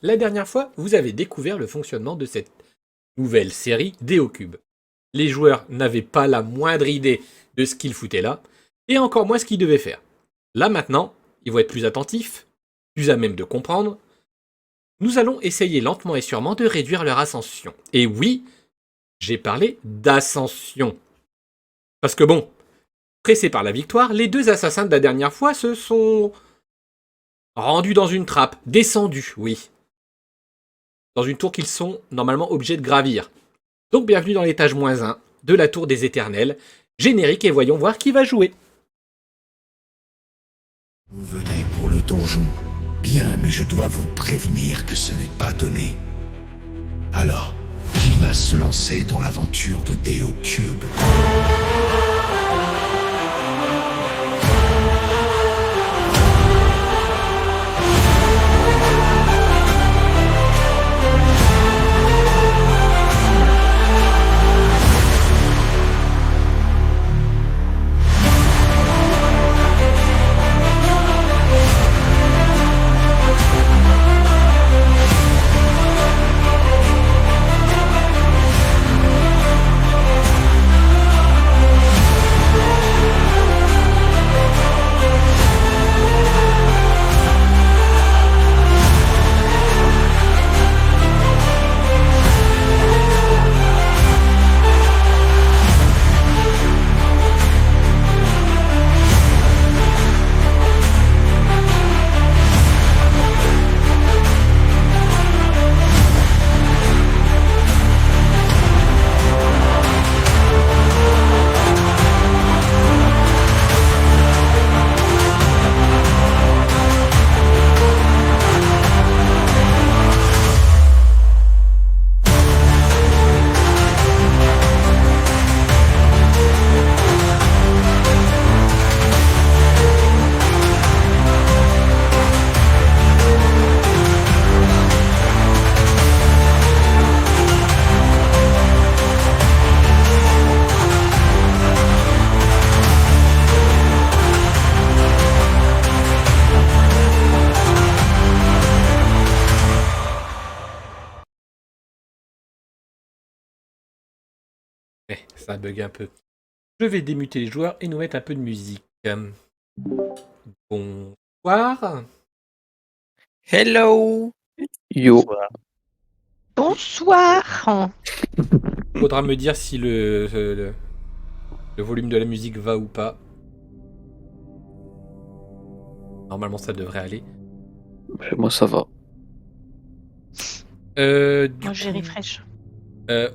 la dernière fois, vous avez découvert le fonctionnement de cette nouvelle série DeoCube. Les joueurs n'avaient pas la moindre idée de ce qu'ils foutaient là, et encore moins ce qu'ils devaient faire. Là maintenant, ils vont être plus attentifs, plus à même de comprendre. Nous allons essayer lentement et sûrement de réduire leur ascension. Et oui, j'ai parlé d'ascension. Parce que bon, pressés par la victoire, les deux assassins de la dernière fois se sont rendus dans une trappe, descendus, oui. Dans une tour qu'ils sont normalement obligés de gravir. Donc bienvenue dans l'étage -1 de la tour des éternels. Générique et voyons voir qui va jouer. Vous venez pour le donjon. Bien, mais je dois vous prévenir que ce n'est pas donné. Alors, qui va se lancer dans l'aventure de DeoCube? Ça bug un peu. Je vais démuter les joueurs et nous mettre un peu de musique. Bonsoir. Hello. Yo. Bonsoir. Faudra me dire si le volume de la musique va ou pas. Normalement, ça devrait aller. Moi, ça va. Moi j'ai refresh.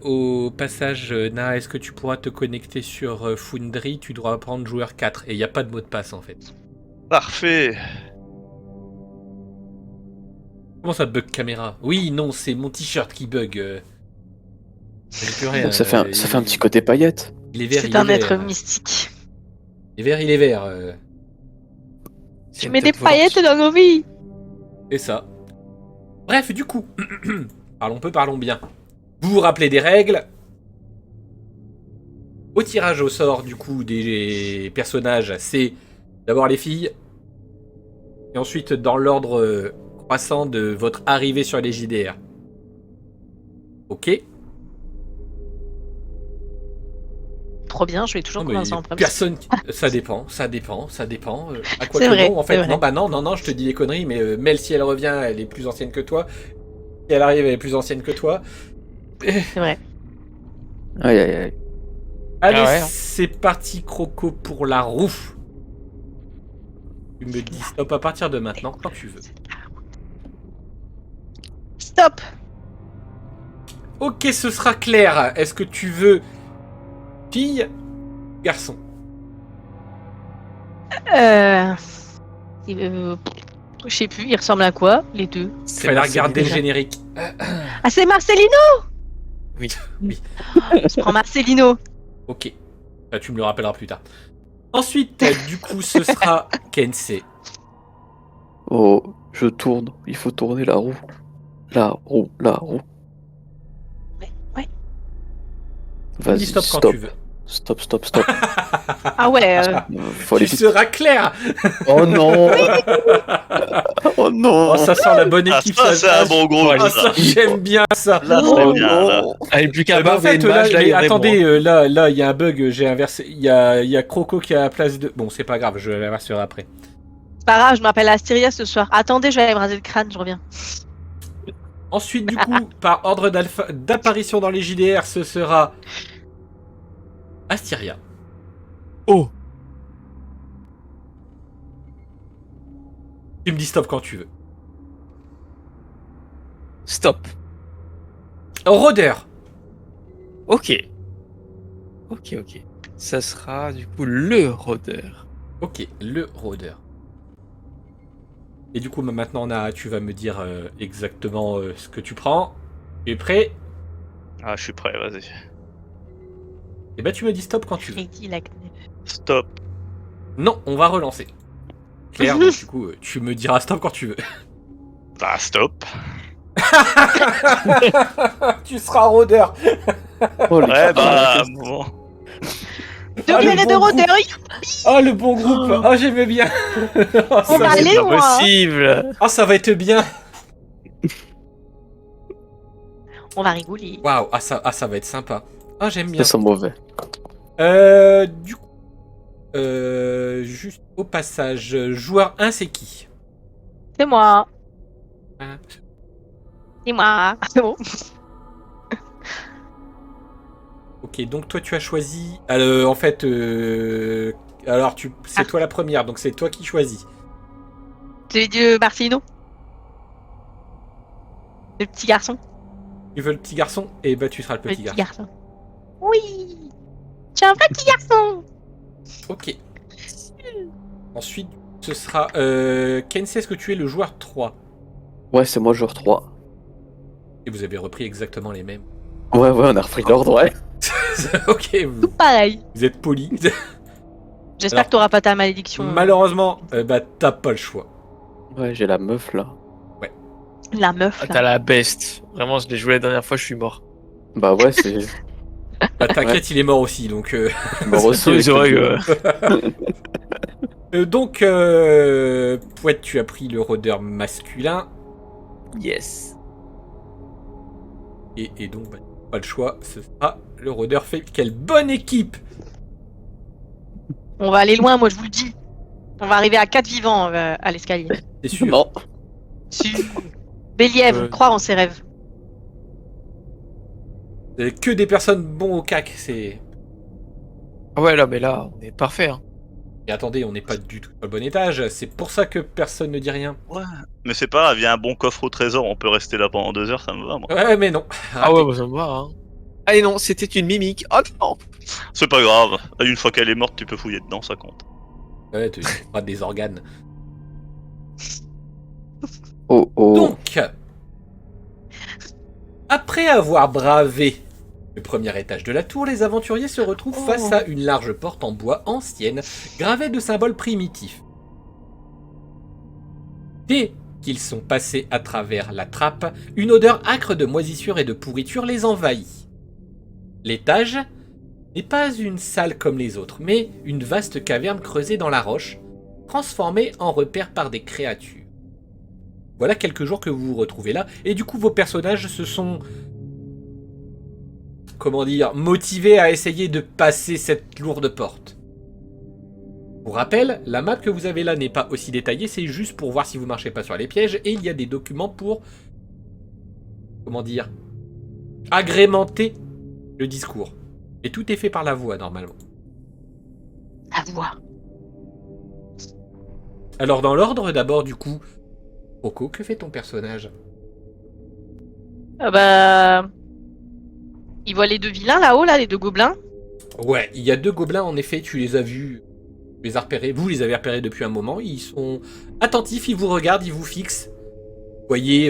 Au passage, Na, est-ce que tu pourras te connecter sur Foundry? Tu dois prendre joueur 4 et il n'y a pas de mot de passe en fait. Parfait. Comment ça bug caméra? Oui, non, c'est mon t-shirt qui bug. J'ai plus rien. Ça fait un petit côté paillette. Il est vert, C'est il est un être vert. mystique. Il est vert, il est vert. Tu mets des paillettes dans nos vies. C'est ça. Bref, du coup, parlons bien. Vous vous rappelez des règles. Au tirage au sort, du coup, des personnages, c'est d'abord les filles. Et ensuite, dans l'ordre croissant de votre arrivée sur les JDR. Ok. Trop bien, je vais toujours Non, mais commencer en premier. personne. Ça dépend. À quoi C'est que vrai, non, en c'est fait. vrai. Non, je te dis des conneries, mais Mel, si elle revient, elle est plus ancienne que toi. Si elle arrive, elle est plus ancienne que toi. C'est vrai. Aïe aïe aïe. Allez, Ah ouais. c'est parti, Croco, pour la roue. Tu me dis stop à partir de maintenant, quand tu veux. Stop. Ok, ce sera clair. Est-ce que tu veux fille, garçon? Je sais plus, il ressemble à quoi, les deux? Il fallait regarder le déjà. générique. Ah, c'est Marcelino. Oui. Je prends Marcelino. Ok. Bah, tu me le rappelleras plus tard. Ensuite, du coup, ce sera Kensei. Oh, je tourne. Il faut tourner la roue. La roue. Ouais. Tu me Vas-y, dis stop quand stop. tu veux. Stop. Ah ouais, Faut aller Tu vite. seras clair. Oh non. Oh non. Oh, ça sent la bonne Ah, équipe. ça, c'est un bon gros Ah, groupe, ça, ça. j'aime bien ça. Là, Oh c'est bien, là. non. Allez, plus qu'à Eh ben, en barber fait, une mage, là, mais il y en a attendez, bon. là, il y a un bug, j'ai inversé. Il y a Croco qui est à la place de. Bon, c'est pas grave, je l'inverserai après. c'est pas grave, je m'appelle Asteria ce soir. Attendez, je vais aller me raser le crâne, je reviens. Ensuite, du coup, par ordre d'apparition dans les JDR, ce sera Astyria. Oh. Tu me dis stop quand tu veux. Stop. Rôdeur. Ok. Ça sera du coup le rôdeur. Ok, le rôdeur. Et du coup, maintenant, tu vas me dire exactement ce que tu prends. Tu es prêt? Ah, je suis prêt, vas-y. Et bah, tu me dis stop quand tu veux. Freddy la Stop. Non, on va relancer. Claire, donc, du coup, tu me diras stop quand tu veux. Ah, stop. Tu seras rôdeur. Oh, les Ouais, gars. bah, bon. Deux Ah, le grenades de bon rôdeur, Oh, le bon groupe. Oh, j'aimais bien. Oh, On va ça, aller C'est pas loin. possible. oh, ça va être bien. On va rigoler. Waouh, ça va être sympa. Ah, j'aime bien. Ils sont mauvais. Du coup, juste au passage, joueur 1, c'est qui? C'est moi. Hein. C'est moi. C'est bon. Ok, donc toi tu as choisi. En fait, alors c'est toi la première, donc c'est toi qui choisis. C'est Dieu Martino. Le petit garçon. Tu veux le petit garçon? Et bah tu seras le Le petit petit garçon. garçon. Oui. Je suis un petit garçon. Ok. Ensuite, ce sera. Kensei, est-ce que tu es le joueur 3? Ouais, c'est moi, joueur 3. Et vous avez repris exactement les mêmes. Ouais, on a repris l'ordre, ouais. Ok, Tout pareil. vous êtes poli. J'espère Alors, que t'auras pas ta malédiction. Malheureusement, bah t'as pas le choix. Ouais, j'ai la meuf là. La meuf Ah, là. t'as la best. Vraiment, je l'ai joué la dernière fois, je suis mort. Bah ouais, c'est. Bah t'inquiète, il est mort aussi, donc. Mort aussi. Oui, avec c'est vrai le que- jeu. Donc, Pouette, tu as pris le rôdeur masculin. Yes. Et donc, bah, pas le choix, ce sera le rôdeur féminin. Quelle bonne équipe! On va aller loin, moi je vous le dis. On va arriver à 4 vivants à l'escalier. C'est sûr. Non. Bélièvre, croire en ses rêves. Que des personnes bons au cac, c'est. Ah ouais, là, mais là, on est parfait. Hein. Et attendez, on n'est pas du tout sur le bon étage, c'est pour ça que personne ne dit rien. Mais c'est pas grave, il y a un bon coffre au trésor, on peut rester là pendant 2 heures, ça me va, moi. Ouais, mais non. Ah ouais, bah, ça me va. Hein. Allez, non, c'était une mimique. Oh non. C'est pas grave, une fois qu'elle est morte, tu peux fouiller dedans, ça compte. Ouais, tu feras des organes. Oh. Donc, après avoir bravé le premier étage de la tour, les aventuriers se retrouvent face à une large porte en bois ancienne, gravée de symboles primitifs. Dès qu'ils sont passés à travers la trappe, une odeur âcre de moisissure et de pourriture les envahit. L'étage n'est pas une salle comme les autres, mais une vaste caverne creusée dans la roche, transformée en repère par des créatures. Voilà quelques jours que vous vous retrouvez là, et du coup vos personnages se sont, comment dire, motivés à essayer de passer cette lourde porte. Pour rappel, la map que vous avez là n'est pas aussi détaillée, c'est juste pour voir si vous marchez pas sur les pièges, et il y a des documents pour, comment dire, agrémenter le discours. Et tout est fait par la voix normalement. La voix. Alors dans l'ordre d'abord du coup, Rocco, que fait ton personnage? Bah. Il voit les deux vilains là-haut, là, les deux gobelins. Ouais, il y a deux gobelins en effet, tu les as vus, tu les as repérés, vous les avez repérés depuis un moment, ils sont attentifs, ils vous regardent, ils vous fixent. Vous voyez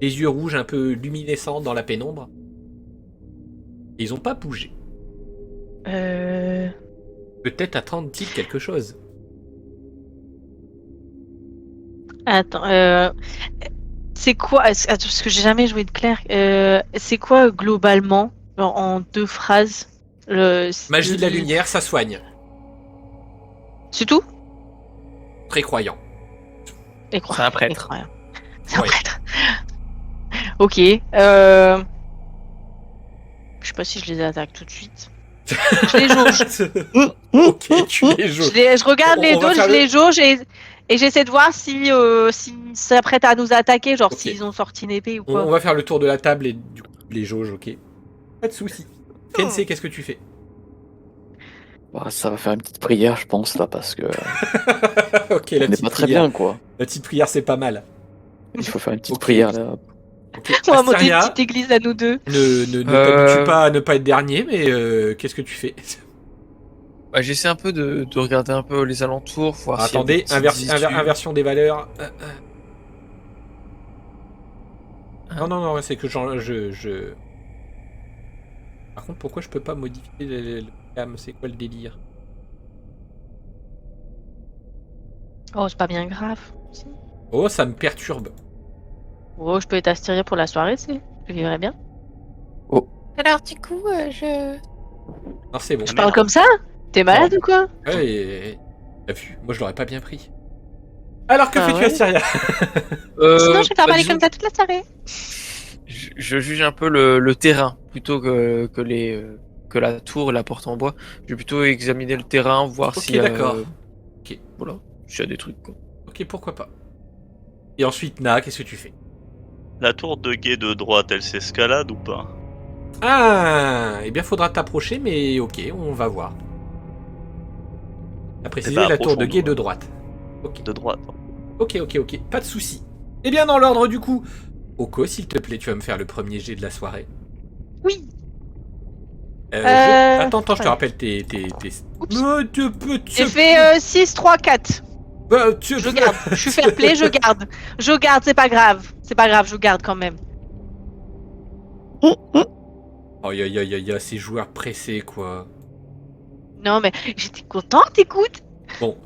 des yeux rouges un peu luminescents dans la pénombre. Et ils ont pas bougé. Peut-être attendent-ils quelque chose. Attends, c'est quoi? Attends, parce que j'ai jamais joué de Claire. C'est quoi globalement, genre, en 2 phrases, Magie de la lumière, ça soigne. C'est tout? Très croyant. C'est un prêtre. C'est un Ouais. prêtre. Ok. Je sais pas si je les attaque tout de suite. Je les jauge. Ok, tu les joues. Je regarde On les va deux, faire je les jauge et j'essaie de voir si s'apprêtent à nous attaquer, genre Ok. s'ils ont sorti une épée ou On quoi. va faire le tour de la table et du coup, les jauges, ok. Pas de soucis. Kensei, qu'est-ce que tu fais? Bah, ça va faire une petite prière, je pense, là, parce que Ok, la on n'est petite pas très prière. bien, quoi. La petite prière, c'est pas mal. Il faut faire une petite Ok. prière, là. Ok. On va monter une Asteria, petite église à nous deux. ne t'habitue pas à ne pas être dernier, mais qu'est-ce que tu fais? Bah, j'essaie un peu de regarder un peu les alentours, voir s'il y a des Attendez, petites issues. inversion des valeurs. Hein Non, c'est que je... Par contre, pourquoi je peux pas modifier le cam? C'est quoi le délire? Oh, c'est pas bien grave. Oh, ça me perturbe. Oh, je peux être Asteria pour la soirée, je vivrai bien. Alors du coup, je... Non, c'est bon. Je parle comme ça? T'es malade ou quoi? Ouais, t'as vu? Moi, je l'aurais pas bien pris. Alors, que Ah fais-tu, ouais Asteria? Sinon, je vais faire parler disons, comme ça toute la soirée. je juge un peu le terrain plutôt que la tour et la porte en bois. Je vais plutôt examiner le terrain, voir Ok, s'il y a... d'accord. Ok. Voilà, s'il y a des trucs, quoi. Ok, pourquoi pas. Et ensuite, Na, qu'est-ce que tu fais? La tour de guet de droite, elle s'escalade ou pas? Ah, eh bien, faudra t'approcher, mais ok, on va voir. T'as précisé bah, la tour de approchons-nous, guet de ouais. droite. Ok, De droite. ok, pas de soucis. Eh bien, dans l'ordre du coup, Oko, s'il te plaît, tu vas me faire le premier jet de la soirée. Oui. Attends, je te ouais. rappelle tes... Oups. J'ai J'ai fait 6, 3, 4. Je garde. Je suis fair play, je garde. Je garde, c'est pas grave. C'est pas grave, je garde quand même. Aïe, ces joueurs pressés, quoi. Non, mais j'étais contente, écoute. Bon,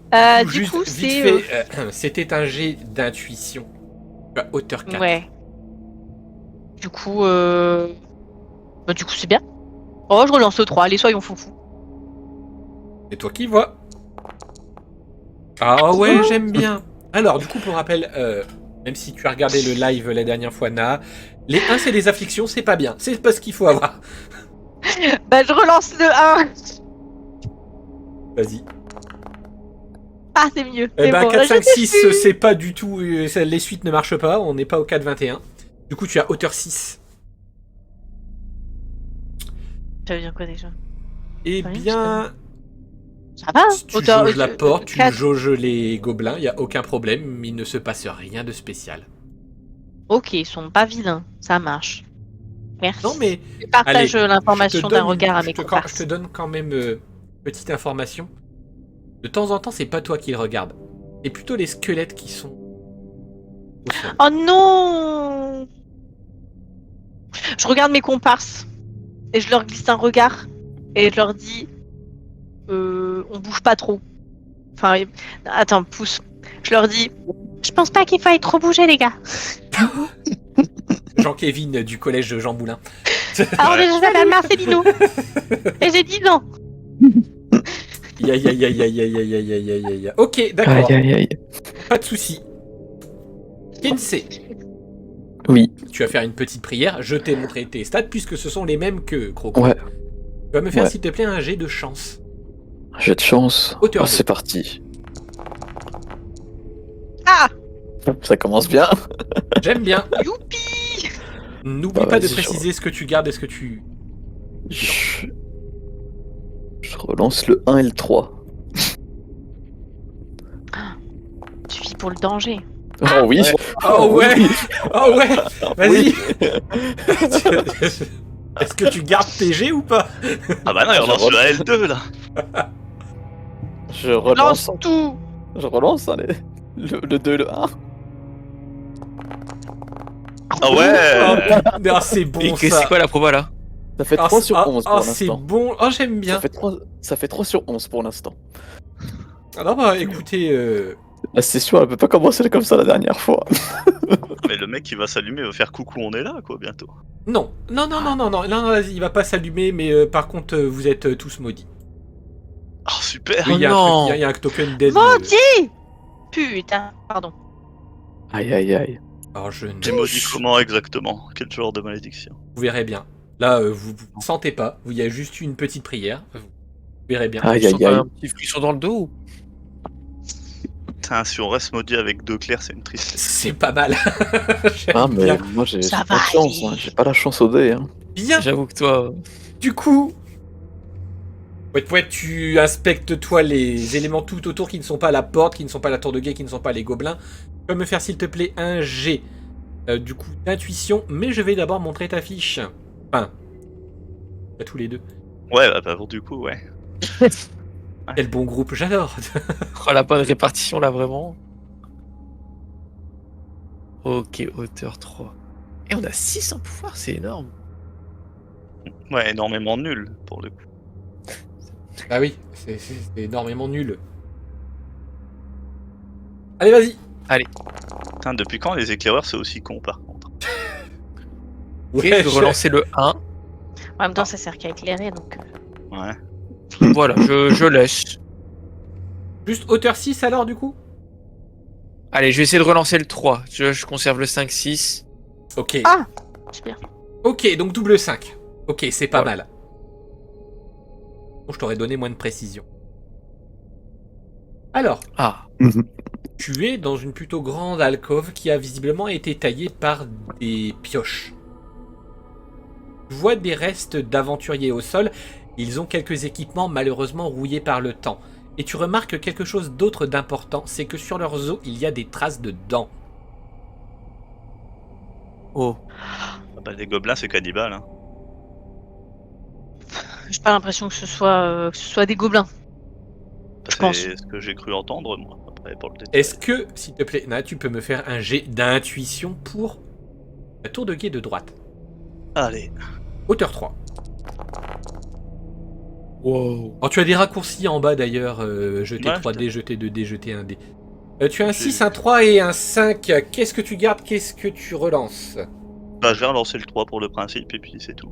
Du juste coup, vite c'est. fait, c'était un jet d'intuition. À hauteur 4. Ouais. Du coup, bah, du coup, c'est bien. Oh, je relance le 3, allez, soyons foufous. C'est toi qui vois. Ah ouais, j'aime bien. Alors, du coup, pour rappel, même si tu as regardé le live la dernière fois, Na, les 1 c'est des afflictions, c'est pas bien. C'est pas ce qu'il faut avoir. Bah, je relance le 1. Vas-y. Ah, c'est mieux. Eh C'est ben, bon, 4, je 5, sais 6, plus. c'est pas du tout... les suites ne marchent pas, on n'est pas au 4, 21. Du coup, tu as hauteur 6. Ça veut dire quoi déjà? Eh Oui, bien... Ça va? Tu jauges la porte, tu jauges les gobelins, il n'y a aucun problème, il ne se passe rien de spécial. Ok, ils sont pas vilains, ça marche. Merci. Non mais, Je partage allez, l'information je te donne d'un regard à mes je te comparses. donne quand même petite information. De temps en temps, c'est pas toi qui le regarde. C'est plutôt les squelettes qui sont au sol. Oh non! Je regarde mes comparses et je leur glisse un regard et je leur dis on bouge pas trop. Enfin, attends, pousse. Je leur dis je pense pas qu'il faille trop bouger, les gars. Jean-Kévin du collège Jean Moulin. Alors, Ouais. je m'appelle Marcelino et j'ai 10 ans. Aïe. Ok, d'accord, Aïe. pas de soucis. Kensei, Oui, tu vas faire une petite prière. Je t'ai montré tes stats puisque ce sont les mêmes que Croco. ouais, Tu vas me faire, Ouais. s'il te plaît, un jet de chance. j'ai de chance. Hauteur Oh, deux. c'est parti. Ah! Ça commence bien. J'aime bien. Youpi! N'oublie Bah, pas de vas-y, préciser ce que tu gardes et ce que tu... Je relance le 1 et le 3. Tu vis pour le danger. Oh oui. Oh ouais. Oh ouais. Vas-y. Oui. Est-ce que tu gardes tes jets ou pas? Ah bah non, il relance le L2 là. Je relance. Lance tout! Je relance hein, le 2 et le 1. Ah ouais. Ah, c'est bon Et ça. c'est quoi la proba là? Ça fait 3 sur 11 pour c'est l'instant. bon. Oh, j'aime bien. Ça fait 3 sur 11 pour l'instant. Alors bah écoutez, La session elle peut pas commencer comme ça la dernière fois. Mais le mec qui va s'allumer va faire coucou, on est là quoi bientôt. Non, vas-y, il va pas s'allumer, mais par contre, vous êtes tous maudits. Oh, super. Oui, il y a non. un truc, il y a un token d'aide. Maudit Putain, pardon. Aïe aïe aïe. Alors, je ne... T'es maudit comment exactement? Quel genre de malédiction? Vous verrez bien. Là, vous ne sentez pas. Il y a juste une petite prière. Vous verrez bien. Aïe Tu sens aïe aïe. un petit frisson dans le dos ou... Putain, si on reste maudit avec 2 clairs, c'est une tristesse. C'est pas mal. J'aime Ah mais bien. moi j'ai Ça pas va de chance, aller. hein. J'ai pas la chance au dé. Hein. Bien. J'avoue que toi... Du coup, tu inspectes toi les éléments tout autour qui ne sont pas la porte, qui ne sont pas la tour de guet, qui ne sont pas les gobelins. Tu peux me faire s'il te plaît un jet du coup d'intuition, mais je vais d'abord montrer ta fiche. Enfin, à tous les deux. Ouais, bah bon, du coup, ouais. Quel bon groupe, j'adore. Oh, la bonne répartition là vraiment. Ok, hauteur 3. Et on a 6 en pouvoir, c'est énorme. Ouais, énormément nul pour le coup. Ah oui, c'est énormément nul. Allez, vas-y. Putain, depuis quand les éclaireurs c'est aussi con par contre? Ok, Ouais, je vais relancer le 1. En même temps, ça sert qu'à éclairer, donc... Ouais. Voilà, je laisse. Juste hauteur 6 alors du coup. Allez, je vais essayer de relancer le 3. Je conserve le 5-6. Ok. Ah Super. Ok, donc double 5. Ok, c'est pas Voilà. mal. Bon, je t'aurais donné moins de précision. Alors, Ah, tu es dans une plutôt grande alcôve qui a visiblement été taillée par des pioches. Tu vois des restes d'aventuriers au sol. Ils ont quelques équipements malheureusement rouillés par le temps. Et tu remarques quelque chose d'autre d'important, c'est que sur leurs os, il y a des traces de dents. oh. Ah bah, les gobelins c'est cannibale. Hein. J'ai pas l'impression que ce soit des gobelins. Je pense. C'est ce que j'ai cru entendre moi. Après, pour le détail. Est-ce que, s'il te plaît, Na, tu peux me faire un jet d'intuition pour la tour de guet de droite. Allez. Hauteur 3. Wow. Alors tu as des raccourcis en bas d'ailleurs, jeter Ouais, 3D, jeter 2D, jeter 1D. Tu as un 6, un 3 et un 5. Qu'est-ce que tu gardes? Qu'est-ce que tu relances? Bah, je vais relancer le 3 pour le principe et puis c'est tout.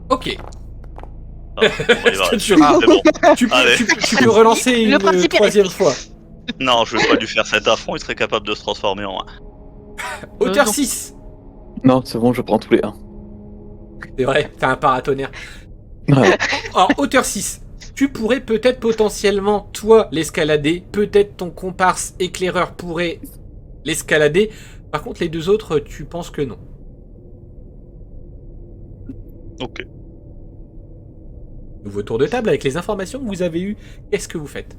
Ok. Ah, on y va. Tu- Ah, c'est bon. Tu peux, Allez. tu peux relancer Le une principe est troisième resté. fois. Non, je vais pas lui faire cet affront, il serait capable de se transformer en un. Hauteur non. 6. Non, c'est bon, je prends tous les 1. C'est vrai, t'as un paratonnerre. Ouais. Alors, hauteur 6. Tu pourrais peut-être potentiellement, toi, l'escalader. Peut-être ton comparse éclaireur pourrait l'escalader. Par contre, les deux autres, tu penses que non. Ok. Nouveau tour de table avec les informations que vous avez eues. Qu'est-ce que vous faites?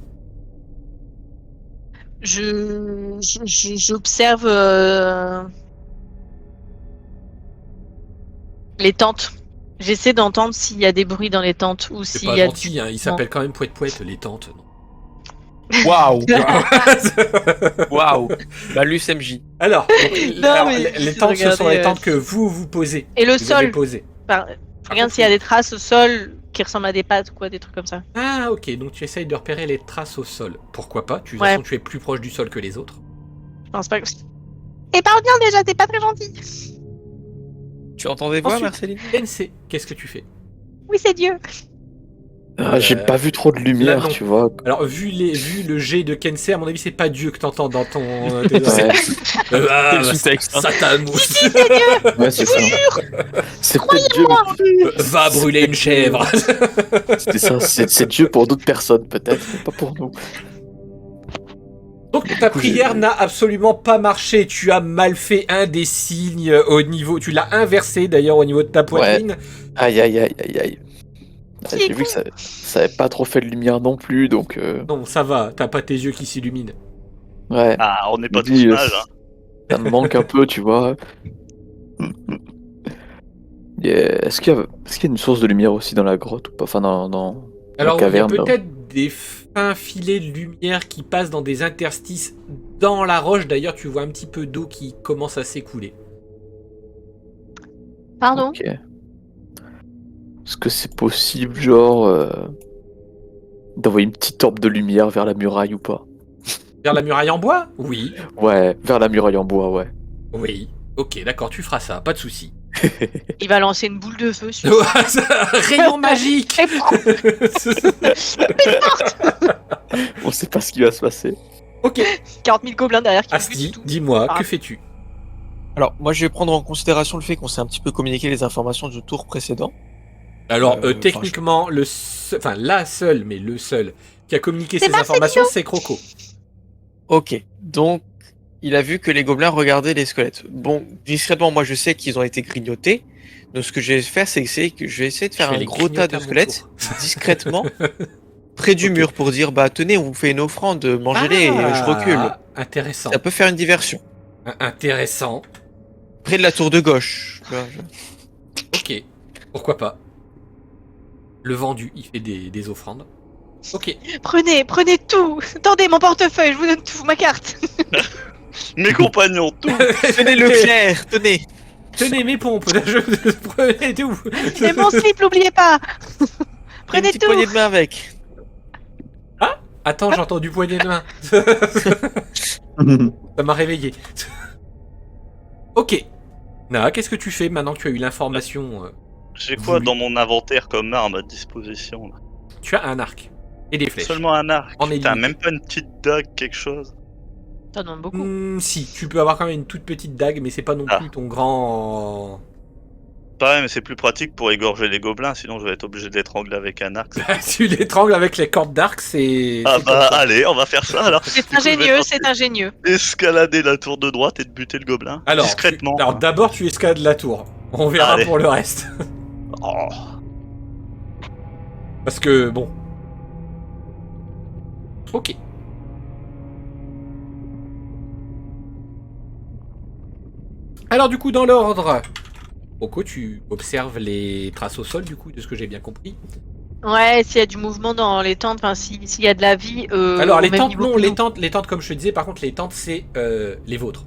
J'observe les tentes. J'essaie d'entendre s'il y a des bruits dans les tentes ou C'est s'il pas y a gentil, hein. Il s'appelle quand même Pouette, les tentes. Non. Waouh. Waouh. Malus MJ. Alors, mais les j'essaie de tentes, ce sont regarder, les tentes que vous posez. Et le Vous avez sol. posé. Enfin, je regarde s'il y a des traces au sol qui ressemblent à des pattes ou quoi, des trucs comme ça. Ah, ok, donc tu essayes de repérer les traces au sol. Pourquoi pas? De toute Ouais. façon, tu es plus proche du sol que les autres. Je pense pas que... Et parle bien déjà, t'es pas très gentil. Tu entends des voix, Ensuite, Marceline? NC, qu'est-ce que tu fais? Oui, c'est Dieu. Ah, j'ai pas vu trop de là, lumière, non. tu vois. Alors, vu le jet de Kensei, à mon avis, c'est pas Dieu que t'entends dans ton... Ouais, C'est le sous-texte, hein. Satanmousse. ouais c'est ça. C'est peut-être Dieu, Va brûler une chèvre. c'est ça. C'est Dieu pour d'autres personnes, peut-être, mais pas pour nous. Donc ta coup, prière j'ai- n'a absolument pas marché. Tu as mal fait un des signes au niveau... Tu l'as inversé d'ailleurs au niveau de ta poitrine. Aïe, aïe, aïe, aïe, aïe. Ah, Qui est j'ai vu que ça avait pas trop fait de lumière non plus, donc... Non, ça va. T'as pas tes yeux qui s'illuminent. Ouais, Ah, on n'est pas Je dis, tous mages. Hein. ça me manque un peu, tu vois. Est-ce qu'il y a une source de lumière aussi dans la grotte ou pas? Enfin, dans Alors, la caverne. il y a là. peut-être des fins filets de lumière qui passent dans des interstices dans la roche. D'ailleurs, tu vois un petit peu d'eau qui commence à s'écouler. Pardon. Ok. Est-ce que c'est possible, genre, d'envoyer une petite orbe de lumière vers la muraille ou pas? Vers la muraille en bois? Oui. Ouais, vers la muraille en bois, ouais. Oui. Ok, d'accord, tu feras ça, pas de souci. Il va lancer une boule de feu sur Rayon magique. Et pourquoi On sait pas ce qui va se passer. Ok. 40 000 gobelins derrière qui butent Asti, tout. dis-moi, Ah. que fais-tu? Alors, moi, je vais prendre en considération le fait qu'on s'est un petit peu communiqué les informations du tour précédent. Alors, Enfin, techniquement, le seul qui a communiqué ces informations, c'est Croco. Ok, donc il a vu que les gobelins regardaient les squelettes. Bon, discrètement, moi je sais qu'ils ont été grignotés. Donc ce que je vais faire, c'est que je vais essayer de faire Je vais un les gros tas grignoter de à mon squelettes tour. discrètement près du mur pour dire bah tenez, on vous fait une offrande, mangez-les et je recule. Intéressant. Ça peut faire une diversion. Intéressant. Près de la tour de gauche. Tu vois, Ok. Pourquoi pas. Le vendu, il fait des offrandes. Ok. Prenez tout. Attendez, mon portefeuille, je vous donne tout, ma carte. Mes compagnons, tout. Tenez le clair, tenez. Tenez mes pompes. Prenez tout. Et mon slip, n'oubliez pas. Une Prenez petite tout. poignée de main avec. Attends, j'ai entendu poignée de main. Ça m'a réveillé. Ok. Na, qu'est-ce que tu fais maintenant que tu as eu l'information J'ai quoi voulu. dans mon inventaire comme arme à disposition là? Tu as un arc et des flèches. Seulement un arc. En est T'as limité. même pas une petite dague, quelque chose? T'en donnes beaucoup. Si, tu peux avoir quand même une toute petite dague, mais c'est pas non plus ton grand. Pareil, mais c'est plus pratique pour égorger les gobelins, sinon je vais être obligé de l'étrangler avec un arc. Tu l'étrangles avec les cordes d'arc, c'est. Ah c'est bah comme ça. allez, on va faire ça alors. C'est Du coup, je vais ingénieux, tenter c'est ingénieux. Escalader la tour de droite et de buter le gobelin. Alors, discrètement. alors d'abord, tu escalades la tour. On verra Allez. pour le reste. Oh. Parce que, bon. Ok. Alors, du coup, dans l'ordre. Rocco, tu observes les traces au sol, du coup, de ce que j'ai bien compris. Ouais, s'il y a du mouvement dans les tentes, enfin, s'il y a de la vie. Alors, au les même tentes, niveau non, que les nous. tentes, comme je te disais, par contre, les tentes, c'est les vôtres.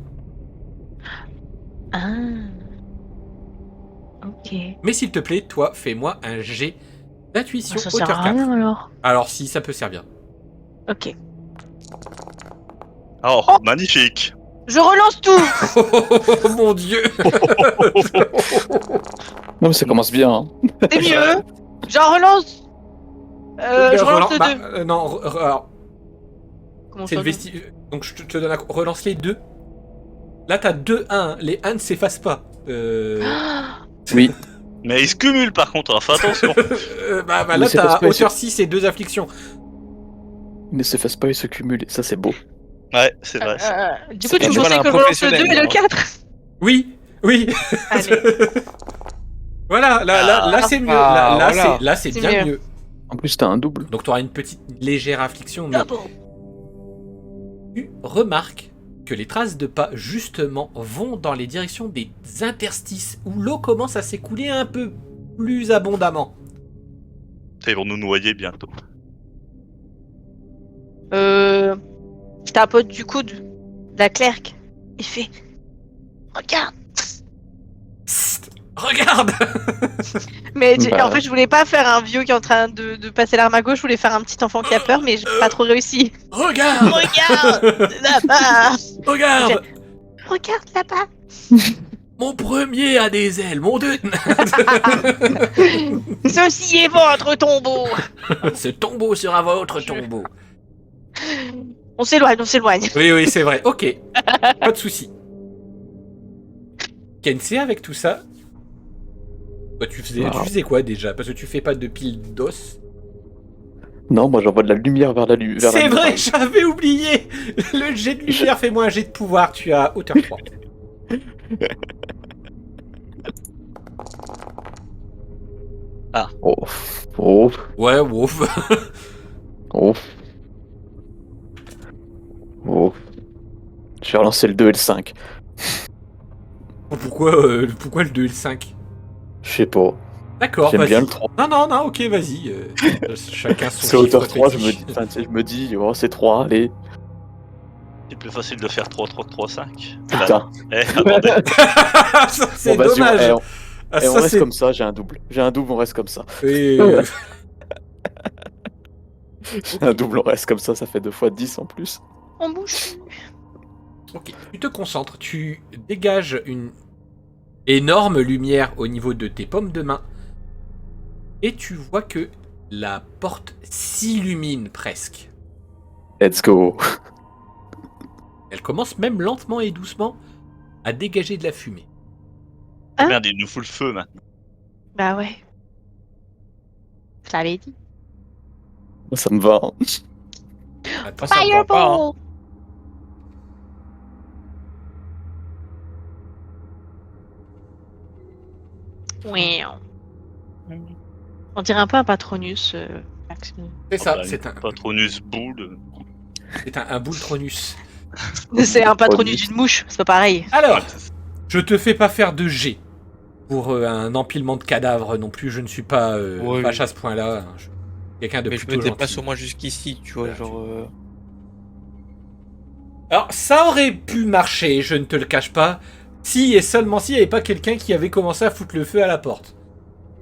Ah. Ok. Mais s'il te plaît, toi, fais-moi un jet d'intuition Ça sert hauteur à 4. rien alors. Alors, si, ça peut servir. Ok. Oh, Oh. magnifique. Je relance tout. Oh mon dieu. Non, mais ça commence bien. Hein. C'est mieux. J'en relance. Je relance le Bah, 2. non, alors, Comment c'est ça le non vesti... Donc je te donne relance les deux. Là t'as 2-1, les 1 ne s'effacent pas. Oui. Mais il se cumule par contre, hein, fais attention. Bah Mais là c'est t'as parce que- hauteur 6 et 2 afflictions. Ils ne s'effacent pas, ils se cumulent. Ça, c'est beau. Ouais, c'est vrai. Du coup, C'est tu me pas conseilles un que je relance le 2 et professionnel, le hein. 4. Oui, oui. Allez. Voilà, là c'est mieux. Là c'est C'est bien mieux. mieux. En plus, t'as un double. Donc t'auras une petite légère affliction, mais Double. tu remarques que les traces de pas justement vont dans les directions des interstices où l'eau commence à s'écouler un peu plus abondamment. Ils vont nous noyer bientôt. Je tapote du coude la clerc. Il fait. Regarde. Psst, regarde. Mais Bah. en fait, je voulais pas faire un vieux qui est en train de passer l'arme à gauche. Je voulais faire un petit enfant qui a peur, mais j'ai pas trop réussi. Regarde. Regarde là-bas. Regarde. Regarde là-bas. Mon premier a des ailes, mon deux. Ceci est votre tombeau. Ce tombeau sera votre tombeau. On s'éloigne, on s'éloigne. Oui, c'est vrai. Ok. Pas de souci. Kensei, avec tout ça, toi, tu faisais quoi déjà? Parce que tu fais pas de pile d'os. Non, moi, j'envoie de la lumière vers la lumière. C'est vrai, j'avais oublié. Le jet de lumière, fais-moi un jet de pouvoir. Tu as hauteur 3. Oh. Oh. Ouais, wouf. Oh. Oh. Je vais relancer le 2 et le 5. Pourquoi le 2 et le 5? Je sais pas. D'accord, J'aime vas-y. bien le 3. Non, ok, vas-y. Chacun son C'est hauteur chiffre 3, je fétiche. me dis, enfin, tu sais, je me dis, oh, c'est 3, allez. C'est plus facile de faire 3-3-3-5. Putain. Attendez. Ça, c'est Bon, vas-y, dommage. on Ah, et on ça, reste c'est- comme ça, j'ai un double. J'ai un double, on reste comme ça. Oui, J'ai un double, on reste comme ça fait 2 fois 10 en plus. On bouge. Ok, tu te concentres, tu dégages énorme lumière au niveau de tes paumes de main. Et tu vois que la porte s'illumine presque. Let's go. Elle commence même lentement et doucement à dégager de la fumée. Hein? Merde, il nous fout le feu maintenant. Bah ouais. Je l'avais dit. Ça me va. Hein. Attends, Ça me va pas, hein. Oui. On dirait un peu un Patronus. Max. c'est ça, Bah, c'est un Patronus boule. Boultronus. C'est un Patronus d'une mouche, c'est pas pareil. Alors, je te fais pas faire de G pour un empilement de cadavres non plus. Je ne suis pas Oui. vache à ce point-là. Quelqu'un de Mais je plutôt me déplace gentil. au moins jusqu'ici, tu vois, Voilà, genre... Alors, ça aurait pu marcher, je ne te le cache pas, si et seulement s'il n'y avait pas quelqu'un qui avait commencé à foutre le feu à la porte.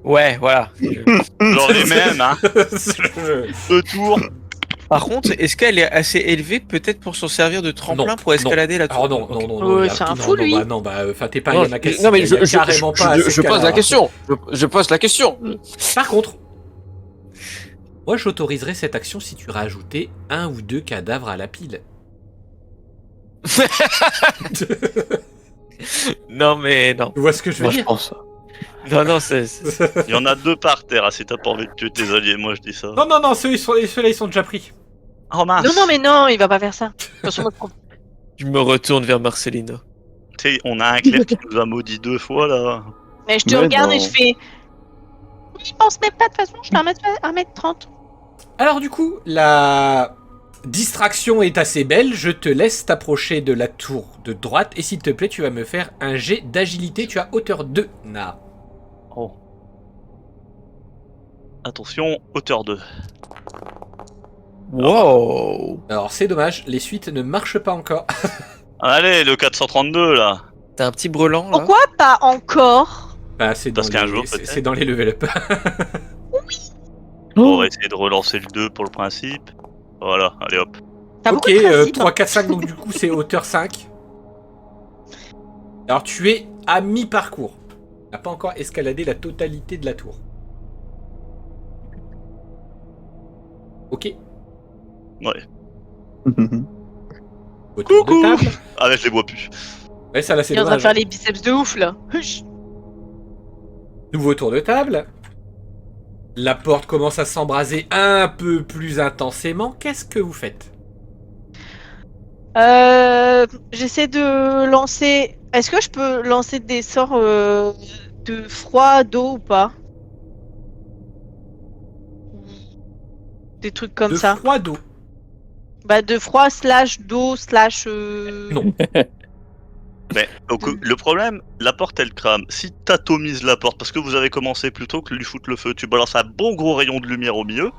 Ouais, voilà. Genre lui-même, hein. Je- 2 tours. Par contre, est-ce qu'elle est assez élevée peut-être pour s'en servir de tremplin Non, pour escalader la tour? Alors non, Ok. non, non, non. Ouais, il y a- c'est un non, fou, non, lui. bah, non, bah, enfin, t'es pas Non, Yamakasi. non, mais il y a carrément pas je pose la question. Je pose la question. Par contre, moi j'autoriserais cette action si tu rajoutais 1 ou 2 cadavres à la pile. Non, mais non. Tu vois ce que je veux Moi, je dire? pense. Non, non, c'est... Il y en a 2 par terre, hein, si t'as pas envie de tuer tes alliés, moi je dis ça. Non, non, non, ceux-là ils sont déjà pris. Oh mince. Non, non, mais non, il va pas faire ça. De toute façon, Je me retourne vers Marcelina. Tu sais, on a un clerc qui nous a maudit 2 fois là. mais je te Mais regarde et non. je fais. Je pense même pas de toute façon, je fais 1m30. Alors du coup, la distraction est assez belle. Je te laisse t'approcher de la tour de droite. Et s'il te plaît, tu vas me faire un jet d'agilité. Tu as hauteur 2, Na. Oh. Attention, hauteur 2. Wow. Alors c'est dommage, les suites ne marchent pas encore. Allez, le 432 là. T'as un petit brelan, là? Pourquoi pas encore? Bah, c'est dans, Parce qu'un les... jour, c'est- peut-être. c'est dans les level up. On va essayer de relancer le 2 pour le principe. Voilà, allez hop. T'as Ok, beaucoup de principes, 3, 4, 5, donc du coup c'est hauteur 5. Alors tu es à mi-parcours. Tu n'as pas encore escaladé la totalité de la tour. Ok, Ouais. autour de table. Ah, là, je les vois plus. Ouais, ça là c'est Il est en train de dommage. faire les biceps de ouf là. Huch. Nouveau tour de table. La porte commence à s'embraser un peu plus intensément. Qu'est-ce que vous faites? J'essaie de lancer. Est-ce que je peux lancer des sorts de froid, d'eau ou pas? Des trucs comme De ça. froid d'eau. Bah de froid slash d'eau slash. Non. Mais le problème, la porte elle crame. Si t'atomises la porte, parce que vous avez commencé plutôt que lui foutre le feu, tu balances un bon gros rayon de lumière au milieu,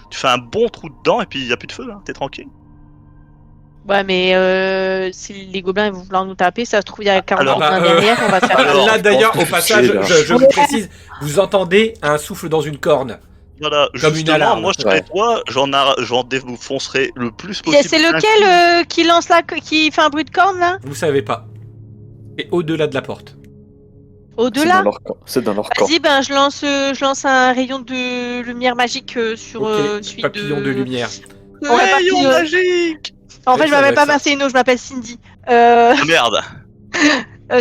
tu fais un bon trou dedans et puis il y a plus de feu là, t'es tranquille. Ouais, mais si les gobelins ils vont vouloir nous taper, ça se trouve il y a 40 Alors, gobelins bah, derrière, on va se faire. Alors, Là d'ailleurs, je au pense que passage, c'est là. je vous précise, vous entendez un souffle dans une corne. Voilà, Comme une justement, alarme. moi je serais Ouais. toi, j'en défoncerai le plus Et possible. c'est lequel qui lance là, qui fait un bruit de corne là? Vous savez pas. C'est au-delà de la porte. Au-delà? C'est dans leur camp. Vas-y, ben je lance un rayon de lumière magique sur Ok, celui papillon de lumière. Ouais, Rayon papillon. magique. En fait, je Ça doit m'appelle être pas ça. Marcelino, je m'appelle Cindy. Ah, merde.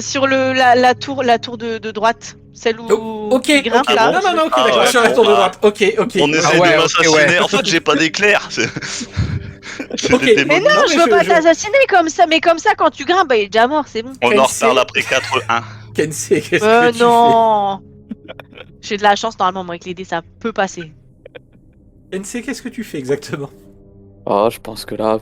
Sur la tour de droite, celle où Oh, ok, qui grimpe ok. là. Non, non, non, ok, Ah d'accord, ouais, sur la bon, tour de bah, droite. Ok, ok. On essaie ouais, de ok, m'assassiner. ouais. En fait, j'ai pas d'éclair. C'est Ok. des Mais démons. non, je veux pas t'assassiner comme ça, mais comme ça, quand tu grimpes, bah, il est déjà mort, c'est bon. On en c'est- reparle après 4-1. Kensei, qu'est-ce que tu Non. J'ai de la chance normalement, moi, avec les dés, ça peut passer. fais? Kensei, qu'est-ce que tu fais exactement? Ah, je pense que là,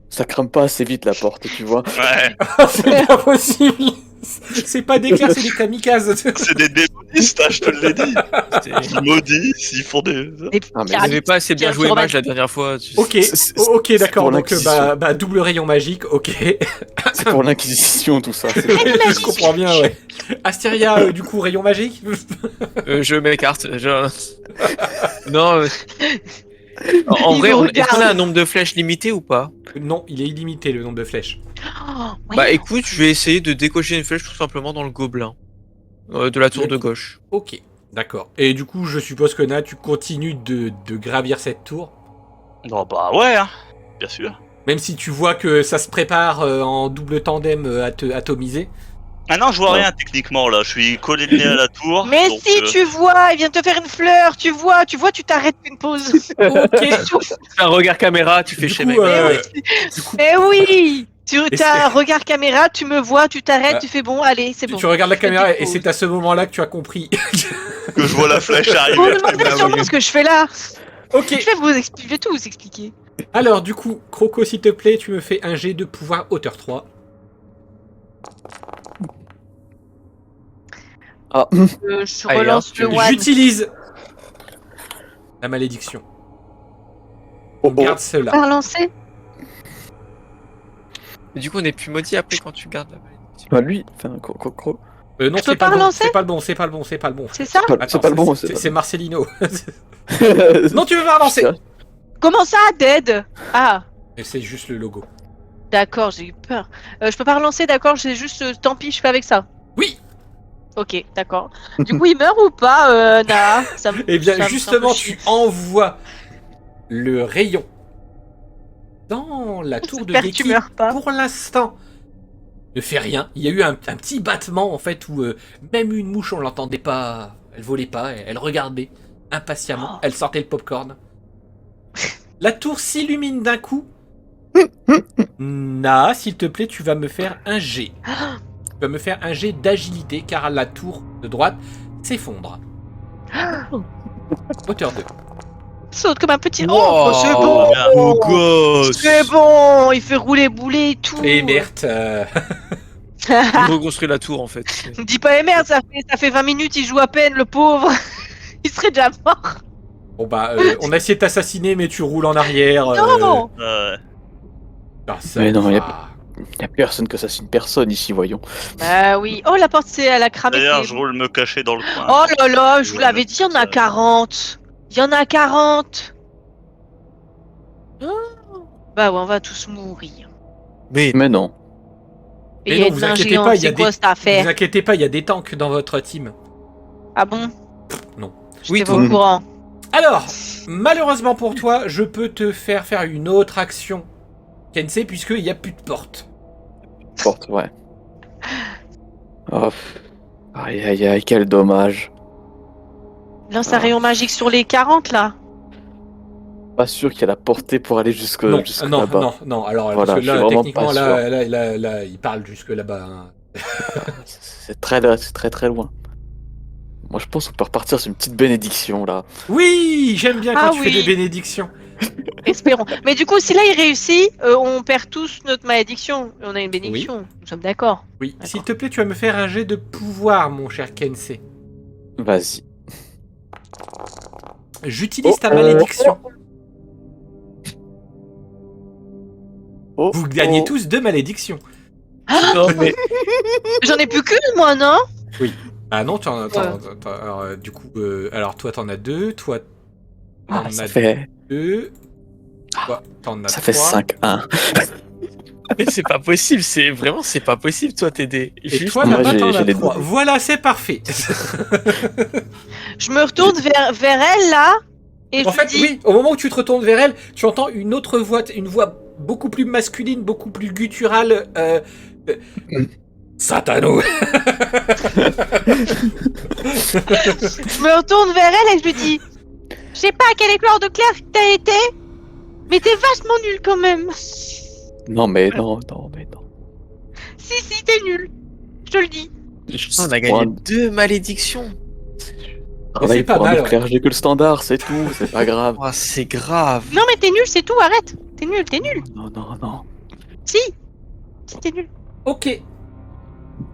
ça crame pas assez vite la porte, tu vois. Ouais, C'est pas possible. C'est pas des clairs, c'est des kamikazes. c'est des démonistes, hein, je te l'ai dit. C'est- Ils maudissent, ils font des. Des Ah, mais Vous pyramides. avez pas assez bien Tiens, joué sur match la dernière fois. Ok, C'est- ok, c'est d'accord. pour Donc, l'Inquisition. double rayon magique, ok. C'est pour l'Inquisition, tout ça. Je comprends bien, ouais. Asteria, du coup, rayon magique. Je m'écarte. Non. En Il vrai, vous est-ce qu'on a regarde. un nombre de flèches limité ou pas? Non, il est illimité le nombre de flèches. Oh, ouais. Bah écoute, je vais essayer de décocher une flèche tout simplement dans le gobelin. De la tour de gauche. Ok, d'accord. Et du coup, je suppose que là, tu continues de gravir cette tour. Oh bah ouais, hein, bien sûr. Même si tu vois que ça se prépare en double tandem à te atomiser. Ah non, je vois Ouais. rien techniquement là, je suis collé le nez à la tour. Mais donc, si tu vois, il vient de te faire une fleur, tu vois, tu t'arrêtes une pause. Ok. Un regard caméra, tu fais Du chez coup, mec. Eh oui, tu Et as un c'est- regard caméra, tu me vois, tu t'arrêtes, Ah. tu fais bon, allez, c'est Tu, bon. tu regardes la Je fais caméra une et c'est pause. à ce moment-là que tu as compris. que je vois la flèche Vous me arriver. demandez bah, sûrement oui. ce que je fais là. Ok. Je vais tout vous expliquer. Alors, du coup, Croco, s'il te plaît, tu me fais un jet de pouvoir hauteur 3. Je Allez, relance hein, le one. J'utilise la malédiction. On garde cela. Pas relancer. Mais du coup, on est plus maudit après quand tu gardes la malédiction. Bah lui, enfin, Non, Je c'est peux pas pas le bon. relancer C'est pas le bon. C'est pas le bon. C'est pas le bon. C'est ça? Attends, pas le bon. C'est Marcelino. bon. Non, tu veux pas relancer. Comment ça, dead? Ah, Et c'est juste le logo. d'accord, j'ai eu peur. Je peux pas relancer, d'accord, j'ai juste. Tant pis, je fais avec ça. Oui. Ok, d'accord. Du coup, il meurt ou pas, Naa? Eh bien, justement, tu envoies le rayon dans la tour de J'espère que tu Deki. meurs pas. Pour l'instant, ne fait rien. Il y a eu un petit battement, en fait, où même une mouche, on l'entendait pas. Elle volait pas, elle regardait impatiemment. Oh. Elle sortait le popcorn. La tour s'illumine d'un coup. Na, s'il te plaît, tu vas me faire un G. Tu vas me faire un jet d'agilité, car la tour de droite s'effondre. Hauteur 2. Saute comme un petit. Wow. Oh, c'est bon! Beau gosse. C'est bon! Il fait rouler bouler et tout! Et merde. Il reconstruit la tour en fait. Me dis pas, eh merde, ça fait 20 minutes, il joue à peine, le pauvre! Il serait déjà mort! Bon bah, on a essayé de t'assassiner, mais tu roules en arrière. Non! Ah, ça Mais non, va. y a personne que ça, c'est une personne ici, voyons. Bah oui. Oh, la porte, elle a cramé. D'ailleurs, c'est je bon. roule me cacher dans le coin. Oh là là, je vous Ouais, l'avais dit, il y en a 40! Il y en a 40! Bah ouais, on va tous mourir. Mais Mais non. Et Mais il y a non, une vous main inquiétez géante, pas, il y a c'est quoi des- cette Ne affaire? vous inquiétez pas, il y a des tanks dans votre team. Ah bon? non. Oui, J'étais toi. pas au courant. Alors, malheureusement pour toi, je peux te faire une autre action, Kensei, puisqu'il n'y a plus de porte. Porte, ouais. Oh. Aïe aïe aïe, quel dommage. Lance un rayon magique sur les 40 là. Pas sûr qu'il y a la portée pour aller jusque non, là-bas. non, alors Voilà, parce que je là, suis vraiment techniquement, pas là, il parle jusque là-bas. Hein. C'est très très loin. Moi je pense qu'on peut repartir sur une petite bénédiction là. Oui, j'aime bien quand Ah tu fais oui. des bénédictions. Espérons. Mais du coup, si là il réussit, on perd tous notre malédiction. On a une bénédiction. Nous sommes d'accord. Oui, D'accord. s'il te plaît, tu vas me faire un jet de pouvoir, mon cher Kensei. Vas-y. J'utilise ta malédiction. Oh, Vous gagnez oh. tous 2 malédictions. non, mais J'en ai plus qu'une, moi, non? Ah non, alors, du coup, alors toi t'en as 2, toi t'en Ah, ça as fait 2, toi t'en as ça fait 3, 5-1. mais c'est pas possible, c'est pas possible toi t'aider. et Juste toi moi, là-bas j'ai- t'en j'ai as les 3. deux. Voilà, c'est parfait. Je me retourne vers elle là. Et je En lui fait, dis. oui, au moment où tu te retournes vers elle, tu entends une autre voix, une voix beaucoup plus masculine, beaucoup plus gutturale. Satano. Je me retourne vers elle et je lui dis. Je sais pas à quelle école de clair t'as été, mais t'es vachement nul quand même. Non mais non. Si, t'es nul. Je te le dis. on a gagné 2 malédictions. Travaille c'est pas pour un mal, autre clergé que le standard, c'est tout, c'est pas grave. Oh, c'est grave. Non, mais t'es nul, c'est tout, arrête. T'es nul. Non. Si. Si, t'es nul. Ok.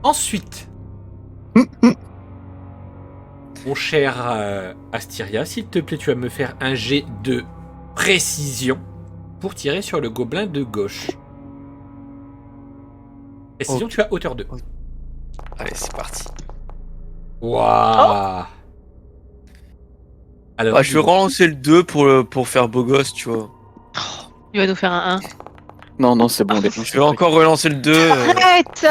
Ensuite, mon cher Astyria, s'il te plaît, tu vas me faire un jet de précision pour tirer sur le gobelin de gauche. Précision, tu as hauteur 2. Allez, c'est parti. Waouh. Alors, Bah, je vais relancer le 2 pour faire beau gosse, tu vois. Il va nous faire un 1. Non, c'est bon, les Je vais encore relancer le 2. Arrête.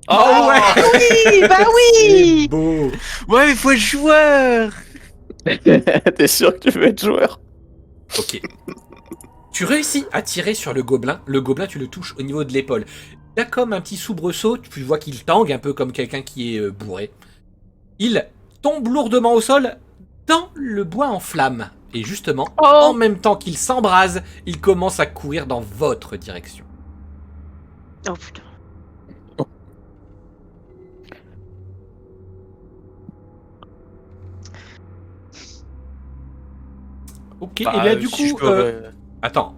Oh ouais. Oui, bah C'est oui. beau. Ouais, mais faut être joueur. T'es sûr que tu veux être joueur? Ok. Tu réussis à tirer sur le gobelin. Le gobelin, tu le touches au niveau de l'épaule. Il a comme un petit soubresaut. Tu vois qu'il tangue un peu comme quelqu'un qui est bourré. Il tombe lourdement au sol dans le bois en flammes. Et justement, en même temps qu'il s'embrase, il commence à courir dans votre direction. Oh putain. Ok, et Bah, bien du si je coup... peux, Attends.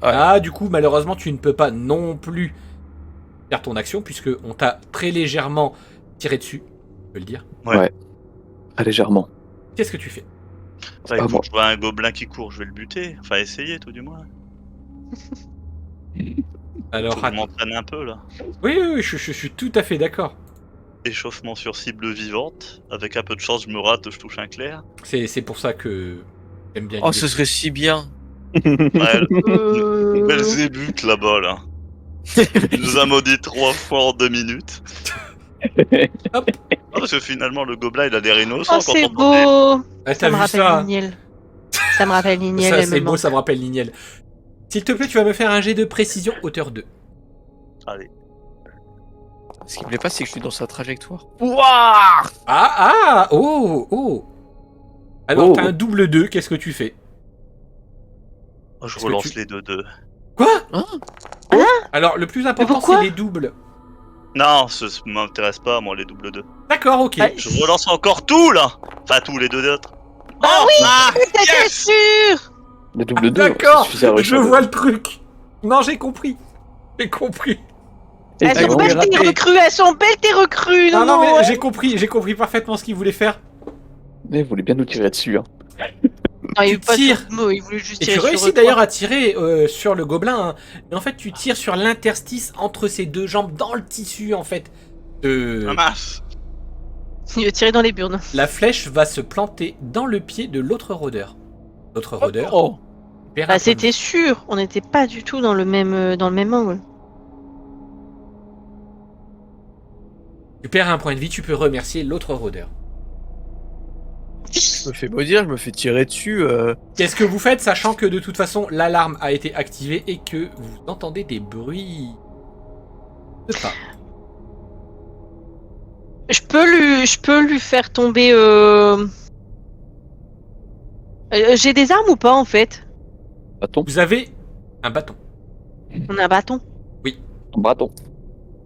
Ouais. Ah, du coup, malheureusement, tu ne peux pas non plus faire ton action, puisque on t'a très légèrement tiré dessus. Je peux le dire. Très légèrement. Qu'est-ce que tu fais? Bah, Ah écoute, bon. je vois un gobelin qui court, je vais le buter. Enfin, essayer tout du moins. Alors, Faut que je m'entraîne un peu là. oui, je suis tout à fait d'accord. Échauffement sur cible vivante. Avec un peu de chance, je me rate, je touche un clair. C'est pour ça que j'aime bien Oh, l'idée. ce serait si bien. Ouais, Euh... Belzébuth là-bas là. Il nous a maudit 3 fois en 2 minutes. Hop. Ah, parce que finalement, le gobelin il a des rhinocéros Oh, c'est quand on entend beau. Ah, Ça t'as me vu rappelle ça? Nignel. Ça me rappelle Nignel. Ça, elle c'est me beau, manque. ça me rappelle Nignel. S'il te plaît, tu vas me faire un jet de précision hauteur 2. Allez. Ce qui me plaît pas, c'est que je suis dans sa trajectoire. Oh. Alors, Oh. t'as un double 2, qu'est-ce que tu fais? Oh, je Est-ce que relance tu- les 2-2. Quoi? Hein? Alors, le plus important, pourquoi c'est les doubles. Non, ça m'intéresse pas, moi, les double 2. D'accord, ok. Ouais. Je relance encore tout là. Enfin, tous les 2 autres. Bah oui, c'était sûr. Le double 2. D'accord, je vois le truc. Non, j'ai compris. J'ai compris. Elles sont belles tes recrues, elles sont belles tes recrues. Non, mais ouais. j'ai compris parfaitement ce qu'il voulait faire. Mais vous voulez bien nous tirer dessus, hein. Non, il tu veut pas tires. sur le mot, il voulait juste Et tirer tu sur réussis toi. d'ailleurs à tirer sur le gobelin. Hein. Mais en fait, tu tires sur l'interstice entre ses deux jambes, dans le tissu, en fait. Ah mince. Il veut tirer dans les burnes. La flèche va se planter dans le pied de l'autre rôdeur. L'autre rôdeur. Oh. perd un Bah point de c'était sûr, on n'était pas du tout dans le même angle. vie. Tu perds un point de vie, tu peux remercier l'autre rôdeur. Je me fais maudire, je me fais tirer dessus. Qu'est-ce que vous faites, sachant que de toute façon, l'alarme a été activée et que vous entendez des bruits de pas. Je peux lui faire tomber. J'ai des armes ou pas en fait? Bâton. Vous avez un bâton. On a un bâton. Un bâton.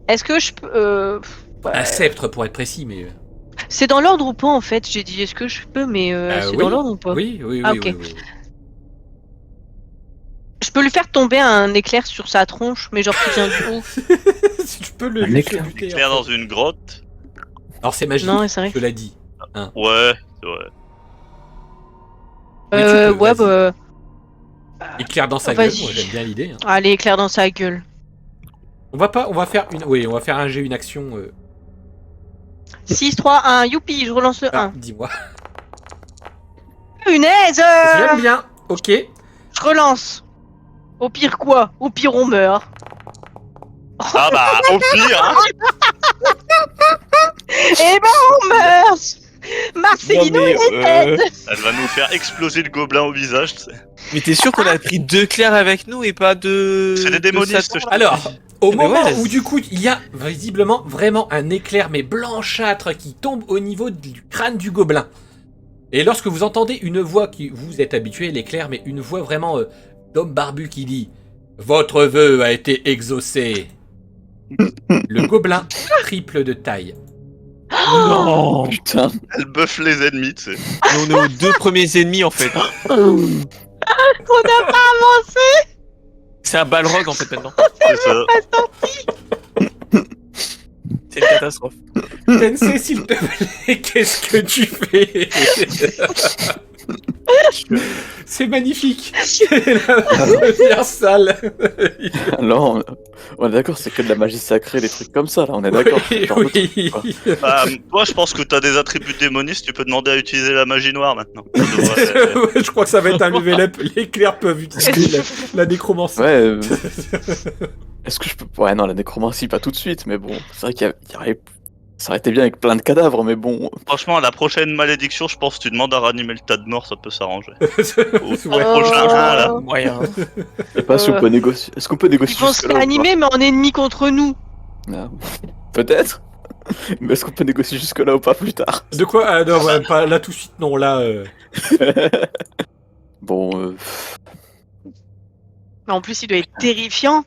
Est-ce que je peux. Un sceptre pour être précis, mais. C'est dans l'ordre ou pas en fait? J'ai dit est-ce que je peux, mais c'est oui. dans l'ordre ou pas? Oui. Ah, ok. Je peux lui faire tomber un éclair sur sa tronche, mais genre qui vient du haut. Si tu peux le Un juste éclair. le buter. Clair en dans fait. une grotte. Alors c'est magique, Non, c'est vrai. je l'ai dit. Ouais, c'est vrai. Mais tu peux, Ouais, vas-y. bah. Éclair dans sa Vas-y. gueule, moi j'aime bien l'idée. Hein. Allez, éclair dans sa gueule. On va faire un jet, une action. 6, 3, 1, youpi, je relance le 1. Dis-moi. Punaise! J'aime bien. Ok. Je relance. Au pire quoi? Au pire on meurt. Ah bah, au pire, hein. Eh ben on meurt! Marcelino Non, mais, est dead! Elle va nous faire exploser le gobelin au visage, tu sais. Mais t'es sûr qu'on a pris 2 clairs avec nous et pas de. C'est des de démonistes, Satan, je là Alors, au Mais moment ouais, où du coup il y a visiblement vraiment un éclair mais blanchâtre qui tombe au niveau du crâne du gobelin. Et lorsque vous entendez une voix qui vous êtes habitué, l'éclair, mais une voix vraiment d'homme barbu qui dit « Votre vœu a été exaucé ». Le gobelin triple de taille. Non. Putain. Elle buffe les ennemis, tu sais. Mais on est aux 2 premiers ennemis en fait. On n'a pas avancé! C'est un balrog en fait maintenant. C'est ça. C'est une catastrophe. Tensei, s'il te plaît, qu'est-ce que tu fais? C'est magnifique. C'est la première salle. Alors, on est d'accord, c'est que de la magie sacrée, des trucs comme ça, là, on est d'accord. Oui, Genre, oui. Bah, toi, je pense que t'as des attributs démonistes, tu peux demander à utiliser la magie noire maintenant. Ça devrait- Ouais, je crois que ça va être un level up. Les clercs peuvent utiliser la nécromancie. Ouais, Est-ce que je peux... Ouais, non, la nécromancie, pas tout de suite, mais bon, c'est vrai qu'il y aurait... Ça aurait été bien avec plein de cadavres, mais bon... Franchement, la prochaine malédiction, je pense que tu demandes à ranimer le tas de morts, ça peut s'arranger. Ouais. Prochain point, là. Moyen. Je sais pas si on peut négocier... Est-ce qu'on peut Ils négocier vont se jusque-là ou pas? réanimer, mais en ennemi contre nous. Ah, peut-être. Mais est-ce qu'on peut négocier jusque-là ou pas plus tard? De quoi? Ah, non, ouais, pas là tout de suite, non, là... Bon, Mais en plus, il doit être terrifiant.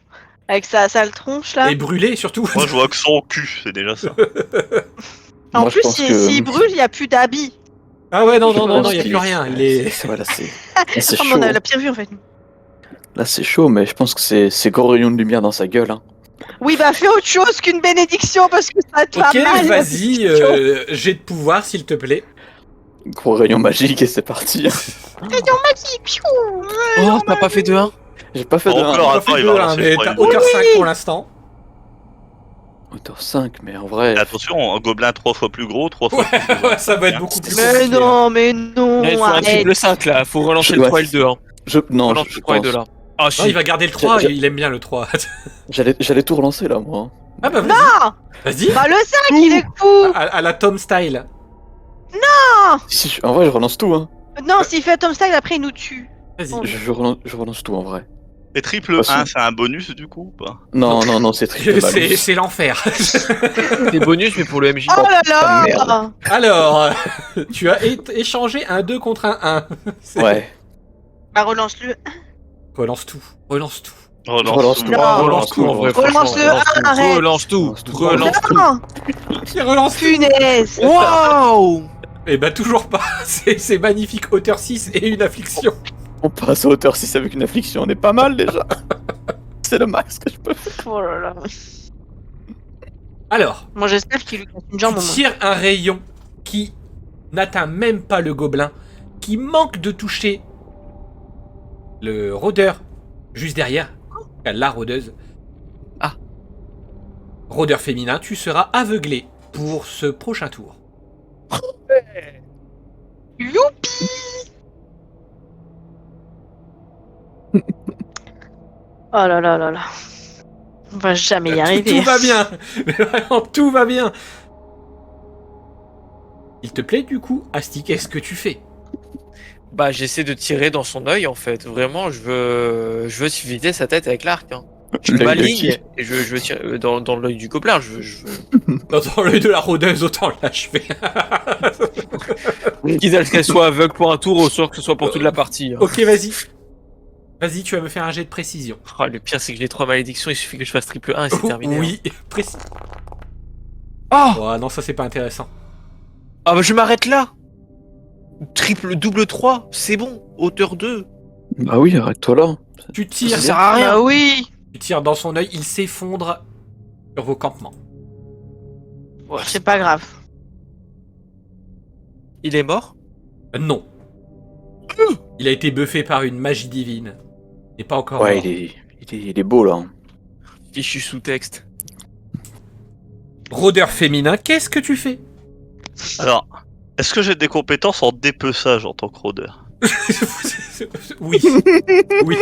Avec sa sale tronche, là. Et brûlé, surtout. Moi, je vois que son cul, c'est déjà ça. En moi, je plus, pense s'il que- brûle, il n'y a plus d'habits. Ah ouais, non, je non, non, pense non, il n'y a qu'il- plus rien. Il est... Là, c'est Oh, mais chaud. on a la pire vue, en fait. Là, c'est chaud, mais je pense que c'est gros rayon de lumière dans sa gueule. Hein. Oui, bah fais autre chose qu'une bénédiction, parce que ça te Ok, va mal. la vas-y, bénédiction. jet de pouvoir, s'il te plaît. Gros rayon magique et c'est parti. Oh, t'as pas fait de 1? J'ai pas fait de Encore un. un. T'as fait il deux, va hein, lancer, mais je crois, t'as une hauteur boule. 5 pour l'instant. Hauteur 5, mais en vrai... Et attention, un gobelin 3 fois plus gros, 3 fois plus gros. Ouais, ça va être beaucoup plus Mais compliqué. non, Il faut un arrête. triple 5 là, faut relancer le Ouais. 3 et le 2. Hein. Non, Relance je le 3 et pense... 2 là. Ah Non, si. il va garder le 3, J'ai- il aime bien le 3. J'allais tout relancer, là, moi. Hein. Ah bah vas-y, Non. vas-y. Bah le 5, il est fou. À la Tom Style. Si, en vrai, je relance tout, hein. Non, s'il fait Tom Style, après il nous tue. Vas-y. Oh. Je relance tout, en vrai. Et triple Passons. 1, c'est un bonus du coup ou pas? Non, c'est triple malus. C'est l'enfer. Des bonus mais pour le MJ. Oh là là. merde. Alors, tu as échangé un 2 contre un 1. C'est- Ouais. Bah relance-le. Relance tout, relance tout. Relance tout. tout. Non. Relance tout en vrai. Relance franchement, le 1, arrête. Relance tout. Relance tout. Relance tout. Non. Il relance tout. Punaise. Waouh. Eh bah toujours pas. C'est magnifique, hauteur 6 et une affliction. On passe à hauteur 6 avec une affliction, on est pas mal déjà. C'est le max que je peux faire. Oh là là. Alors, Moi j'espère qu'il lui casse une jambe au tu moins. tires un rayon qui n'atteint même pas le gobelin, qui manque de toucher le rôdeur juste derrière, la rôdeuse. Ah. Rôdeur féminin, tu seras aveuglé pour ce prochain tour. Youpi. Oh là là là là. On va jamais y arriver. Tout va bien. Mais vraiment, tout va bien. Il te plaît du coup, Asti, qu'est-ce que tu fais? Bah j'essaie de tirer dans son œil en fait. Vraiment, je veux viser sa tête avec l'arc. Hein. Je L'œil de m'aligne qui et je veux tirer dans l'œil du gobelin. Je veux... Dans l'œil de la rôdeuse, autant l'achever. Quitte à ce qu'elle soit aveugle pour un tour, au sort que ce soit pour toute la partie. Hein. Ok, vas-y. Vas-y, tu vas me faire un jet de précision. Oh, le pire c'est que j'ai 3 malédictions, il suffit que je fasse triple 1 et c'est terminé. Oui, précis. Hein. Oh non, ça c'est pas intéressant. Ah bah je m'arrête là. Double 3, c'est bon. Hauteur 2. Bah oui, arrête-toi là. Tu Ça tires, sert à rien. Bah oui. tu tires dans son œil, il s'effondre sur vos campements. Ouais, c'est pas grave. Il est mort. Non. Il a été buffé par une magie divine. Il n'est pas encore Ouais, mort. il est beau là. Fichu sous-texte. Rôdeur féminin, qu'est-ce que tu fais? Alors, est-ce que j'ai des compétences en dépeçage en tant que rôdeur? Oui. Oui.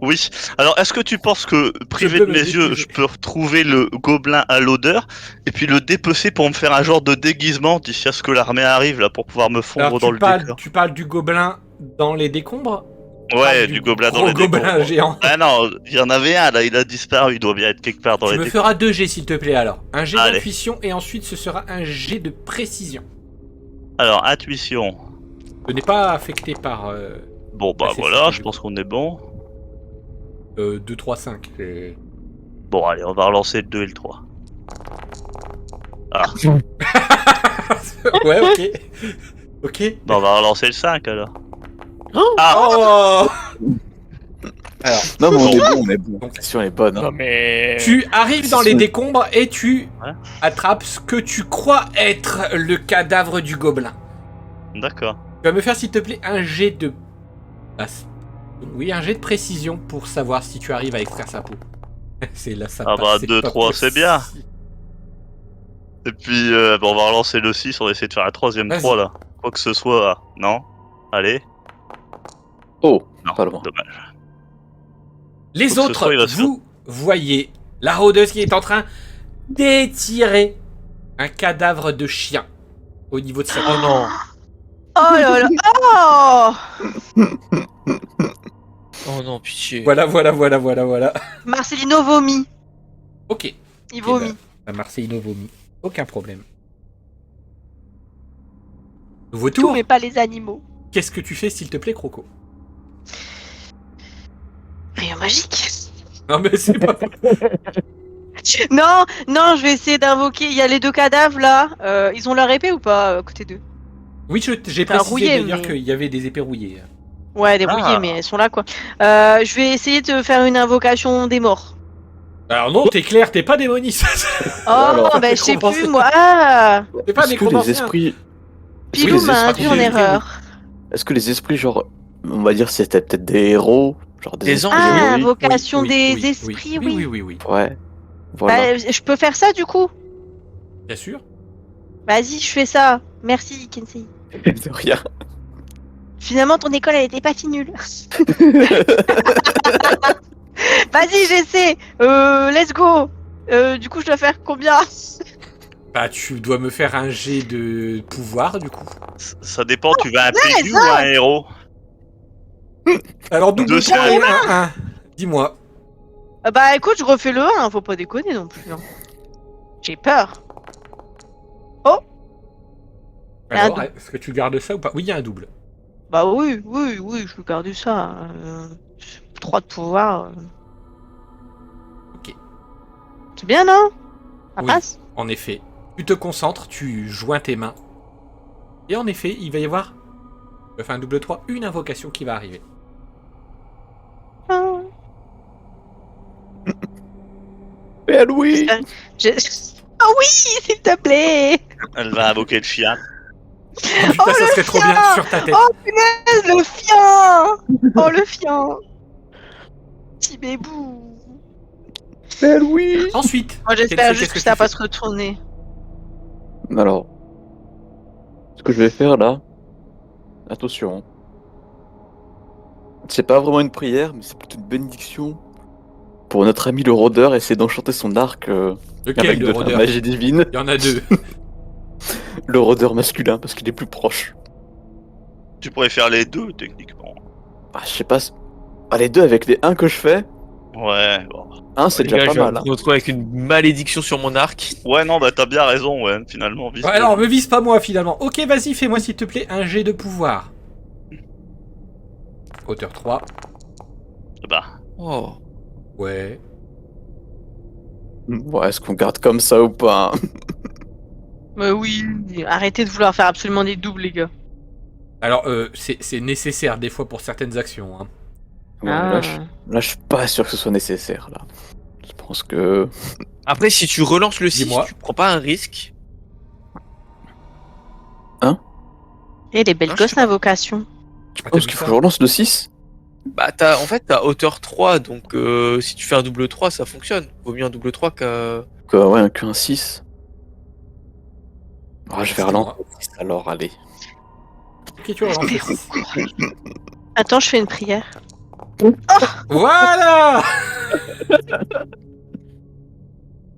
Oui. Alors, est-ce que tu penses que, privé peux de me mes yeux, déguiser. je peux retrouver le gobelin à l'odeur et puis le dépecer pour me faire un genre de déguisement d'ici à ce que l'armée arrive là pour pouvoir me fondre Alors dans le décor? tu parles du gobelin dans les décombres? Ouais, Ah, du gobelin dans gros les gobelin décombres. géant. Ah non, il y en avait un là, il a disparu, il doit bien être quelque part dans Tu les me décombres. feras 2 jets s'il te plaît alors. Un jet Allez. d'intuition et ensuite ce sera un jet de précision. Alors, intuition. Ce n'est pas affecté par Bon bah Ah, c'est voilà, ça, je pense qu'on est bon. 2, 3, 5. Bon, allez, on va relancer le 2 et le 3. Ouais, ok. Ok. Bah, on va relancer le 5 alors. Oh Ah, Non, mais on est bon. Donc- La question est bonne. hein. Non mais. Tu arrives dans les décombres et tu Ouais. attrapes ce que tu crois être le cadavre du gobelin. d'accord. Tu vas me faire s'il te plaît un jet de... Oui, un jet de précision pour savoir si tu arrives à extraire sa peau. C'est là ça Ah passe, bah, c'est 2, pas 3, c'est possible. bien. Et puis, bon, on va relancer le 6, on va essayer de faire un troisième Vas-y. 3 là. Quoi que ce soit, non? Allez. Oh, Non, pas loin. dommage. Les Faut que ce autres, soit, il va se vous voyez la rôdeuse qui est en train d'étirer un cadavre de chien au niveau de sa... Oh non. Oh là là. Oh Oh non, pitié. Voilà. Marcelino vomit. Ok. Il vomit. Marcelino vomit. Aucun problème. Nouveau Tout, tour. mais pas les animaux. Qu'est-ce que tu fais, s'il te plaît, Croco? Rayon magique. Non, mais c'est pas... Non, je vais essayer d'invoquer. Il y a les 2 cadavres là. Ils ont leur épée ou pas à côté d'eux? Oui, j'ai T'as précisé rouillé, d'ailleurs mais- qu'il y avait des épées rouillées. Ouais, des rouillées, mais elles sont là quoi. Je vais essayer de faire une invocation des morts. Alors non, t'es clair, t'es pas démoniste. Oh, Alors, bah je sais nécromancien. plus moi. Ah, T'es pas Est-ce que les nécromancien. esprits... Pilou les m'a esprits- induit en erreur. Est-ce que les esprits, genre, on va dire, c'était peut-être des héros, genre des Des esprits, anges. Ah, oui. invocation Oui, des oui, esprits, oui. oui. Ouais. Voilà. Bah, je peux faire ça du coup? Bien sûr. Vas-y, je fais ça. Merci, Kensei. De rien. Finalement, ton école, elle était pas si nulle. Vas-y, j'essaie. Let's go. Du coup, je dois faire combien? Bah, tu dois me faire un jet de pouvoir, du coup. Ça dépend, tu vas un PJ ou un héros? Alors, double Deux 3 seuls. et 1. Dis-moi. Bah écoute, je refais le 1, faut pas déconner non plus. Hein. J'ai peur. Il y a un Alors, double. est-ce que tu gardes ça ou pas? Oui, il y a un double. Bah oui, je garde ça. 3 de pouvoir. Ok. C'est bien, non? Ça Oui. passe? En effet. Tu te concentres, tu joins tes mains. Et en effet, il va y avoir... Je fais un double 3, une invocation qui va arriver. Ah. Mais Louis Oh oui, s'il te plaît! Elle va invoquer le chien. Oh, putain, ça serait trop bien sur ta tête. Oh punaise, le fien! Oh le fien! Petit bébou! Mais Louis Ensuite, Moi j'espère qu'est-ce juste que tu ça va fais pas se retourner. Alors, ce que je vais faire là, attention, hein. C'est pas vraiment une prière, mais c'est plutôt une bénédiction pour notre ami le rôdeur, essayer d'enchanter son arc Lequel, avec le de la rôdeur? magie divine. Il y en a 2. Le rôdeur masculin, parce qu'il est plus proche. Tu pourrais faire les deux, techniquement. Ah, je sais pas. Ah, les deux avec les 1 que je fais, Ouais, bon. 1 c'est Les déjà gars, pas je vais mal. hein. me retrouver avec une malédiction sur mon arc. Ouais, non, bah t'as bien raison, ouais, finalement. vise Ouais, le- alors, me vise pas moi, finalement. Ok, vas-y, fais-moi, s'il te plaît, un jet de pouvoir. Hauteur 3. Bah, Oh. Ouais. Ouais, est-ce qu'on garde comme ça ou pas hein? Mais oui, arrêtez de vouloir faire absolument des doubles, les gars. Alors, c'est nécessaire des fois pour certaines actions. Hein. Ouais, Ah. là, je suis pas sûr que ce soit nécessaire, là. Je pense que... Après, si tu relances le 6, Dis-moi. tu prends pas un risque. Et les belles Ah, je gosses sais pas. d'invocation. Ah, t'as Parce vu qu'il ça faut que je relance le 6. Bah, en fait, t'as hauteur 3, donc si tu fais un double 3, ça fonctionne. Vaut mieux un double 3 qu'un. Ouais, qu'un 6. Ah, je vais C'est relancer moi. le 6 alors, allez. Ok, tu relances le 6. Attends, je fais une prière. Voilà.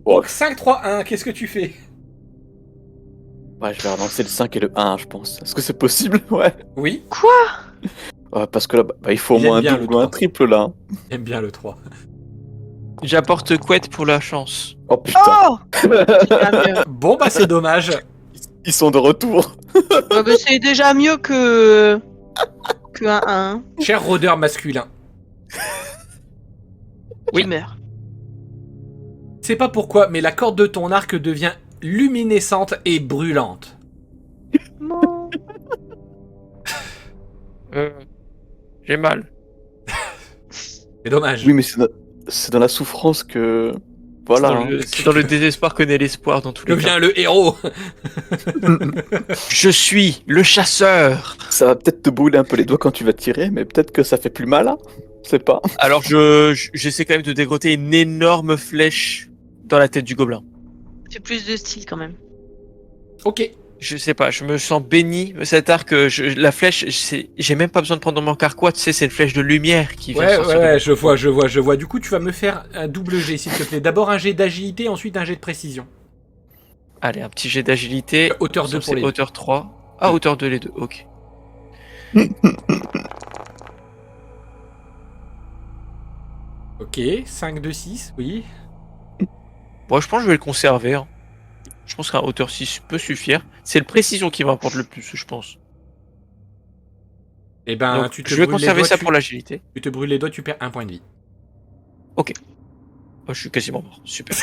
Oh. Donc 5, 3, 1, qu'est-ce que tu fais? Ouais, je vais relancer le 5 et le 1, je pense. Est-ce que c'est possible? Ouais. Oui, Ouais, parce que là, bah, il faut au Il moins un aime bien double le ou un 3. triple, là. hein. j'aime bien le 3. J'apporte couette pour la chance. Oh, putain. Oh! Déjà mieux. Bon, bah c'est dommage. Ils sont de retour. Ouais, bah, c'est déjà mieux que un 1. Cher rôdeur masculin, Oui. Meurt. c'est pas pourquoi, mais la corde de ton arc devient luminescente et brûlante. Non. J'ai mal. C'est dommage. Oui, mais c'est dans la souffrance que... Voilà. hein. C'est dans le désespoir que naît l'espoir dans tous les cas. Deviens le héros. Je suis le chasseur. Ça va peut-être te brûler un peu les doigts quand tu vas tirer, mais peut-être que ça fait plus mal, hein. Je sais pas. Alors j'essaie quand même de dégrotter une énorme flèche dans la tête du gobelin. C'est plus de style quand même. Ok, Je sais pas, je me sens béni. Cet arc, la flèche, j'ai même pas besoin de prendre mon carquois, tu sais, c'est une flèche de lumière qui vient sortir. Ouais, je vois. Du coup, tu vas me faire un double jet, s'il te plaît. D'abord un jet d'agilité, ensuite un jet de précision. Allez, un petit jet d'agilité. Hauteur 2 pour les deux. Hauteur 3. Ah, hauteur 2 les deux, ok. Ok, 5, 2, 6, oui. Bon, je pense que je vais le conserver. Hein. Je pense qu'un hauteur 6 peut suffire. C'est le précision qui m'importe le plus, je pense. Eh ben, Donc, tu te je vais brûles les conserver doigts, ça pour l'agilité. Tu te brûles les doigts, tu perds 1 point de vie. Oh, je suis quasiment mort. Super.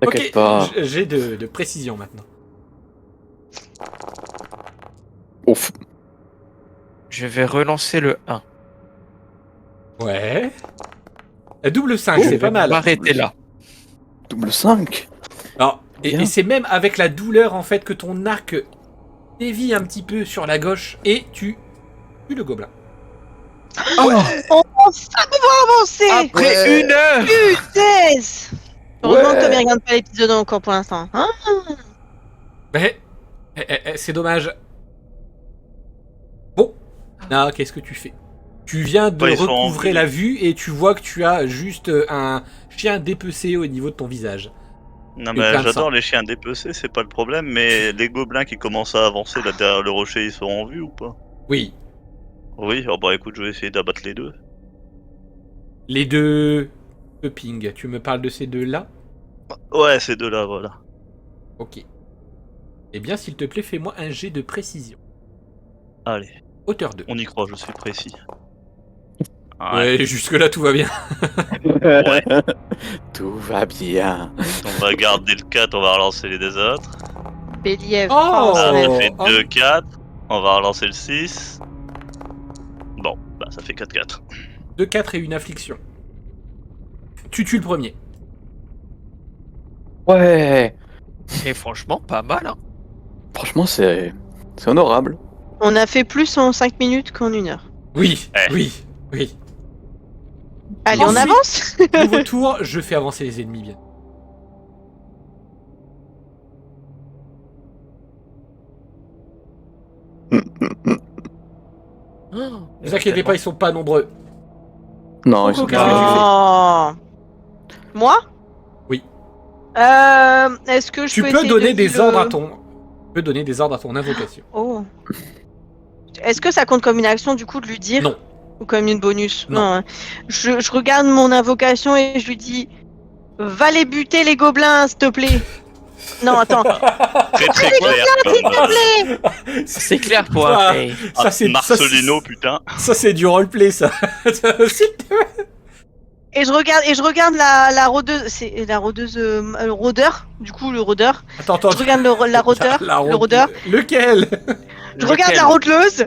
T'inquiète Ok, pas. j'ai de précision maintenant. Ouf. Je vais relancer le 1. Ouais. Double 5, Je c'est vais pas mal. m'arrêter là. Double 5. Alors, Bien. et c'est même avec la douleur en fait que ton arc dévie un petit peu sur la gauche et tu tues le gobelin. Oh, ça va avancer. Après une heure. Putaise. Heureusement Ouais. que Tommy regarde pas l'épisode encore pour l'instant. Hein, Mais c'est dommage. Bon, là, qu'est-ce que tu fais? Tu viens de Ouais, ils sont en recouvrer vue. la vue et tu vois que tu as juste un chien dépecé au niveau de ton visage. Non Et mais plein de sang. j'adore les chiens dépecés, c'est pas le problème, mais les gobelins qui commencent à avancer là derrière le rocher, ils sont en vue ou pas? Oui, Oui, oh bah écoute, je vais essayer d'abattre les deux. les deux ping. Tu me parles de ces deux-là? Ouais, ces deux-là, voilà. Ok. Eh bien, s'il te plaît, fais-moi un jet de précision. Allez, Hauteur 2. on y croit, je suis précis. Ouais, jusque-là, tout va bien. Ouais. Tout va bien. On va garder le 4, on va relancer les deux autres. Bélièvre. Oh, Ça ouais. fait oh. 2, 4. On va relancer le 6. Bon, bah ça fait 4, 4. 2, 4 et une affliction. Tu tues le premier. Ouais. Et franchement, pas mal. Hein. Franchement, c'est honorable. On a fait plus en 5 minutes qu'en 1 heure. Oui, Eh. oui. Allez, on Ensuite- avance. Nouveau tour, je fais avancer les ennemis bien. Ne vous inquiétez pas, ils sont pas nombreux. Non, ils sont Qu'est-ce que pas. tu fais Oh. Moi? Oui. Est-ce que je Tu peux peux essayer donner de des heal, ordres à ton. Tu peux donner des ordres à ton invocation. Oh. Est-ce que ça compte comme une action du coup de lui dire? Non. Ou comme une bonus? Non. Hein. Je regarde mon invocation et je lui dis va les buter les gobelins, s'il te plaît. Non, attends. Très très clair comme C'est clair pour Ah. un hey. Ça, c'est Marcelino, putain. Ça, c'est du roleplay, ça. Et je regarde la rôdeuse. C'est la rôdeuse. Le rôdeur. Du coup, le rôdeur. Attends. Je regarde la rôdeur. Le rôdeur. Lequel? Je regarde la rôdeleuse.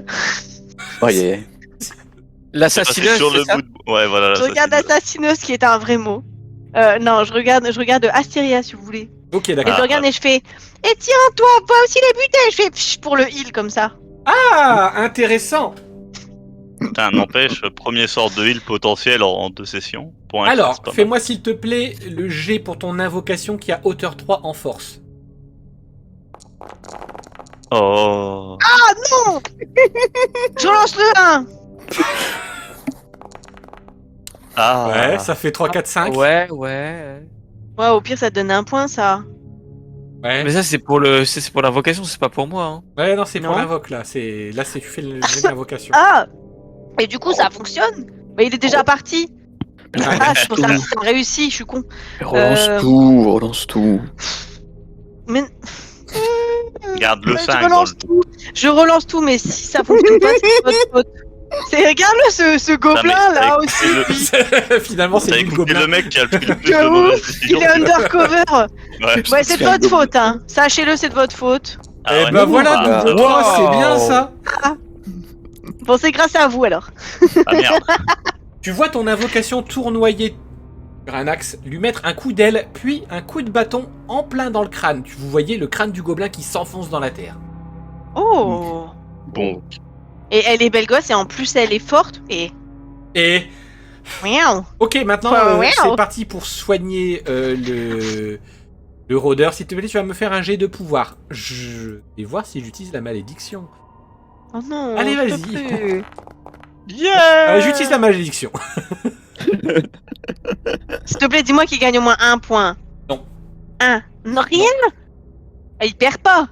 Oh yeah. L'assassineuse, sur c'est le ça bout de... Ouais, voilà. Je regarde l'assassineuse qui est un vrai mot. Non, je regarde Astéria si vous voulez. Ok, Et d'accord. je regarde et je fais et tiens, toi, va aussi les buter. Je fais pfff pour le heal comme ça. Ah, intéressant. Putain, n'empêche, premier sort de heal potentiel en 2 sessions. Pour un Alors, class, pas mal. fais-moi s'il te plaît le jet pour ton invocation qui a hauteur 3 en force. Oh. Non. Je lance le 1. Ah. Ouais, ça fait 3, 4, 5. Ouais. Ouais, au pire, ça te donne un point, ça. Ouais, Mais ça, c'est pour l'invocation, c'est pas pour moi. Hein. ouais non, c'est pour Non. l'invoque là. Là, c'est tu fais le jet d'invocation. Ah. Et du coup, ça fonctionne. Mais il est déjà parti. Ah, c'est pour ça que ça a réussi. Je suis con. Relance tout. Mais Garde le je 5. relance tout. Je relance tout, mais si ça fonctionne pas, c'est votre faute. Regarde-le, ce gobelin là aussi. Finalement, c'est T'as lui le écouté gobelin. le mec qui a pris le plus de J'avoue, mauvaises Il décisions. est undercover. Ouais. Ouais, c'est de votre faute, hein. Sachez-le, c'est de votre faute. Ah Eh ouais. ben voilà, Ah, double 3, c'est bien Wow. ça. Bon, c'est grâce à vous alors. Ah merde. Tu vois ton invocation tournoyer sur un axe, lui mettre un coup d'aile, puis un coup de bâton en plein dans le crâne. Vous voyez le crâne du gobelin qui s'enfonce dans la terre. Oh. Bon. Et elle est belle gosse et en plus elle est forte et. Et Miaou. ok, maintenant Wow. c'est parti pour soigner Le rôdeur, s'il te plaît, tu vas me faire un jet de pouvoir. Je vais voir si j'utilise la malédiction. Oh non. Allez, s'il te vas-y. plaît. Yeah J'utilise la malédiction. S'il te plaît, dis-moi qu'il gagne au moins 1 point. Non. 1. Non, rien. Ah, il perd pas.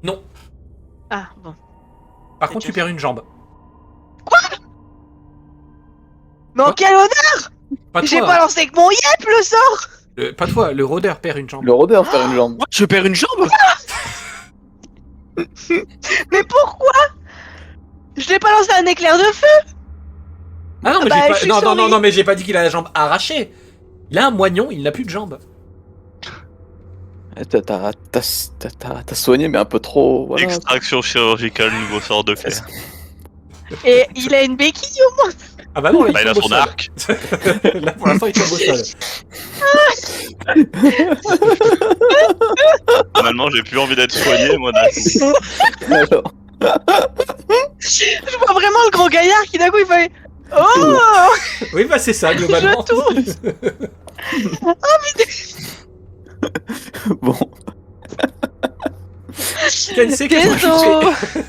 Non. Ah, bon. Par contre, tu perds une jambe. Mais en quel honneur! Pas J'ai toi. pas lancé que mon yep le sort! Pas toi, le rôdeur perd une jambe. Le rôdeur perd une jambe. Moi, je perds une jambe. Mais pourquoi? Je l'ai pas lancé un éclair de feu! Ah non, mais Bah, j'ai je pas... suis non, sur non, non, les- non, mais j'ai pas dit qu'il a la jambe arrachée. Il a un moignon, il n'a plus de jambe. T'as soigné, mais un peu trop. Voilà. Extraction chirurgicale, nouveau sort de fer. Et il a une béquille au moins! Ah bah non, là, Bah, il a tombe au son sol. arc. Là, pour l'instant, il tombe au sol. Finalement, j'ai plus envie d'être soigné, moi, d'un coup. Alors, Je vois vraiment le gros gaillard qui d'un coup il fait. Oh! Oui, bah c'est ça, globalement. bon, Qu'est-ce que je Désolé. fais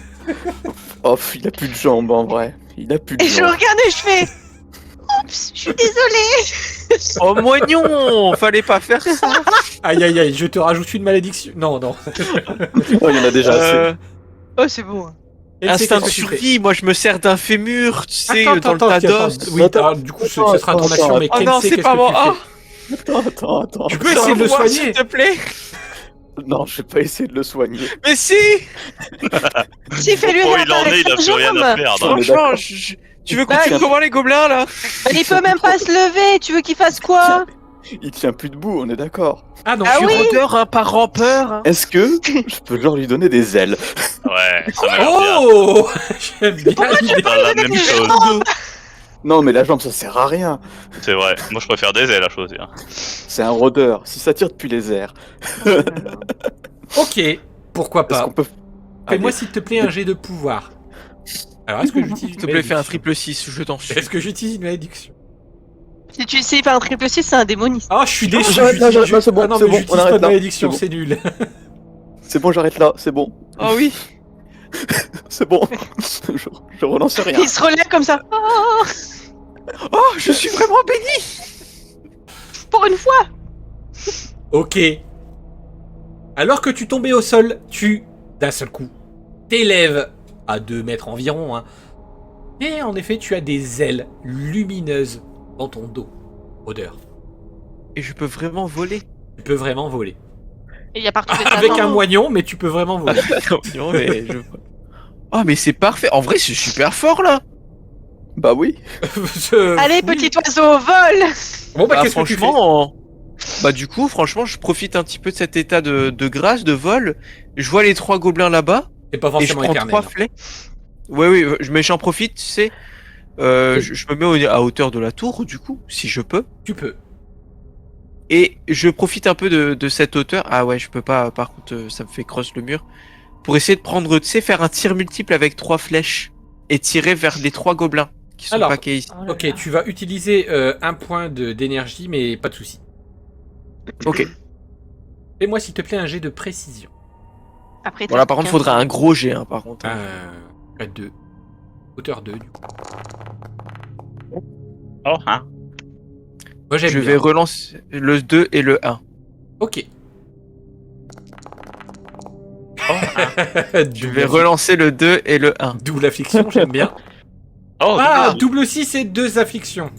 off, il a plus de jambes en vrai. Il a plus de Et je jambes. regarde et je fais. Oups, je suis désolée! Oh moignon, fallait pas faire ça. Aïe, aïe, aïe, je te rajoute une malédiction. Non, non. Oh, il y en a déjà assez. Oh, c'est bon. Instinct de Qu'est-ce que tu fais survie, moi je me sers d'un fémur, tu sais, Attends, dans le tas attends, d'os. oui, alors, du coup, ce sera ton action, mais Oh non, Kensei, c'est qu'est-ce pas que bon. tu fais Ah, Attends. Tu peux essayer de le Sors-moi, soigner. s'il te plaît. Non, je vais pas essayer de le soigner. Mais si. Si, fais-lui Oh, il en est, il a réapparaître plus rien à jambe. perdre. On est Franchement, d'accord. tu veux qu'on Bah, tue il- comment les gobelins là? Il peut même pas se lever, tu veux qu'il fasse quoi? Il tient plus debout, on est d'accord. Ah non, Ah Tu oui. rôdeur, hein, pas rampeur. Hein. Est-ce que je peux genre lui donner des ailes? Ouais, ça m'a l'air bien. Oh j'aime bien l'idée. Pas la même chose. Non, mais la jambe, ça sert à rien. C'est vrai. Moi, je préfère des ailes à choisir. C'est un rôdeur. Si ça tire depuis les airs, Ok, pourquoi est-ce pas. qu'on peut... Fais-moi Allez. s'il te plaît un jet de pouvoir. Alors, est-ce que j'utilise S'il te plaît, fais un triple 6, je t'en supplie. Est-ce que j'utilise une malédiction? Si tu sais faire un triple 6, c'est un démoniste. Ah, je suis déçu. j'arrête là, j'utilise- c'est bon, ah non, c'est mais bon, j'utilise on arrête pas de là, malédiction, c'est c'est nul. C'est bon, j'arrête là, c'est bon. Ah oui. C'est bon. je relance rien. Il se relève comme ça. Oh, Oh, je suis vraiment béni. pour une fois. Ok. Alors que tu tombais au sol, tu, d'un seul coup, t'élèves à 2 mètres environ, hein. Et en effet, tu as des ailes lumineuses dans ton dos. Odeur. Et je peux vraiment voler. Tu peux vraiment voler. Et il y a partout des Avec un talents. moignon, mais tu peux vraiment voler. Non, mais je... Oh, mais c'est parfait. En vrai, c'est super fort là. Bah oui. Allez, Oui. petit oiseau, vole! Bon, bah, Bah, qu'est-ce que tu fais? franchement, bah du coup, franchement, je profite un petit peu de cet état de grâce, de vol. Je vois les 3 gobelins là-bas C'est pas et je forcément prends éternel. 3 flèches. Ouais, oui, mais j'en profite, tu sais. Je me mets à hauteur de la tour, du coup, si je peux. Tu peux. Et je profite un peu de cette hauteur. Ah ouais, je peux pas, par contre, ça me fait cross le mur. Pour essayer de prendre, tu sais, faire un tir multiple avec 3 flèches. Et tirer vers les 3 gobelins qui sont Alors, paqués ici. Ok, tu vas utiliser un point d'énergie, mais pas de souci. Ok. Fais-moi s'il te plaît un jet de précision. Après, Voilà, par contre, faudra un gros jet, hein, par contre. À 2. Hauteur 2, du coup. Oh, hein. Moi, j'aime Je bien. vais relancer le 2 et le 1. Ok. Je vais relancer le 2 et le 1. Double affliction, j'aime bien. Oh, Ah, double. double 6 et 2 afflictions.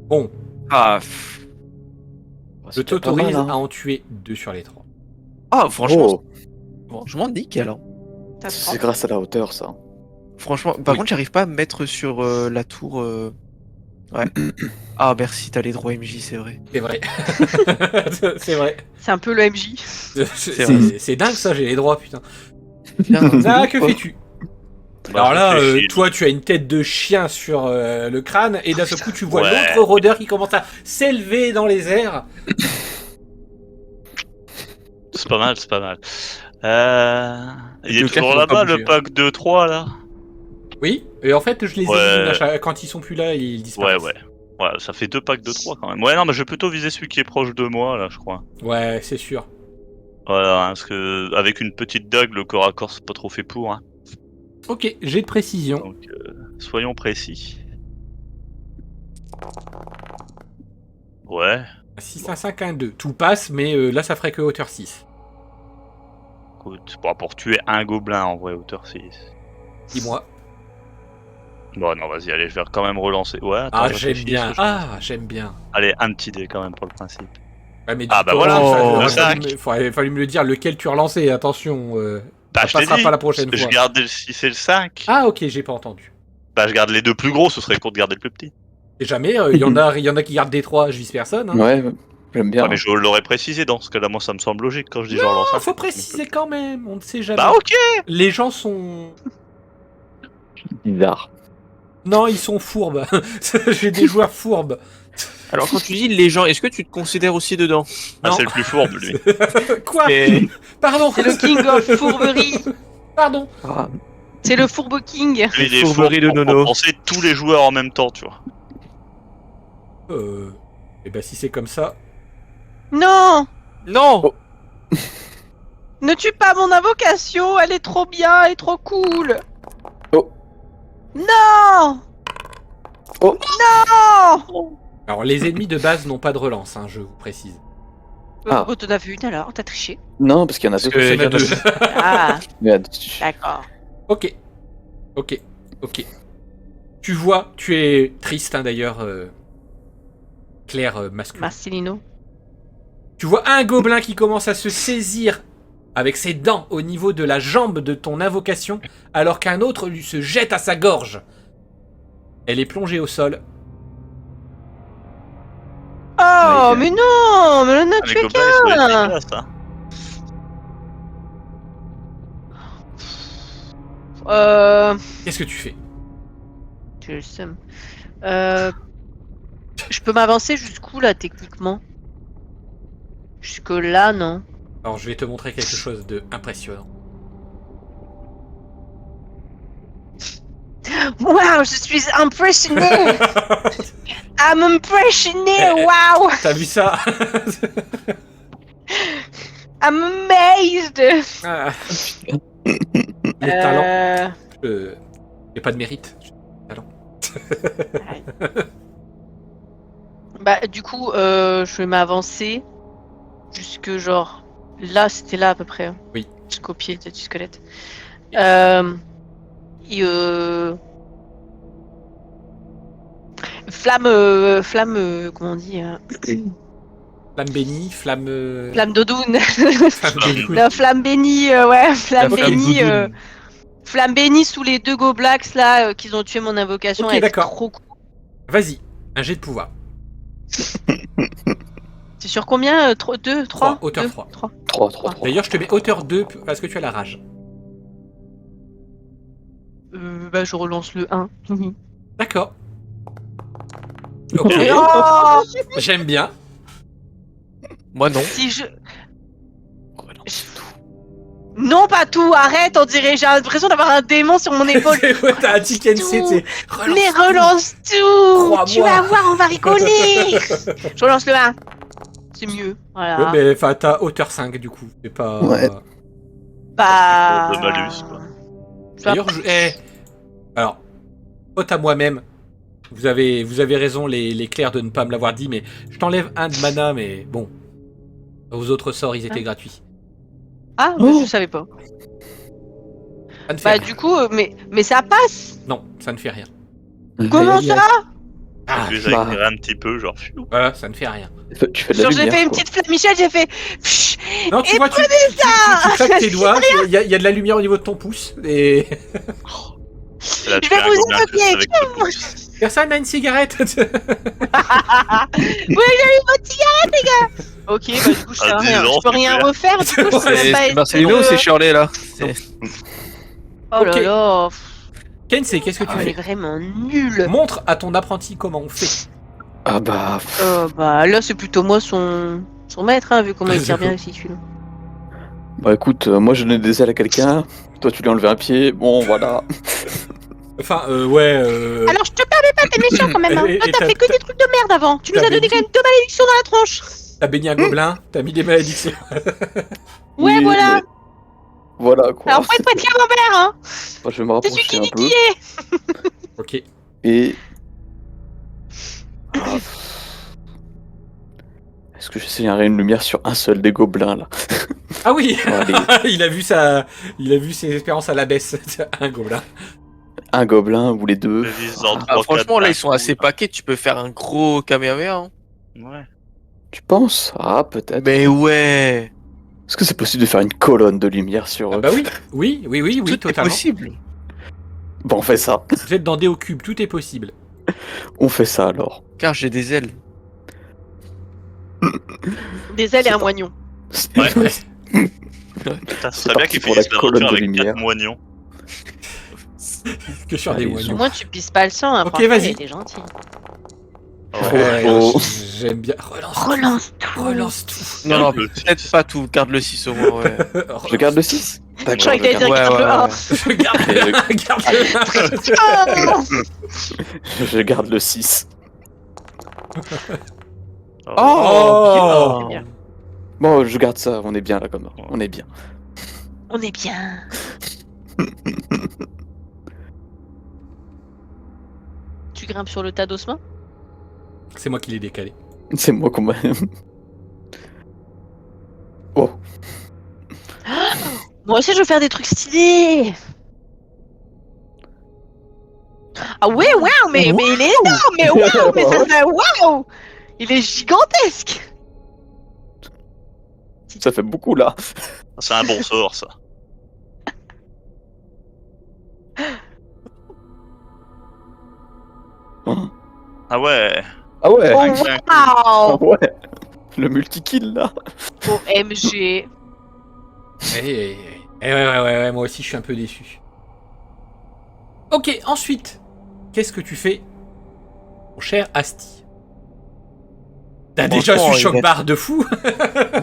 Bon, Ah, je t'autorise à en tuer 2 sur les 3. ah franchement, Oh, je m'en nickel. Hein. c'est grâce à la hauteur, ça. Franchement, par Oui. contre, j'arrive pas à me mettre sur la tour. Ouais. Ah, merci, t'as les droits MJ, c'est vrai. C'est vrai. C'est vrai. C'est un peu le MJ. C'est dingue ça, j'ai les droits, putain. Bien. Ah, que fais-tu? Bah, Alors là, je réfléchis. toi, tu as une tête de chien sur le crâne, et d'un seul coup, tu vois Ouais. l'autre rôdeur qui commence à s'élever dans les airs. C'est pas mal, c'est pas mal. Il Le est toujours clair, il va là-bas, pas le bouger. pack de 3 là. Oui, et en fait, je les Ouais. élimine à chaque... quand ils sont plus là, ils Ouais, disparaissent. ouais. Ouais, ça fait 2 packs de 3 quand même. Ouais, non, mais je vais plutôt viser celui qui est proche de moi là, je crois. Ouais, c'est sûr. Voilà, parce que avec une petite dague, le corps à corps, c'est pas trop fait pour. Hein. Ok, jet de précision. Donc, soyons précis. Ouais, 6, 1, 5, 1, 2. Tout passe, mais là, ça ferait que hauteur 6. écoute, bon, pour tuer un gobelin en vrai, hauteur 6. Dis-moi. Bon, non, vas-y, allez, je vais quand même relancer. Ouais, attends, Ah, je j'aime réfléchis, bien. ce que je Ah, j'aime bien. Allez, un petit dé quand même pour le principe. Ouais, mais Ah, du bah coup, voilà, il le aurait fallu me le dire lequel tu relançais. Attention, Bah, ça je t'ai passera dit, pas la prochaine je fois. garde si c'est le 5. Ah, ok, j'ai pas entendu. Bah, je garde les deux plus gros, ce serait con de garder le plus petit. Et jamais, il y en a qui gardent des 3, je vise personne. Hein. Ouais, j'aime bien. Ouais, mais je l'aurais précisé dans ce cas-là, moi ça me semble logique quand je dis je relance un. Ah, faut préciser quand même, on ne sait jamais. Bah, ok! Les gens sont... Bizarre. Non, ils sont fourbes. J'ai des joueurs fourbes. Alors quand tu dis les gens, est-ce que tu te considères aussi dedans? Ah, Non. c'est le plus fourbe, lui. Quoi Et- Pardon. C'est le king of fourberie. Pardon. Ah, C'est le fourbe king. Lui, il est fourberie fourbe de pour Nono. penser tous les joueurs en même temps, tu vois. Et bah si c'est comme ça... Non, Non! ne tue pas mon invocation, elle est trop bien, elle est trop cool. Oh. Non. Oh. Non. Alors les ennemis de base n'ont pas de relance, hein, je vous précise. Ah. T'en as vu une alors, t'as triché. non, parce qu'il y en a deux. Il y en a deux. Ah, Il y en a deux. d'accord. Ok. Tu vois, tu es triste hein, d'ailleurs, Claire masculin. Marcelino. Tu vois un gobelin qui commence à se saisir avec ses dents au niveau de la jambe de ton invocation, alors qu'un autre lui se jette à sa gorge. Elle est plongée au sol. Oh, Ouais, mais non, mais on a Ah, les tué gobelins, ils sont qu'un. efficaces, hein. Qu'est-ce que tu fais? J'ai le seum. Je peux m'avancer jusqu'où là, techniquement? Jusque là, non. Alors je vais te montrer quelque chose de impressionnant. Waouh, je suis impressionné. I'm impressionné, wow. T'as vu ça? I'm amazed. Ah. Le talent. J'ai pas de mérite. Bah, du coup, je vais m'avancer jusque genre là, c'était là à peu près. Hein. Oui. Jusqu'au pied du squelette. Flamme, comment on dit Flamme bénie, flamme... Flamme doudoune. flamme bénie. La flamme bénie, ouais, flamme Ok. bénie. Flamme bénie sous les deux goblax là qu'ils ont tué mon invocation. Ok, elle est d'accord. trop cool. Vas-y, un jet de pouvoir. C'est sur combien 2, 3 hauteur 3. 3. D'ailleurs, je te mets hauteur 2 parce que tu as la rage. Bah, je relance le 1. D'accord. Ok, Oh j'aime bien. Moi non. si je... Non, pas tout, arrête, on dirait, j'ai l'impression d'avoir un démon sur mon épaule. Ouais, t'as un ticket Tout. NC, Mais relance tout. Crois-moi. Tu vas voir, on va rigoler. Je relance le 1. C'est mieux, voilà. Ouais, mais enfin, t'as hauteur 5 du coup. C'est pas. Ouais. Bah... De malus, quoi. D'ailleurs, alors, faute à moi-même. Vous avez raison, les clercs, de ne pas me l'avoir dit, mais je t'enlève un de mana, mais bon. Aux autres sorts, ils étaient gratuits. Ah, mais je savais pas. Ça ne fait Bah, rien. du coup, mais ça passe. Non, ça ne fait rien. Comment ça? Ah, Tu les as éclairés un petit peu, genre. Pfiou. voilà, ça ne fait rien. Tu fais de la Genre, j'ai lumière, fait une quoi. petite flammichette, j'ai fait... Pfff. Non, tu Et vois, tu claques tes doigts, il y a de la lumière au niveau de ton pouce, et Elle a Je tué vais un vous gobelin invoquer. juste avec ce pouce. personne n'a une cigarette. Oui, j'ai eu votre cigarette, les gars. Ok, bah du coup, je Ah, fais rien. 10 ans, Je peux rien super. refaire, du coup, je peux même pas C'est être... Marcelino ou c'est Shirley là? Oh là Ok. là. Kensei, qu'est-ce que tu On est fais? vraiment nul. Montre à ton apprenti comment on fait. Ah bah... Bah là, c'est plutôt moi son maître, hein, vu comment il tire bien aussi, celui-là. Bah écoute, moi je donnais des ailes à quelqu'un, toi tu lui as enlevé un pied, bon voilà. Enfin, ouais. Alors, je te permets pas, t'es méchant quand même. Hein. Et Toi, t'as- t'as fait que des trucs de merde avant. Tu nous t'as as donné béni. quand même 2 malédictions dans la tronche. T'as béni un gobelin, t'as mis des malédictions. Ouais, Oui, voilà. mais voilà quoi. Alors, faut être camembert, hein. Moi, je vais me C'est celui rapprocher qui un dit peu. qui est. Ok. Et. Ah, Est-ce que j'essayerai une lumière sur un seul des gobelins là? Ah oui Bon, allez, il a vu ses espérances à la baisse. Un gobelin. un gobelin ou les deux. Je vise dans Ah, 3, franchement, 4 là, d'un ils sont coup, assez paquets. Tu peux faire un gros Kamehameha. Hein. Ouais. Tu penses? Ah, peut-être. Mais ouais. Est-ce que c'est possible de faire une colonne de lumière sur Ah eux? bah oui, Tout est totalement. possible. Bon, on fait ça. Vous êtes dans Déocube, tout est possible. On fait ça alors. Car j'ai des ailes. Des ailes et un moignon. Ouais. Ouais. Putain, ce C'est serait bien parti qu'ils pour la finissent colonne l'aventure de avec lumière. 4 moignons. Que sur des Allez, Au moignons. moins, tu pisses pas le sang. Hein, Ok, franchement, vas-y. il était gentil. Ouais, Oh. j'aime bien. Relance. Relance tout. Relance tout. Non, non, Le peut-être six. pas tout. Garde le 6 au moins, ouais. Je garde le 6? Je D'accord, croyais que t'allais dire Ouais, garde ouais, le ouais. 1. Je garde, garde le. je garde le 6. Oh, bien. Bon, je garde ça, on est bien là comme ça. On est bien. On est bien. Tu grimpes sur le tas d'ossements? C'est moi qui l'ai décalé. C'est moi qu'on m'a. Oh, Moi aussi, je veux faire des trucs stylés. Ah ouais, waouh, mais il est énorme, mais waouh, mais ça fait waouh. Il est gigantesque. ça fait beaucoup là. C'est un bon sort, ça. Ah ouais. Ah ouais, Oh ah waouh. ouais. Le multi-kill là. OMG. Ouais, moi aussi je suis un peu déçu. Ok, ensuite, qu'est-ce que tu fais, mon cher Asti? T'as déjà Franchement, su il choc est- barre de fou.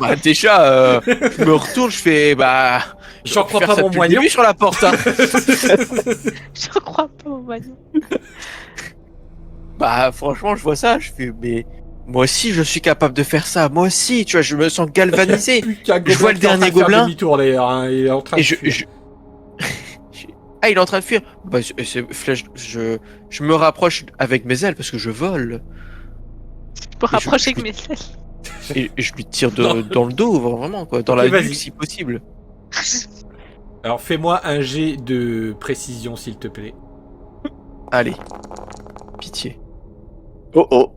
Bah, déjà, je me retourne, je fais. Bah. J'en crois faire pas ça mon depuis le moignon. début sur la porte. Hein. Je crois pas au moignon. Bah, franchement, je vois ça, je fais. Mais. Moi aussi, je suis capable de faire ça. Moi aussi, tu vois, je me sens galvanisé. Plus qu'un Je vois le qui est en train dernier de faire gobelin. demi-tour, d'ailleurs, hein, il est en train Et de fuir. Ah, il est en train de fuir. Bah, Flèche, je me rapproche avec mes ailes parce que je vole. Je me rapproche avec mes ailes. Et je lui tire Non. dans le dos, vraiment, quoi. Dans Ok, la vas-y. nuque, si possible. Alors fais-moi un jet de précision, s'il te plaît. Allez. Pitié. Oh oh.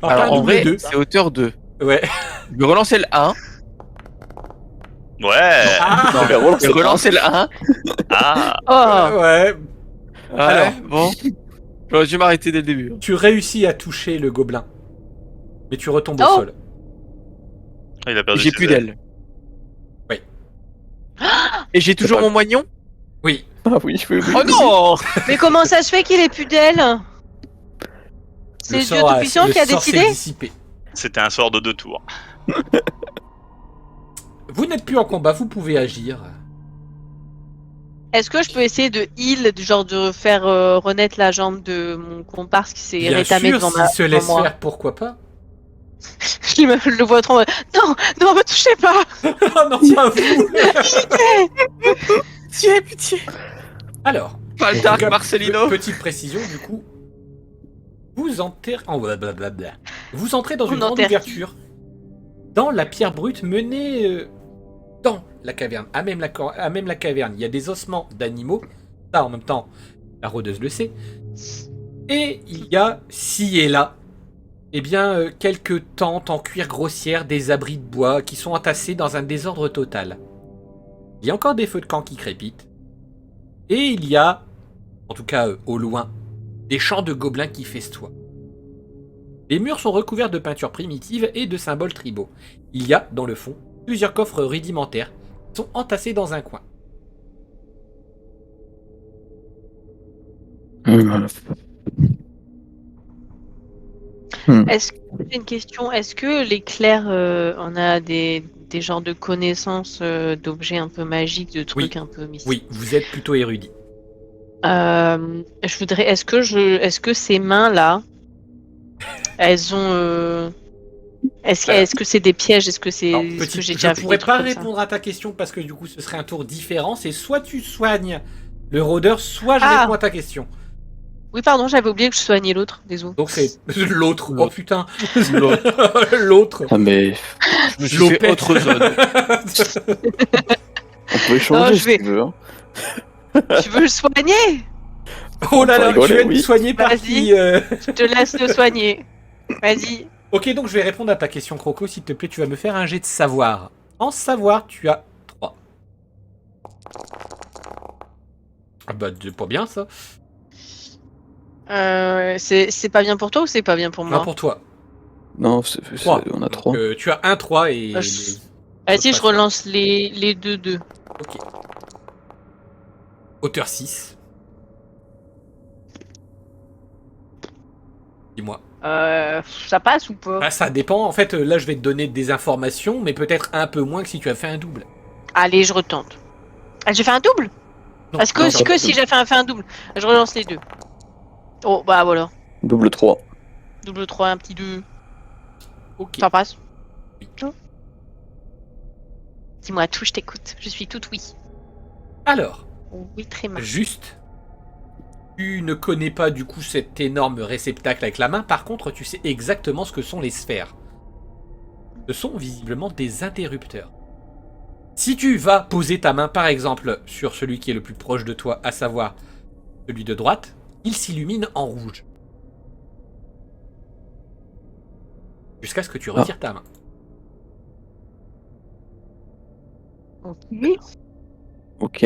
Alors, Alors, pas un en double vrai, 2. c'est hauteur 2. Ouais. Je vais relancer le 1. Ouais. Ah, Non, mais relance Je vais relancer le 1. Ah. Oh. ouais. Alors. Bon. J'aurais dû m'arrêter dès le début. Tu réussis à toucher le gobelin. Mais tu retombes au Oh. sol. Ah, il a perdu J'ai ses plus ailes. d'ailes. Oui. Et j'ai toujours pas- mon moignon. Oui. Ah oui, oui, oui. Oh non. Mais comment ça se fait qu'il ait plus d'ailes? C'est Le Dieu sort Tout-Puissant le qui a sort s'est décidé? dissipé. C'était un sort de 2 tours. Vous n'êtes plus en combat, vous pouvez agir. Est-ce que je peux essayer de heal, du genre de faire renaître la jambe de mon comparse qui s'est Bien rétamé sûr, devant s'il se devant laisse moi? faire, pourquoi pas. Je le vois trop en mode, non, non, me touchez pas! Oh non, pas vous. Pitié, pitié. Alors, Pas le en Dark tout cas, Marcelino. petite précision, du coup. Vous entrez... oh, blablabla. Vous entrez dans On une grande enterre. ouverture. Dans la pierre brute menée dans la caverne. À même la caverne. Il y a des ossements d'animaux. Ça, en même temps, la rôdeuse le sait. Et il y a, ci et là, eh bien, quelques tentes en cuir grossière, des abris de bois qui sont entassés dans un désordre total. Il y a encore des feux de camp qui crépitent. Et il y a, en tout cas au loin, des champs de gobelins qui festoient. Les murs sont recouverts de peintures primitives et de symboles tribaux. Il y a, dans le fond, plusieurs coffres rudimentaires qui sont entassés dans un coin. Est-ce que j'ai une question? Est-ce que les clercs, on a des genres de connaissances d'objets un peu magiques, de trucs un peu mystiques? Oui, vous êtes plutôt érudit. Je voudrais. Est-ce que ces mains-là, elles ont Est-ce que c'est des pièges? Est-ce que c'est Alors, est-ce petit, que j'ai je déjà ne vu pourrais des pas trucs comme ça? répondre à ta question parce que du coup ce serait un tour différent. C'est soit tu soignes le rôdeur, soit je Ah. réponds à ta question. Oui, pardon, j'avais oublié que je soignais l'autre. Désolé. Donc c'est l'autre. Oh L'autre. putain. L'autre. Ah, mais Je me suis fait autre zone. on peut échanger je vais- si tu veux. Hein. Tu veux le soigner? Oh là On peut là, tu rigoler, vas être oui. soigné par Vas-y. qui Je te laisse le soigner. Vas-y. Ok, donc je vais répondre à ta question, Croco. S'il te plaît, tu vas me faire un jet de savoir. En savoir, tu as 3. Ah bah, c'est pas bien ça. C'est pas bien pour toi ou c'est pas bien pour Non, moi? pour toi. Non, 3. on a Donc, 3. tu as un 3 et. Ah, Vas-y, je relance les deux. Ok. Hauteur 6. Dis-moi. Ça passe ou pas? Ah, ça dépend. En fait, là, je vais te donner des informations, mais peut-être un peu moins que si tu as fait un double. Allez, je retente. Ah, j'ai fait un double? Non, Est-ce que, non, que si j'ai fait un double? Je relance les deux. Oh, bah voilà. Double 3. Double 3, un petit 2. Ok. Ça passe? Oui. Dis-moi tout, je t'écoute. Je suis toute oui. Alors, Oui, très mal. juste, tu ne connais pas du coup cet énorme réceptacle avec la main. Par contre, tu sais exactement ce que sont les sphères. Ce sont visiblement des interrupteurs. Si tu vas poser ta main, par exemple, sur celui qui est le plus proche de toi, à savoir celui de droite, il s'illumine en rouge. Jusqu'à ce que tu retires ta main. Oui. Ok.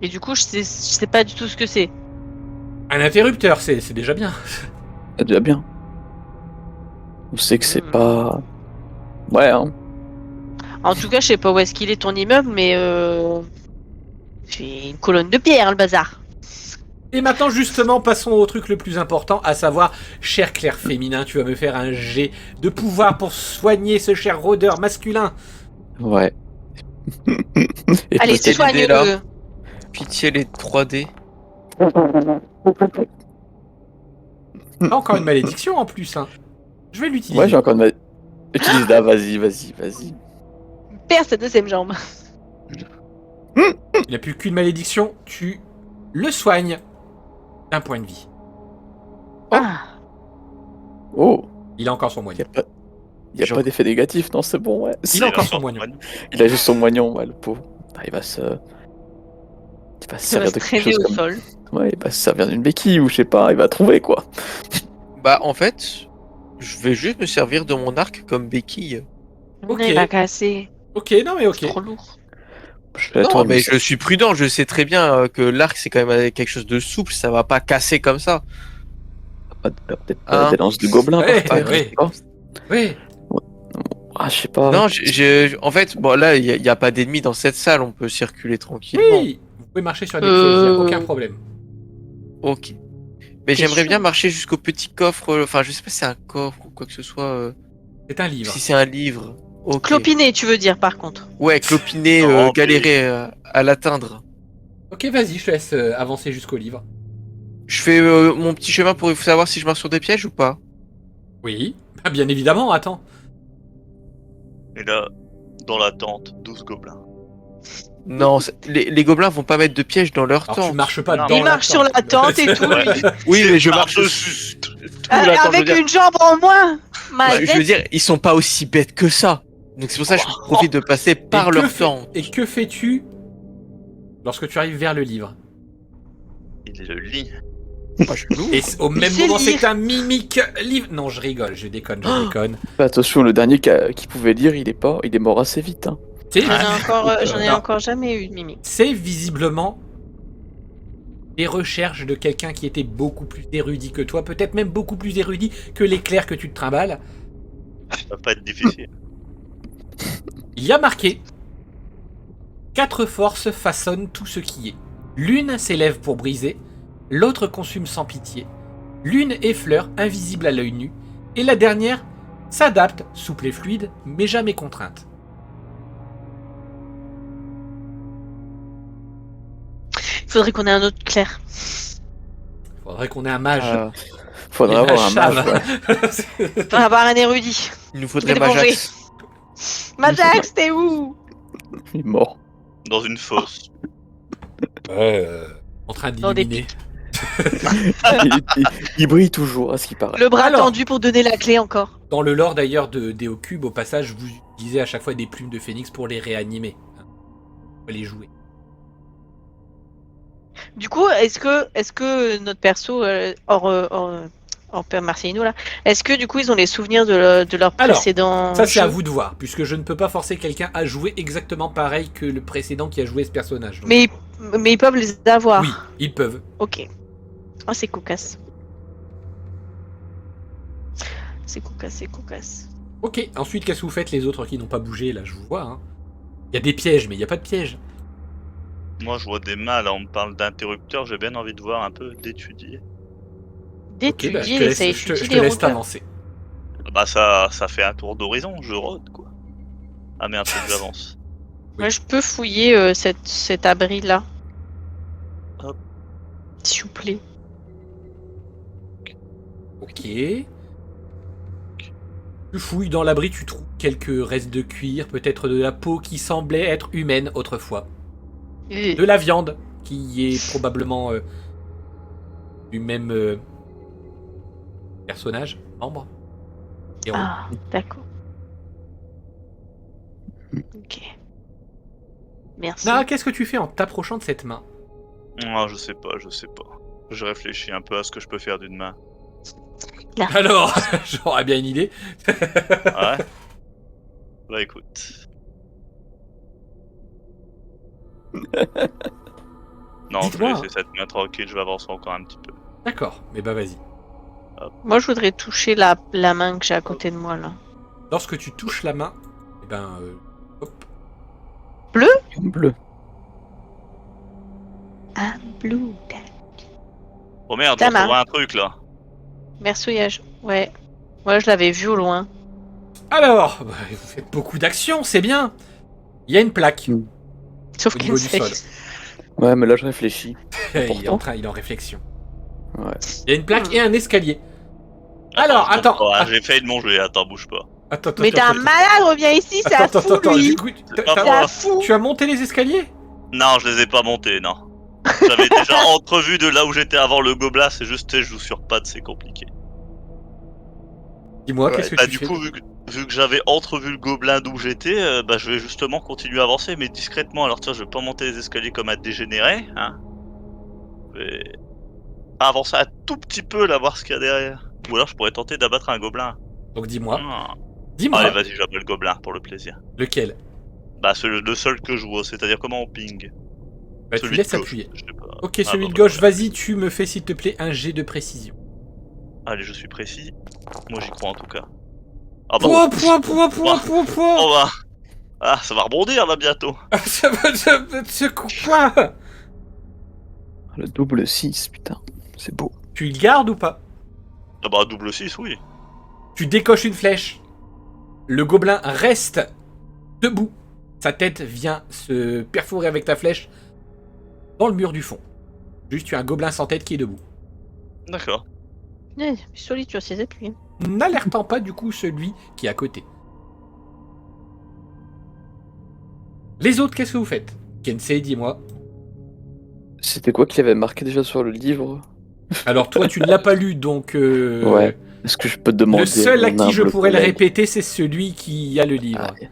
Et du coup, je sais pas du tout ce que c'est. Un interrupteur, c'est déjà bien. C'est déjà bien. On sait que c'est pas. Ouais, hein. En tout cas, je sais pas où est-ce qu'il est ton immeuble, mais c'est une colonne de pierre, le bazar. Et maintenant, justement, passons au truc le plus important, à savoir, cher clerc féminin, tu vas me faire un jet de pouvoir pour soigner ce cher rôdeur masculin. Ouais. Et Allez, peut-être soigne-le. l'idée, là. Pitié les 3D. Pas encore une malédiction en plus, hein. Je vais l'utiliser. Ouais, j'ai encore une. Utilise-la, vas-y. Perds sa deuxième jambe. Il n'a plus qu'une malédiction, tu le soignes d'un point de vie. Ah. Oh, Il a encore son moignon. y a pas d'effet négatif, non, c'est bon, ouais. Il a encore son moignon. Il a juste son moignon, ouais, le pauvre. Ah, il va se Ça va servir se de quelque traîner chose au comme. sol. Ouais, il va se servir d'une béquille ou je sais pas, il va trouver quoi. Bah, en fait, je vais juste me servir de mon arc comme béquille. Ok. Il va casser. Ok, non mais ok. C'est trop lourd. Je vais Non, attendre, mais je suis prudent, je sais très bien que l'arc c'est quand même quelque chose de souple, ça va pas casser comme ça. peut-être Hein. des lances de gobelins. Ouais, par terre, ouais. je sais pas. Oui. Ah, je sais pas. Non, en fait, bon là, il y a pas d'ennemis dans cette salle, on peut circuler tranquillement. Oui. Vous pouvez marcher sur des pièges, il n'y a aucun problème. Ok. Mais T'es j'aimerais chaud. bien marcher jusqu'au petit coffre, enfin je sais pas si c'est un coffre ou quoi que ce soit, C'est un livre. si c'est un livre. Ok. Clopiné, tu veux dire, par contre. Ouais, clopiné, Non, mais- galérer à l'atteindre. Ok, vas-y, je te laisse avancer jusqu'au livre. Je fais mon petit chemin pour savoir si je marche sur des pièges ou pas. Oui. Ah, bien évidemment, attends. Et là, dans la tente, 12 gobelins. Non, les gobelins vont pas mettre de pièges dans leur Alors tente. tu marches pas Non, dans Il marche sur la tente et tout. Ouais. lui. Oui, mais je Marche marche dessus. la tente, je veux Avec dire. une jambe en moins. Je veux dire, ils sont pas aussi bêtes que ça. Donc c'est pour ça que je profite de passer par Et que leur fais- temps. Et que fais-tu lorsque tu arrives vers le livre? Il le lit. Moi, je l'ouvre. Et au même sait moment, lire. c'est un mimique livre. Non, je rigole, je déconne, je déconne. Fais attention, le dernier qui pouvait lire, il est mort assez vite. Hein. C'est J'en ai Non. encore jamais eu de mimique. c'est visiblement des recherches de quelqu'un qui était beaucoup plus érudit que toi, peut-être même beaucoup plus érudit que l'éclair que tu te trimbales. Ça va pas être difficile. Il y a marqué 4 forces façonnent tout ce qui est. L'une s'élève pour briser, l'autre consume sans pitié, l'une effleure, invisible à l'œil nu, et la dernière s'adapte, souple et fluide, mais jamais contrainte. Il faudrait qu'on ait un autre clair. Faudrait qu'on ait un mage. Faudrait Il avoir un chave. mage, ouais. Faudrait avoir un érudit. Il nous faudrait Je vais l'éponger. Majax. Majax, t'es où? Il est mort. Dans une fosse. En train Dans des d'illuminer. Il brille toujours, à ce qui paraît. Le bras Alors. tendu pour donner la clé encore. Dans le lore d'ailleurs de Deocube, au passage, vous utilisez à chaque fois des plumes de phénix pour les réanimer. Pour les jouer. Du coup, est-ce que notre perso, hors Père Marcelino là, est-ce que du coup ils ont les souvenirs de leur Alors, précédent Ça, c'est jeu à vous de voir, puisque je ne peux pas forcer quelqu'un à jouer exactement pareil que le précédent qui a joué ce personnage. Donc, mais ils peuvent les avoir. oui, ils peuvent. Ok. Oh, c'est cocasse. C'est cocasse, c'est cocasse. Ok, ensuite, qu'est-ce que vous faites les autres qui n'ont pas bougé? Là, je vous vois. Hein. Il y a des pièges, mais il n'y a pas de pièges. Moi, je vois des mains, là, on me parle d'interrupteurs, j'ai bien envie de voir un peu, d'étudier. Ok, bah, je D'étudier, te ça laisse, je te étudie je te les laisse routeurs. t'avancer. Bah, ça fait un tour d'horizon, je rôde, quoi. Ah merde, faut que j'avance. Moi, je peux fouiller cet abri là. Hop. S'il vous plaît. Ok. Tu fouilles dans l'abri, tu trouves quelques restes de cuir, peut-être de la peau qui semblait être humaine autrefois. De la viande, qui est probablement du même personnage, membre. Et on- Ah, d'accord. Ok. Merci. Ah, qu'est-ce que tu fais en t'approchant de cette main? Ah, je sais pas. Je réfléchis un peu à ce que je peux faire d'une main. Alors, j'aurais bien une idée. Ah ouais. Bah écoute. Non, je vais Dites-moi. laisser cette main tranquille, je vais avancer encore un petit peu. D'accord, mais bah vas-y. Moi, je voudrais toucher la main que j'ai à côté de moi là. Lorsque tu touches la main, eh ben, hop. Bleu. Ah, blue. Oh merde, Ta je main. vois un truc là. Mersouillage. Ouais. Moi, je l'avais vu au loin. Alors, bah, vous faites beaucoup d'actions, c'est bien. Il y a une plaque Sauf au qu'elle niveau du sait. sol. Ouais, mais là, je réfléchis. Il est en réflexion. Ouais. Il y a une plaque et un escalier. Alors, je attends. comprends, hein, j'ai failli de manger, attends, bouge pas. Attends, Mais t'es un malade, reviens ici, c'est un fou lui. Du coup, pas C'est moi. un fou. tu as monté les escaliers? Non, je les ai pas montés, non. J'avais déjà entrevu de là où j'étais avant le gobelin, c'est juste, tu sais, je joue sur pattes, c'est compliqué. Dis-moi, qu'est-ce que Bah tu du fais? coup, vu que j'avais entrevu le gobelin d'où j'étais, bah je vais justement continuer à avancer, mais discrètement. Alors tiens, je vais pas monter les escaliers comme un dégénéré, hein. Je vais avancer un tout petit peu là, voir ce qu'il y a derrière. Ou alors je pourrais tenter d'abattre un gobelin. Donc dis-moi. Ah. Dis-moi. Allez, vas-y, j'appelle le gobelin pour le plaisir. Lequel? Bah le seul que je vois, c'est-à-dire comment on ping. Bah, tu Celui laisses de gauche, appuyer. je sais pas. Ok, Ah, celui bah, de gauche, voilà. vas-y, tu me fais s'il te plaît un jet de précision. Allez, je suis précis. Moi j'y crois en tout cas. Ah bah, Pouah. oh bah. Ah, ça va rebondir là bientôt. Ce quoi? Le double 6, putain. C'est beau. Tu le gardes ou pas? Ah bah double 6, oui. Tu décoches une flèche. Le gobelin reste debout. Sa tête vient se perforer avec ta flèche dans le mur du fond. Juste, tu as un gobelin sans tête qui est debout. D'accord. Solide sur ses appuis. N'alertant pas du coup celui qui est à côté. Les autres, qu'est-ce que vous faites? Kensei, dis-moi. C'était quoi qu'il avait marqué déjà sur le livre? Alors toi, tu ne l'as pas lu, donc... Ouais. Est-ce que je peux te demander Le seul à mon qui je humble pourrais le collègue répéter, c'est celui qui a le livre. Aïe.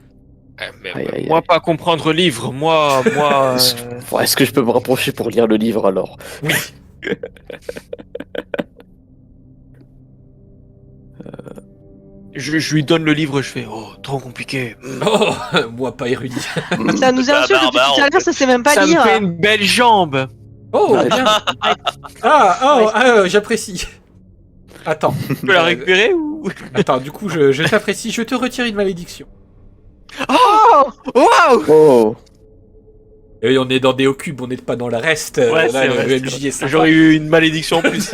Mais Aïe, aïe, moi, aïe. pas comprendre livre. Moi. Bon, est-ce que je peux me rapprocher pour lire le livre alors? Oui. Je lui donne le livre, je fais oh, trop compliqué. Oh, moi pas érudit. Ça nous Bah, insulte bah, depuis bah, tout à l'heure, ça sait même pas Ça lire. me fait une belle jambe. Oh, bien. J'apprécie. Attends. Tu peux la récupérer ou Attends, du coup, je t'apprécie. Je te retire une malédiction. Oh waouh. Oh! Et on est dans des Deocube, on n'est pas dans le reste. Ouais, Là, c'est le vrai, MJ est sympa. J'aurais eu une malédiction en plus.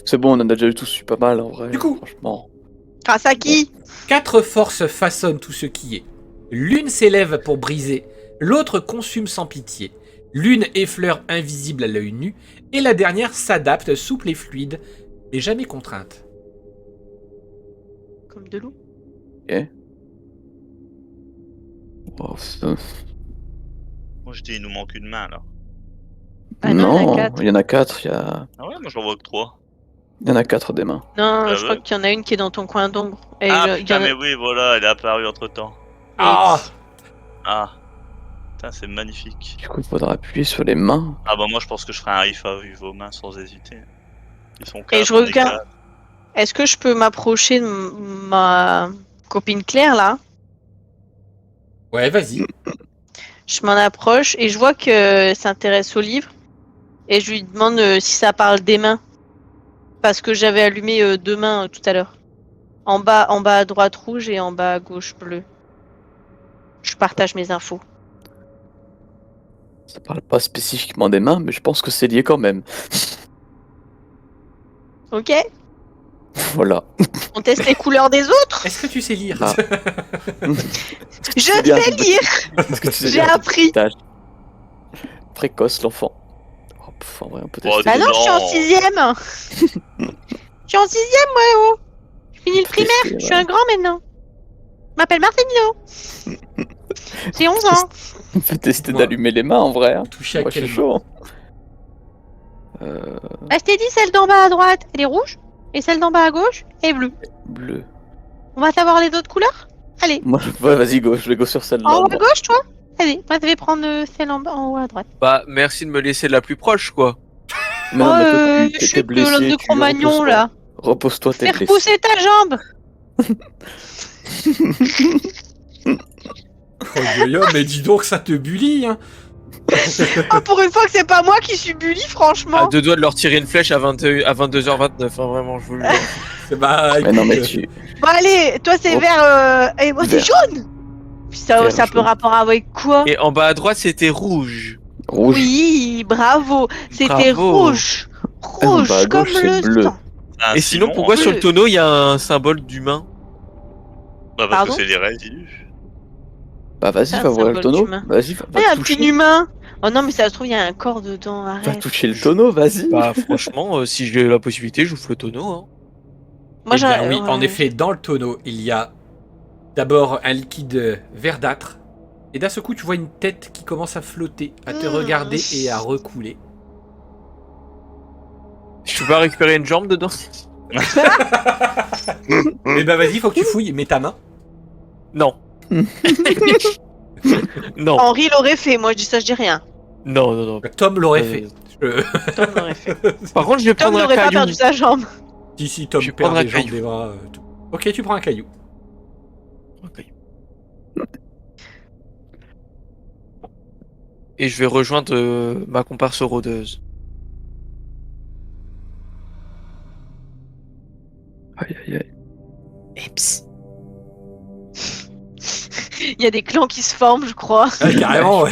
C'est bon, on en a déjà eu tous eu pas mal en vrai. Du coup. Franchement. Grâce à qui? 4 forces façonnent tout ce qui est. L'une s'élève pour briser, l'autre consume sans pitié. L'une effleure invisible à l'œil nu, et la dernière s'adapte, souple et fluide, mais jamais contrainte. Comme de l'eau. Oh, Moi je dis il nous manque une main là. Ah non, il y en a non, quatre. il y en a 4. Il y, a... Ah ouais, moi j'en vois que 3. il y en a 4 des mains. Non, Ah je crois ouais. qu'il y en a une qui est dans ton coin d'ombre. Et Ah il y en putain, a- mais oui, voilà, elle est apparue entre temps. Ah Ah, putain, c'est magnifique. Du coup, il faudra appuyer sur les mains. Ah bah moi je pense que je ferai un rifa vu vos mains sans hésiter. Ils sont Et quatre, je on est regarde. quatre. Est-ce que je peux m'approcher de ma copine Claire là? Ouais, vas-y. Je m'en approche et je vois qu'elle s'intéresse au livre. Et je lui demande si ça parle des mains. Parce que j'avais allumé 2 mains tout à l'heure. En bas à droite rouge et en bas à gauche bleu. Je partage mes infos. Ça parle pas spécifiquement des mains, mais je pense que c'est lié quand même. Ok? Voilà. On teste les couleurs des autres? Est-ce que tu sais lire Ah. Je C'est bien, sais lire! Est-ce que tu sais J'ai lire appris! Tâche. Précoce, l'enfant. Oh, en vrai, on peut Oh, tester. Bah non, je suis en Non. 6ème! Je suis en 6ème, moi, oh! Je finis le peut primaire, tester, je suis un grand maintenant. Je m'appelle Marcelino. J'ai 11 ans. On peut tester Moi. d'allumer les mains en vrai. Hein. Toucher à Moi, je quel suis chaud. Bah, je t'ai dit, celle d'en bas à droite, elle est rouge. Et celle d'en bas à gauche, elle est bleue. Bleu. On va savoir les autres couleurs? Allez, Moi, ouais, vas-y, go. Je vais go sur celle-là. en haut à moi. gauche, toi? Allez, moi, je vais prendre celle en haut à droite. Bah, merci de me laisser la plus proche, quoi. Mais non, mais toi, je t'es suis blessé. l'homme de tu Cro-Magnon, reposes-toi. là. Repose-toi, t'es Fais blessé. repousser ta jambe. Oh, yo, mais dis donc, ça te bully, hein. Ah, pour une fois que c'est pas moi qui suis bully, franchement. À 2 doigts de leur tirer une flèche à 22h29, hein, vraiment, je vous le dis. C'est bah, Mais non, mais écoute, tu. Bon, allez, toi, c'est Oh. vert, et moi, c'est Vert. jaune. Ça, Vert, ça peut jaune. rapport avec quoi? Et en bas à droite, c'était rouge. Rouge. Oui, bravo. C'était Bravo. rouge. Ah, Rouge, bah, à comme gauche, c'est le bleu. sang. Un Et sinon, Simon, pourquoi hein. sur le tonneau, il y a un symbole d'humain? Bah parce Pardon que c'est des résidus. Bah, vas-y, C'est un va voir le symbole tonneau. d'humain. Vas-y, va Ah, il y a un toucher. petit humain. Oh non, mais ça se trouve, il y a un corps dedans. Va Arrête. toucher le tonneau, vas-y. Bah, franchement, si j'ai la possibilité, j'ouvre le tonneau. Hein. Moi, eh bien, j'ai- oui, en effet, dans le tonneau, il y a d'abord un liquide verdâtre. Et d'un seul coup, tu vois une tête qui commence à flotter, à te regarder et à recouler. Je peux pas récupérer une jambe dedans? Mais bah vas-y, faut que tu fouilles, mets ta main. Non. Non, Henri l'aurait fait. Moi, je dis ça, je dis rien. non, non, non. Tom l'aurait fait. Tom l'aurait fait. Par contre, je vais Tom prendre un n'aurait pas caillou. perdu sa jambe. Si, Tom Je vais perd prendre un des jambes, caillou. des bras, tout. Ok, tu prends un caillou. Un caillou. Et je vais rejoindre ma comparse rôdeuse. Aïe, aïe, aïe. Eps. Il y a des clans qui se forment, je crois. Ah, carrément, ouais.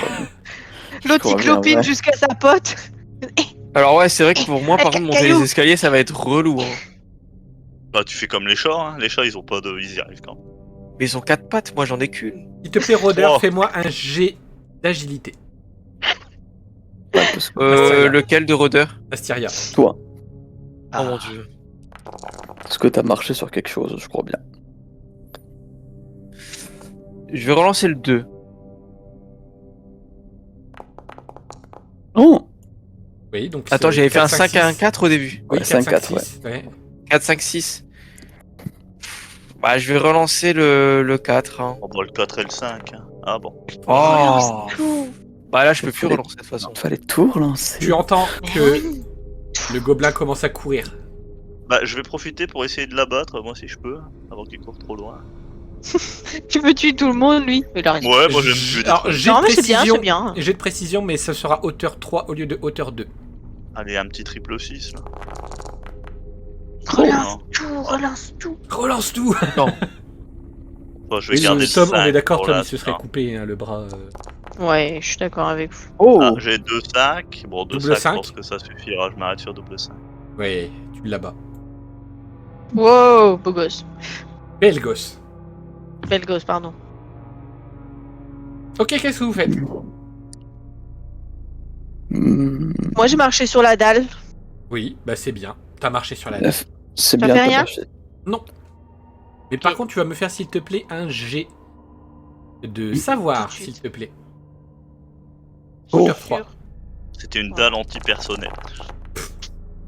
L'autre, crois il bien, clopine ouais. jusqu'à sa pote. Alors ouais, c'est vrai que pour moi, par contre, monter caillou. les escaliers, ça va être relou. Hein. Bah tu fais comme les chats, hein. Les chats ils ont pas de. Ils y arrivent quand même. Mais ils ont 4 pattes, moi j'en ai qu'une. S'il te plaît, Rodeur, Oh. fais-moi un jet d'agilité. Ouais, parce que Lequel de rôdeur? Astyria. toi, Oh mon dieu. parce que t'as marché sur quelque chose, je crois bien. Je vais relancer le 2. Oh Oui, donc. Attends, c'est j'avais fait un 4, 5 à un 6. 4 au début. Oui, Ouais, 4, 5, 5, 6. Ouais. 4, 5, 6. Bah, je vais relancer le 4. Hein. On voit le 4 et le 5. Hein. Ah bon. Oh Tout. Bah là, je peux plus Fallait- relancer de toute façon. Fallait tout relancer. Tu entends Mais que oui. le gobelin commence à courir. Bah je vais profiter pour essayer de l'abattre, moi si je peux, avant qu'il court trop loin. Tu veux tuer tout le monde, lui. Il a raison. Ouais, moi j'aime tuer des Alors, trucs. j'ai Non, de mais c'est bien, précision. c'est bien. J'ai de précision, mais ça sera hauteur 3 au lieu de hauteur 2. Allez, un petit triple 6 là. Relance Non. tout, relance tout. Relance tout. Bon, je vais Oui, garder le Tom, on 5 est d'accord, pour Tom, il l'instant. se serait coupé hein, le bras. Ouais, je suis d'accord avec vous. Oh Ah, j'ai 2 5. Bon, 2 Double 5, cinq. je pense que ça suffira, je m'arrête sur double 5. Ouais, tu l'abats. Wow, beau gosse. Belle gosse. Belle gosse, pardon. Ok, qu'est-ce que vous faites? Hmm. Moi, j'ai marché sur la dalle. Oui, bah c'est bien. t'as marché sur la La dalle. f- C'est Ça bien. fait t'as rien marché. Mais par contre, tu vas me faire, s'il te plaît, un jet de savoir, Tout de suite. s'il te plaît. Oh. Hauteur 3. C'était une dalle antipersonnelle.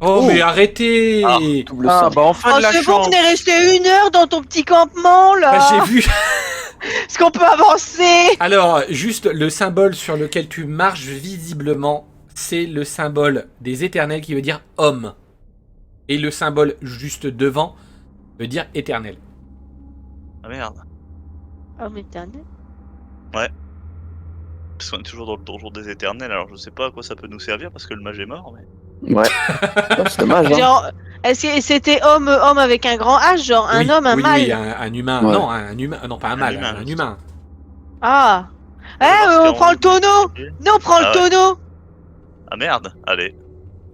Oh, mais arrêtez Ah. Double Ah, 5. bah enfin Oh, de la c'est bon, chance. on est resté 1 heure dans ton petit campement là. Bah, j'ai vu. Est-ce qu'on peut avancer? Alors, juste le symbole sur lequel tu marches, visiblement, c'est le symbole des éternels qui veut dire homme. Et le symbole juste devant veut dire éternel. Ah merde. Oh, mais t'es un nez. Parce qu'on est toujours dans le donjon des éternels, alors je sais pas à quoi ça peut nous servir parce que le mage est mort, mais. Ouais. Oh, c'est dommage. Hein. Genre, est-ce que c'était homme avec un grand H, genre un Oui, homme, un oui, mâle? oui, un humain. Ouais. Non, un humain. Non, pas un mâle, humain, un juste. humain. Ah. Je vais voir ce On qu'il y a prend en le tonneau. Non, on prend Ah le ouais. tonneau. Ah merde, allez.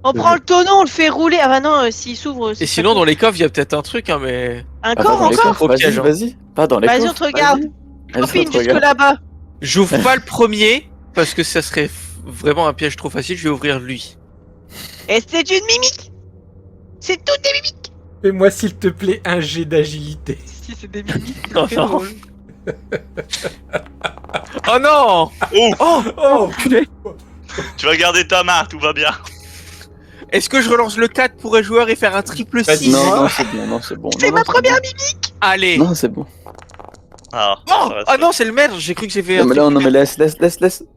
On prend le tonneau, on le fait rouler. Ah bah non, s'il s'ouvre. Et sinon, dans les coffres, il y a peut-être un truc, hein, mais. Un Ah, va corps dans les encore. coffres, vas-y, piège, hein. vas-y. Pas dans les Vas-y, on coffres. te regarde. vas-y. Vas-y, on Copine, te jusque regarde. là-bas. J'ouvre pas le premier, parce que ça serait vraiment un piège trop facile, je vais ouvrir lui. Et c'est une mimique. C'est toutes des mimiques. Fais-moi, s'il te plaît, un jet d'agilité. Si, c'est des mimiques. Oh Très non. drôle. Oh non. Oh, Oh, Enculé. tu vas garder ta main, tout va bien. Est-ce que je relance le 4 pour un joueur et faire un triple Vas-y. 6? Non, non, c'est bon, non, c'est bon. C'est Non, ma non, première bon. mimique. Allez. Non, c'est bon. Ah, Oh ça reste- ah non, c'est le maître, j'ai cru que j'ai fait Non, un mais là, triple non, mais maître. laisse. bah,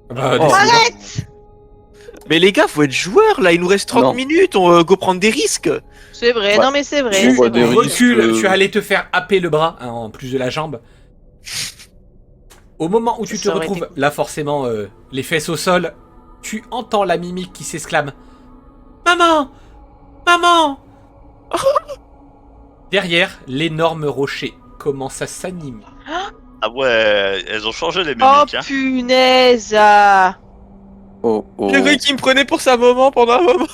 Oh. décidément. Arrête. Mais les gars, faut être joueur là, il nous reste 30 Non. minutes, on go prendre des risques. C'est vrai, Ouais. non mais c'est vrai. Tu On voit c'est des vrai. risques. recules, tu allais te faire happer le bras, hein, en plus de la jambe. Au moment où tu te Ça aurait été retrouves, là forcément, les fesses au sol, tu entends la mimique qui s'exclame « Maman, maman !» Derrière, l'énorme rocher commence à s'animer. Ah ouais, elles ont changé les Oh mimiques, hein. punaise. Ah. Oh, oh. Le gars qui me prenait pour sa maman pendant un moment.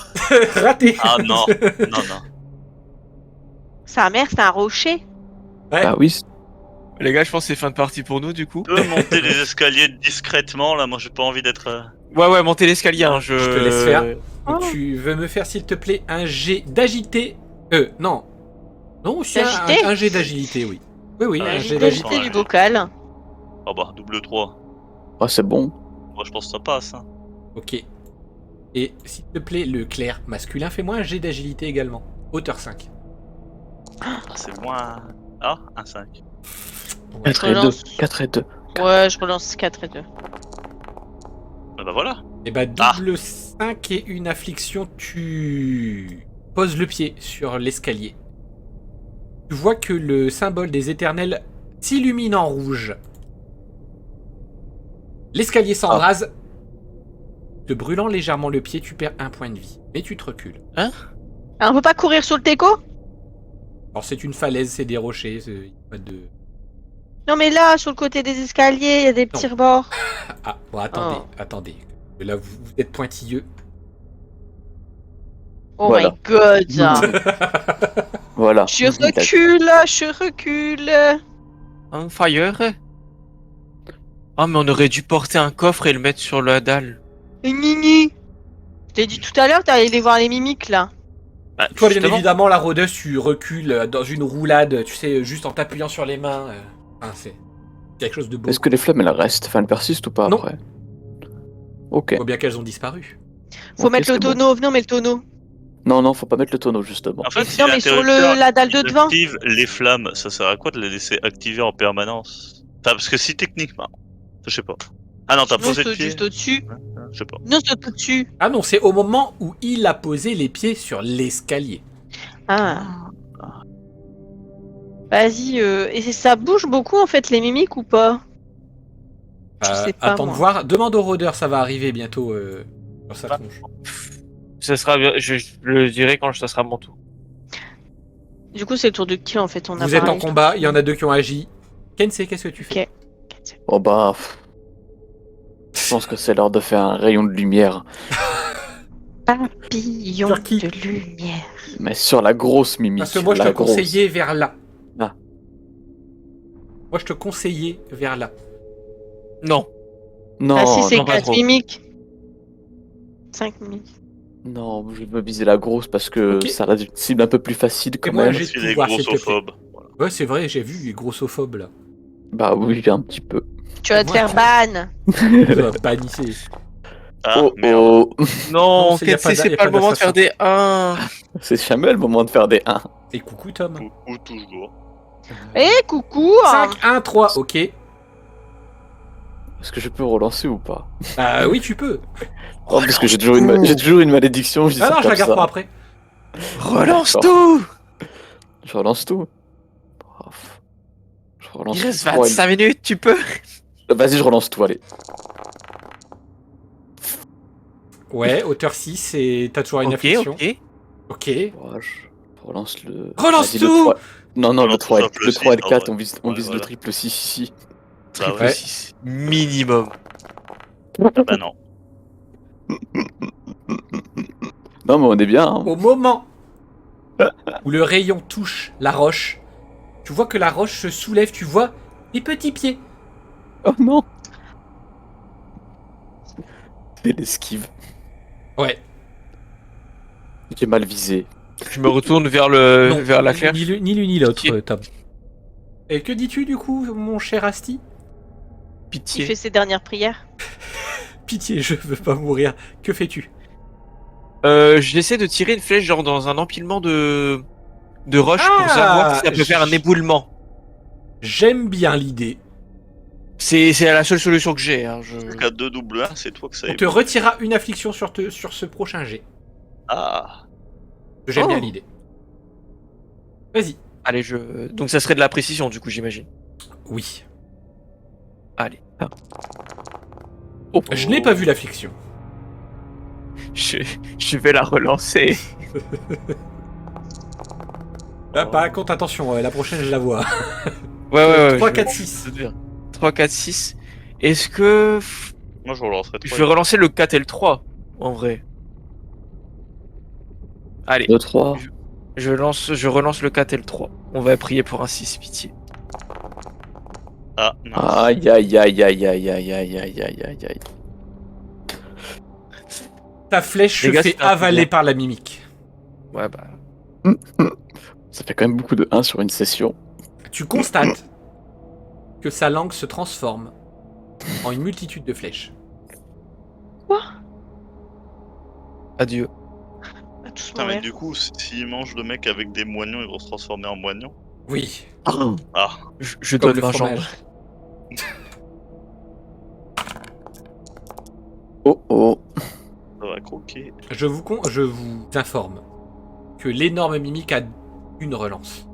Raté. Ah non, non. Sa mère, c'est un rocher. Ouais. Ah oui. Les gars, je pense que c'est fin de partie pour nous du coup. Tu peux monter les escaliers discrètement, là, moi j'ai pas envie d'être... Ouais, montez l'escalier, hein, je te laisse faire. Oh. Tu veux me faire, s'il te plaît, un jet d'agilité. Non. Non, aussi D'agilité un jet d'agilité, oui. Oui, un jet J'ai d'agilité. L'agilité du bocal. Ah bah, double 3. Oh, c'est bon. Moi je pense que ça passe, hein. Ok. Et s'il te plaît, le clerc masculin, fais-moi un jet d'agilité également. Hauteur 5. Ah, c'est moins... Ah, un 5. 4 et 2. relance. 4 et 2. Ouais, je relance 4 et 2. Ah bah voilà. Et bah, double 5 et une affliction, tu poses le pied sur l'escalier. Tu vois que le symbole des éternels s'illumine en rouge. L'escalier s'embrase. Te brûlant légèrement le pied, tu perds un point de vie. Mais tu te recules. Ah, on peut pas courir sur le teco? Alors c'est une falaise, c'est des rochers, c'est pas de... Non mais là, sur le côté des escaliers, il y a des petits rebords. Ah, bon, attendez. Là, vous êtes pointilleux. Oh Voilà. my god. Voilà. Je recule. Un fire. Ah, mais on aurait dû porter un coffre et le mettre sur la dalle. Nini. Je t'ai dit tout à l'heure que t'allais aller voir les mimiques là. Bah, Toi, bien justement, évidemment, la rôdeuse, tu recules dans une roulade, tu sais, juste en t'appuyant sur les mains. Enfin, c'est quelque chose de beau. Est-ce que les flammes, elles restent? Enfin, elles persistent ou pas Non. après? Ok. Il faut bien qu'elles ont disparu. Faut Ok, mettre le c'est bon. tonneau, venez on met le tonneau. Non, faut pas mettre le tonneau, justement. En fait, si Non mais sur l'interrupteur, la dalle de il devant. active les flammes, ça sert à quoi de les laisser activer en permanence? Enfin, parce que si techniquement... Je sais pas. Ah non, t'as Non, posé le c'est pied? juste au-dessus. Je sais pas. Non, c'est tout dessus. Ah non, c'est au moment où il a posé les pieds sur l'escalier. Ah. Vas-y, et ça bouge beaucoup en fait les mimiques ou pas? Je sais pas, Attends de moi. voir. Demande au rôdeur, ça va arriver bientôt sur sa tronche. Ça sera, je le dirai quand ça sera mon tour. Du coup, c'est le tour de qui en fait? On a Vous êtes en parlé. combat, il y en a deux qui ont agi. Kensei, qu'est-ce que tu fais? Ok. Oh bah. Je pense que c'est l'heure de faire un rayon de lumière. Papillon Sur qui de lumière. Mais sur la grosse mimique. Parce que moi, je te la grosse. conseillais vers là. Ah. Moi, je te conseillais vers là. Non. Non, Ah si, c'est non, pas 4 trop. mimiques. 5 mimiques. Non, je vais viser la grosse parce que Ok. ça reste une cible un peu plus facile quand Fais-moi un même. jet Parce de qu'il est pouvoir, s'il te plaît. grossophobe. Ouais, c'est vrai, j'ai vu, il est grossophobe là. Bah oui, un petit peu. Tu vas te faire ban. Tu vas bannisser. Ah, Oh merde. oh. Non, c'est- y a pas Kensei, d'a- y c'est a pas pas le moment de d'assassin. faire des 1. C'est jamais le moment de faire des 1. Et coucou Tom. Ou toujours. Eh, coucou. 5, 1, 3, ok. Est-ce que je peux relancer ou pas? Bah oui, tu peux. Oh, parce que j'ai toujours une malédiction, je dis Ah ça non, je la comme garde ça. pour après. Relance D'accord. tout. Je relance tout. Oh, je relance Il reste tout. Oh, 25 minutes, tu peux. Vas-y, je relance tout, allez. Ouais, hauteur 6 et t'as toujours une Ok, affliction. ok. Ok. Ouais, je relance le. Relance Vas-y, tout. le 3. Non, non, Relance le 3 et tout, simple le 3 et le six, 4, en on vrai. vise Ouais, le voilà. triple 6 ici. Bah Triple ouais. 6. Minimum. Bah non. Non, mais on est bien. Hein. Au moment où le rayon touche la roche, tu vois que la roche se soulève, tu vois les petits pieds. Oh non. C'est l'esquive. Ouais. J'ai mal visé. Je me retourne vers Non, la claire. ni l'une ni l'autre, Pitié. Tom. Et que dis-tu du coup, mon cher Asti? Il Pitié. fait ses dernières prières. Pitié, je veux pas mourir. Que fais-tu? J'essaie de tirer une flèche genre dans un empilement de roches pour Ah, savoir si ça peut faire un éboulement. J'aime bien l'idée. C'est la seule solution que j'ai. Hein. Vu qu'à 2 double 1, c'est toi que ça On est. te retirera une affliction sur ce prochain jet. Ah. J'aime Oh. bien l'idée. Vas-y. Allez, donc ça serait de la précision du coup, j'imagine. Oui. Allez. Oh. Je n'ai pas vu l'affliction. Je vais la relancer. Ah, par contre, attention, la prochaine, je la vois. Ouais. 3, 4, 6. 3, 4, 6. Est-ce que. Moi je relancerai Je 3. vais relancer le 4 et le 3, en vrai. Allez, 2, 3. je relance le 4 et le 3. On va prier pour un 6, pitié. Ah, non. Aïe, aïe, aïe, aïe, aïe, aïe, aïe, aïe, aïe, aïe, aïe. Ta flèche Les se gars, fait c'était un peu avaler bien. par la mimique. Ouais, bah. Ça fait quand même beaucoup de 1 sur une session. Tu constates que sa langue se transforme en une multitude de flèches. Adieu. On va tous Putain, mais mourir. du coup, s'ils mangent le mec avec des moignons, ils vont se transformer en moignons. Oui, Ah. Je comme donne le ma jambe. fromage. Oh oh. Ça va croquer. Je vous informe que l'énorme mimique a une relance.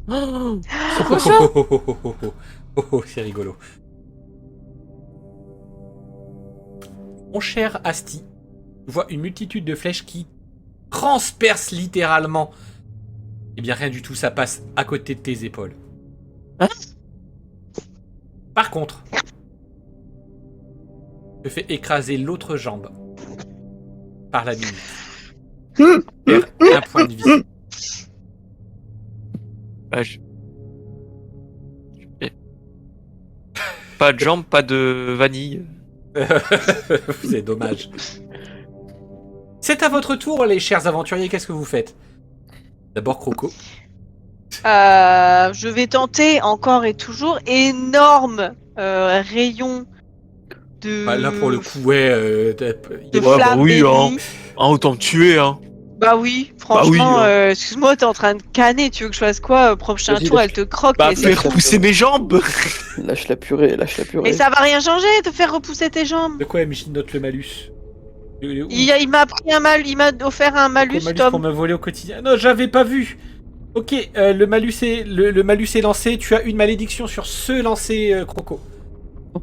C'est quoi ça? C'est rigolo. Mon cher Asti, tu vois une multitude de flèches qui transpercent littéralement. Eh bien, rien du tout, ça passe à côté de tes épaules. Hein? Par contre, te fais écraser l'autre jambe par la mimique. Perd un point de vie. Ah, Pas de jambes, pas de vanille. C'est dommage. C'est à votre tour, les chers aventuriers. Qu'est-ce que vous faites? D'abord, Croco. Je vais tenter encore et toujours énorme rayon de. Bah, là, pour le coup, ouais. De Ouais, bah flamme oui, hein. bénie. Autant me tuer, hein. Bah oui, franchement, Bah oui, excuse-moi, t'es en train de canner. Tu veux que je fasse quoi? Prochain Vas-y, tour, lâche- elle te croque. Bah, et c'est faire tout. pousser mes jambes. Lâche la purée, lâche la purée. Mais ça va rien changer, te faire repousser tes jambes. De quoi MJ note le malus? Il m'a pris un mal, il m'a offert un malus, Malus Tom. pour me voler au quotidien. Non, j'avais pas vu. Ok, le malus est lancé. Tu as une malédiction sur ce lancé, Croco.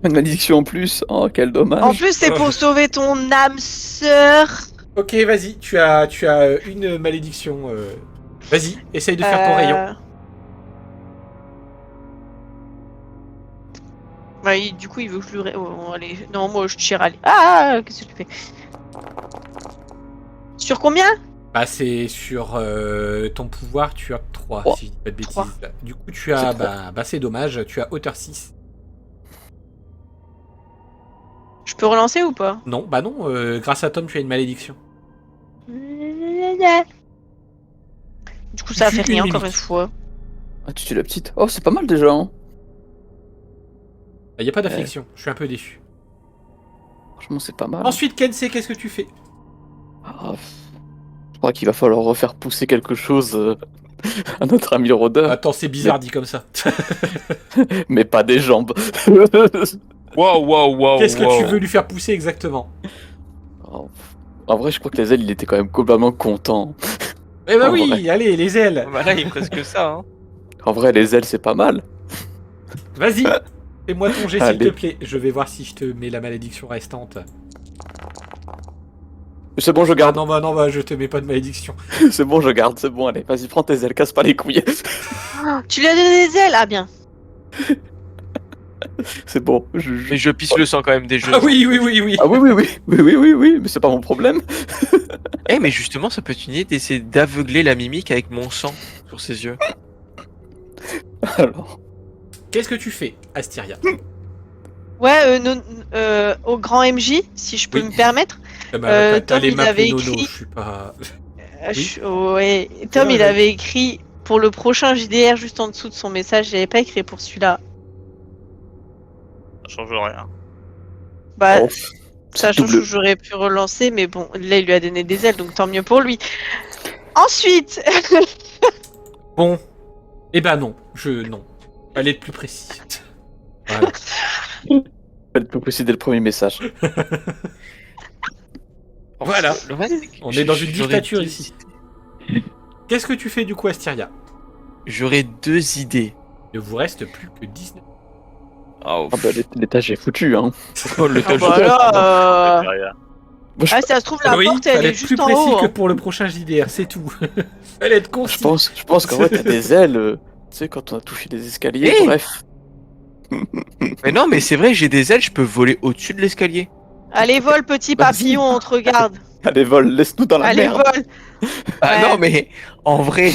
Une malédiction en plus. Oh, quel dommage. En plus, c'est pour sauver ton âme sœur. Ok, vas-y, tu as une malédiction. Vas-y, essaye de faire ton rayon. Ouais, du coup, il veut que je lui... Oh, allez. Non, moi, je tire. Allez. Ah, qu'est-ce que tu fais? Sur combien? Bah, c'est sur ton pouvoir, tu as 3, Trois. si je dis pas de bêtises. 3. Du coup, tu as. C'est trois. Bah, c'est dommage, tu as hauteur 6. Je peux relancer ou pas? Non, bah non, grâce à Tom, tu as une malédiction. Du coup, ça a Tu fait tues rien une encore mimique. une fois. Ah, tu tues la petite. Oh, c'est pas mal déjà. Hein. Il n'y a pas d'affliction, je suis un peu déçu. Franchement, c'est pas mal. Ensuite, Kensei, qu'est-ce que tu fais? Ah, je crois qu'il va falloir refaire pousser quelque chose à notre ami rôdeur. Attends, c'est bizarre dit comme ça. Mais pas des jambes. Waouh. Qu'est-ce que tu veux lui faire pousser exactement? Oh, en vrai, je crois que les ailes, il était quand même globalement content. Eh bah En oui, vrai. allez, les ailes. Bah là, il est presque ça. Hein. En vrai, les ailes, c'est pas mal. Vas-y, fais-moi ton jet s'il Allez. te plaît. Je vais voir si je te mets la malédiction restante. C'est bon, je Ah garde. non, bah, je te mets pas de malédiction. C'est bon, je garde. C'est bon, allez. Vas-y, prends tes ailes, casse pas les couilles. Tu lui as donné des ailes? Ah bien. C'est bon. Mais je pisse le sang quand même des jeux. Ah oui. Ah oui, mais c'est pas mon problème. Eh, mais justement, ça peut être une idée d'essayer d'aveugler la mimique avec mon sang sur ses yeux. Alors, Qu'est-ce que tu fais, Astyria? Ouais, au grand MJ, si je peux Oui. me permettre. T'as Tom, les il mains avait nono, écrit- je suis pas... Ouais. Tom, Ouais, il ouais. avait écrit pour le prochain JDR juste en dessous de son message. J'avais pas écrit pour celui-là. Ça change rien. Bah, oh, sachant double. que j'aurais pu relancer, mais bon, là, il lui a donné des ailes, donc tant mieux pour lui. Ensuite, Bon. Eh ben non, non. Fallait être plus précis. Voilà. fallait plus préciser le premier message. Voilà. Le reste, c'est que On est dans une j'aurais dictature deux ici. idées. Qu'est-ce que tu fais du coup, Astyria? J'aurais 2 idées. Il ne vous reste plus que 19. Oh, Ah bah, l'étage est foutu, hein. le ah bah là, Derrière. Moi, je, ah, ça se trouve, la oui, porte, elle fallait est être plus juste en précis haut. que hein. pour le prochain JDR, c'est tout. Fallait être concis. je pense qu'en vrai, t'as des ailes. Tu sais, quand on a touché les escaliers, Hey bref. Mais non, mais c'est vrai, j'ai des ailes, je peux voler au-dessus de l'escalier. Allez, vole, petit Vas-y. papillon, on te regarde. Allez, vole, laisse-nous dans la Allez, merde. vole. Ah Ouais. non, mais en vrai,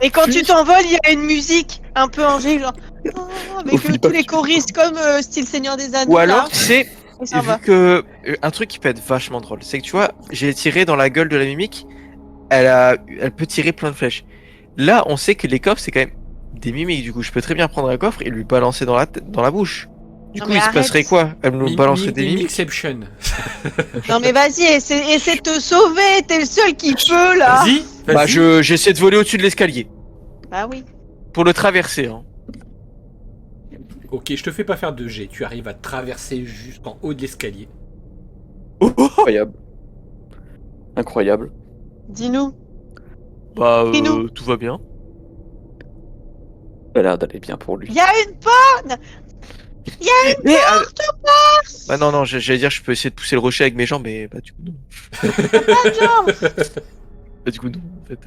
Et quand tu t'envoles, il y a une musique un peu angélique, genre. Oh, mais Au que Philippe, tous les tu- choristes comme style Seigneur des Anneaux. ou alors, là, tu sais, et ça va. vu que un truc qui peut être vachement drôle, c'est que tu vois, j'ai tiré dans la gueule de la mimique, elle peut tirer plein de flèches. Là, on sait que les coffres, c'est quand même des mimiques, du coup, je peux très bien prendre un coffre et lui balancer dans la bouche. Du Non, coup, mais il se arrête. passerait quoi? Elle nous balancerait des mimiques. Mimixception. Non mais vas-y, essaie de te sauver, t'es le seul qui peut là. Vas-y, vas-y. Bah, j'essaie de voler au-dessus de l'escalier Bah oui. pour le traverser. Hein. Ok, je te fais pas faire de jet. Tu arrives à traverser jusqu'en haut de l'escalier. Incroyable. Incroyable. Dis-nous. Bah, Dis-nous. tout va bien. Ça a l'air d'aller bien pour lui. Il y a une porte. Mais, bah non, j'allais dire, je peux essayer de pousser le rocher avec mes jambes, mais bah du coup non. Bah du coup non, en fait.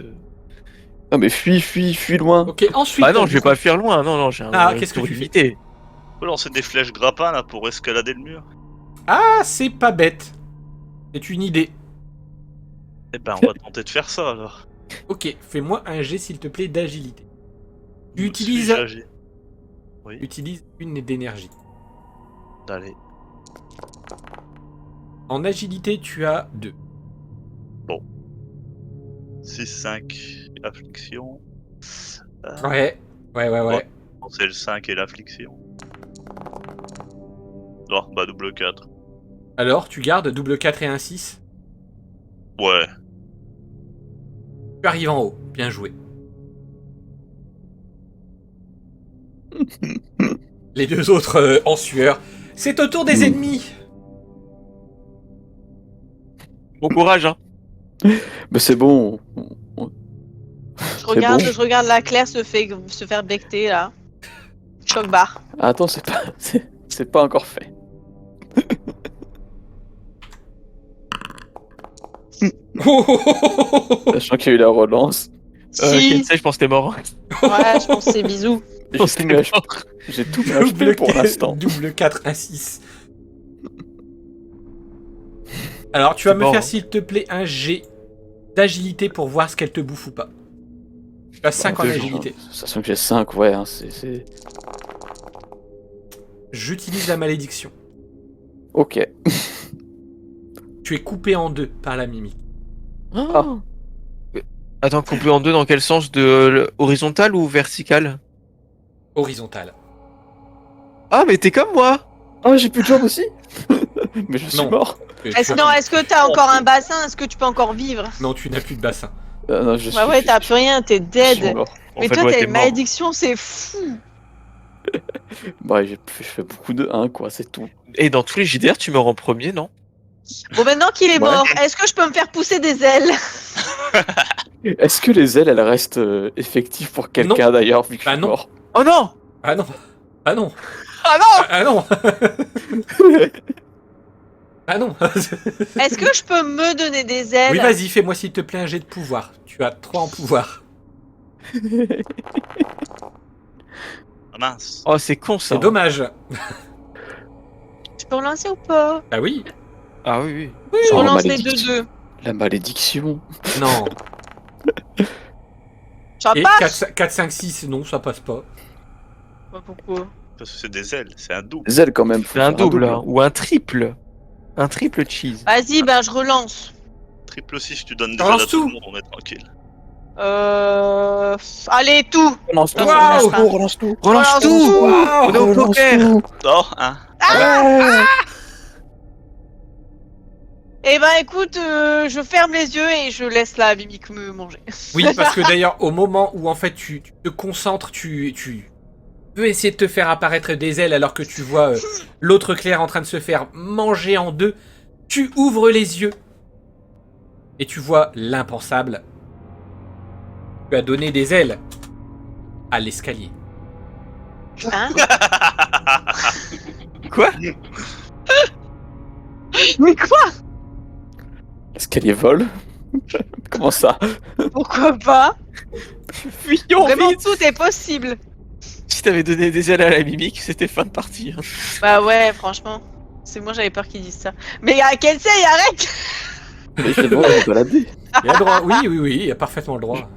Non, mais fuis loin. Ok, ensuite. Bah non, donc, je vais pas fuir loin, non, j'ai un Ah, qu'est-ce que tour tu fais limité. On peut lancer des flèches grappins là pour escalader le mur. Ah, c'est pas bête. C'est une idée. Eh ben, on va tenter de faire ça alors. Ok, fais-moi un jet s'il te plaît d'agilité. Tu Je suis utilises âgé. Oui, une d'énergie. allez. En agilité, tu as 2. 6, 5, affliction. Ouais. C'est le 5 et l'affliction. Oh, bah double 4. Alors, tu gardes double 4 et un 6. Ouais. Tu arrives en haut. Bien joué. Les deux autres en sueur. C'est au tour des ennemis. Bon courage, hein. Mais c'est bon. Je regarde, bon. je regarde la Claire se faire becter là. Choc barre. Attends, c'est pas encore fait. Sachant qu'il y a eu la relance. Si. Kensei, je pense que t'es mort. Ouais, je pense que c'est bisous. Je pense que t'es mort. J'ai tout mes HP pour l'instant. Double 4, 1, 6. Alors, tu vas C'est me mort, faire, hein. s'il te plaît, un G d'agilité pour voir ce qu'elle te bouffe ou pas. Tu as 5 en agilité. Ça se fait que j'ai 5, ouais, hein, c'est... J'utilise la malédiction. Ok. Tu es coupé en deux par la mimique. Ah. Attends, coupé en deux dans quel sens? Horizontal ou vertical? Horizontale. Ah, mais t'es comme moi! Ah, j'ai plus de jambes aussi. Mais je suis Non. mort. Est-ce que t'as encore un bassin? Est-ce que tu peux encore vivre? Non, tu n'as plus de bassin. Non, je suis... Bah ouais, t'as plus rien, t'es je suis dead. mort. En Mais fait, toi, ouais, t'as t'es une mort. malédiction, c'est fou. Bah, je fais beaucoup de 1, quoi, c'est tout. Et dans tous les JDR, tu meurs en premier, non? Bon, maintenant qu'il est Ouais. mort, est-ce que je peux me faire pousser des ailes? Est-ce que les ailes, elles restent effectives pour quelqu'un d'ailleurs, vu que Bah je suis non. mort? Oh non! Ah non. Ah non. Ah non! Ah non. Ah non. Est-ce que je peux me donner des ailes? Oui, vas-y, fais-moi s'il te plaît un jet de pouvoir. Tu as 3 en pouvoir. Ah mince. Oh, c'est con ça. C'est dommage. Je peux relancer ou pas? Ah oui. Ah oui, oui. Je Oh, relance les malédiction. 2-2. La malédiction. Non. Ça Et passe? 4, 5, 6, non, ça passe pas. Bah, pourquoi? Parce que c'est des ailes, c'est un double. Les ailes, quand même. faut C'est un faire double, hein, ou un triple. Un triple cheese. Vas-y, bah je relance. Triple 6, tu donnes des Relance ailes à tout tout. le monde, on est tranquille. Allez, tout! Relance tout, Waouh. relance tout. Relance tout! Waouh. On est au Relance poker! tout. Oh, hein. Ouais. Eh ben écoute, je ferme les yeux et je laisse la mimique me manger. Oui, parce que d'ailleurs, au moment où en fait tu te concentres, tu peux essayer de te faire apparaître des ailes alors que tu vois l'autre clair en train de se faire manger en deux. Tu ouvres les yeux et tu vois l'impensable. Tu as donné des ailes à l'escalier. Hein? Quoi? Mais quoi? L'escalier vole. Comment ça? Pourquoi pas? Fuyons Vraiment, vite! tout est possible. Si t'avais donné des ailes à la mimique, c'était fin de partie. Hein. Bah ouais, franchement. C'est moi, j'avais peur qu'ils disent ça. Mais à Kelsey, arrête! Mais j'ai le droit de me balader. Il a le droit. Oui, oui, oui, il a parfaitement le droit.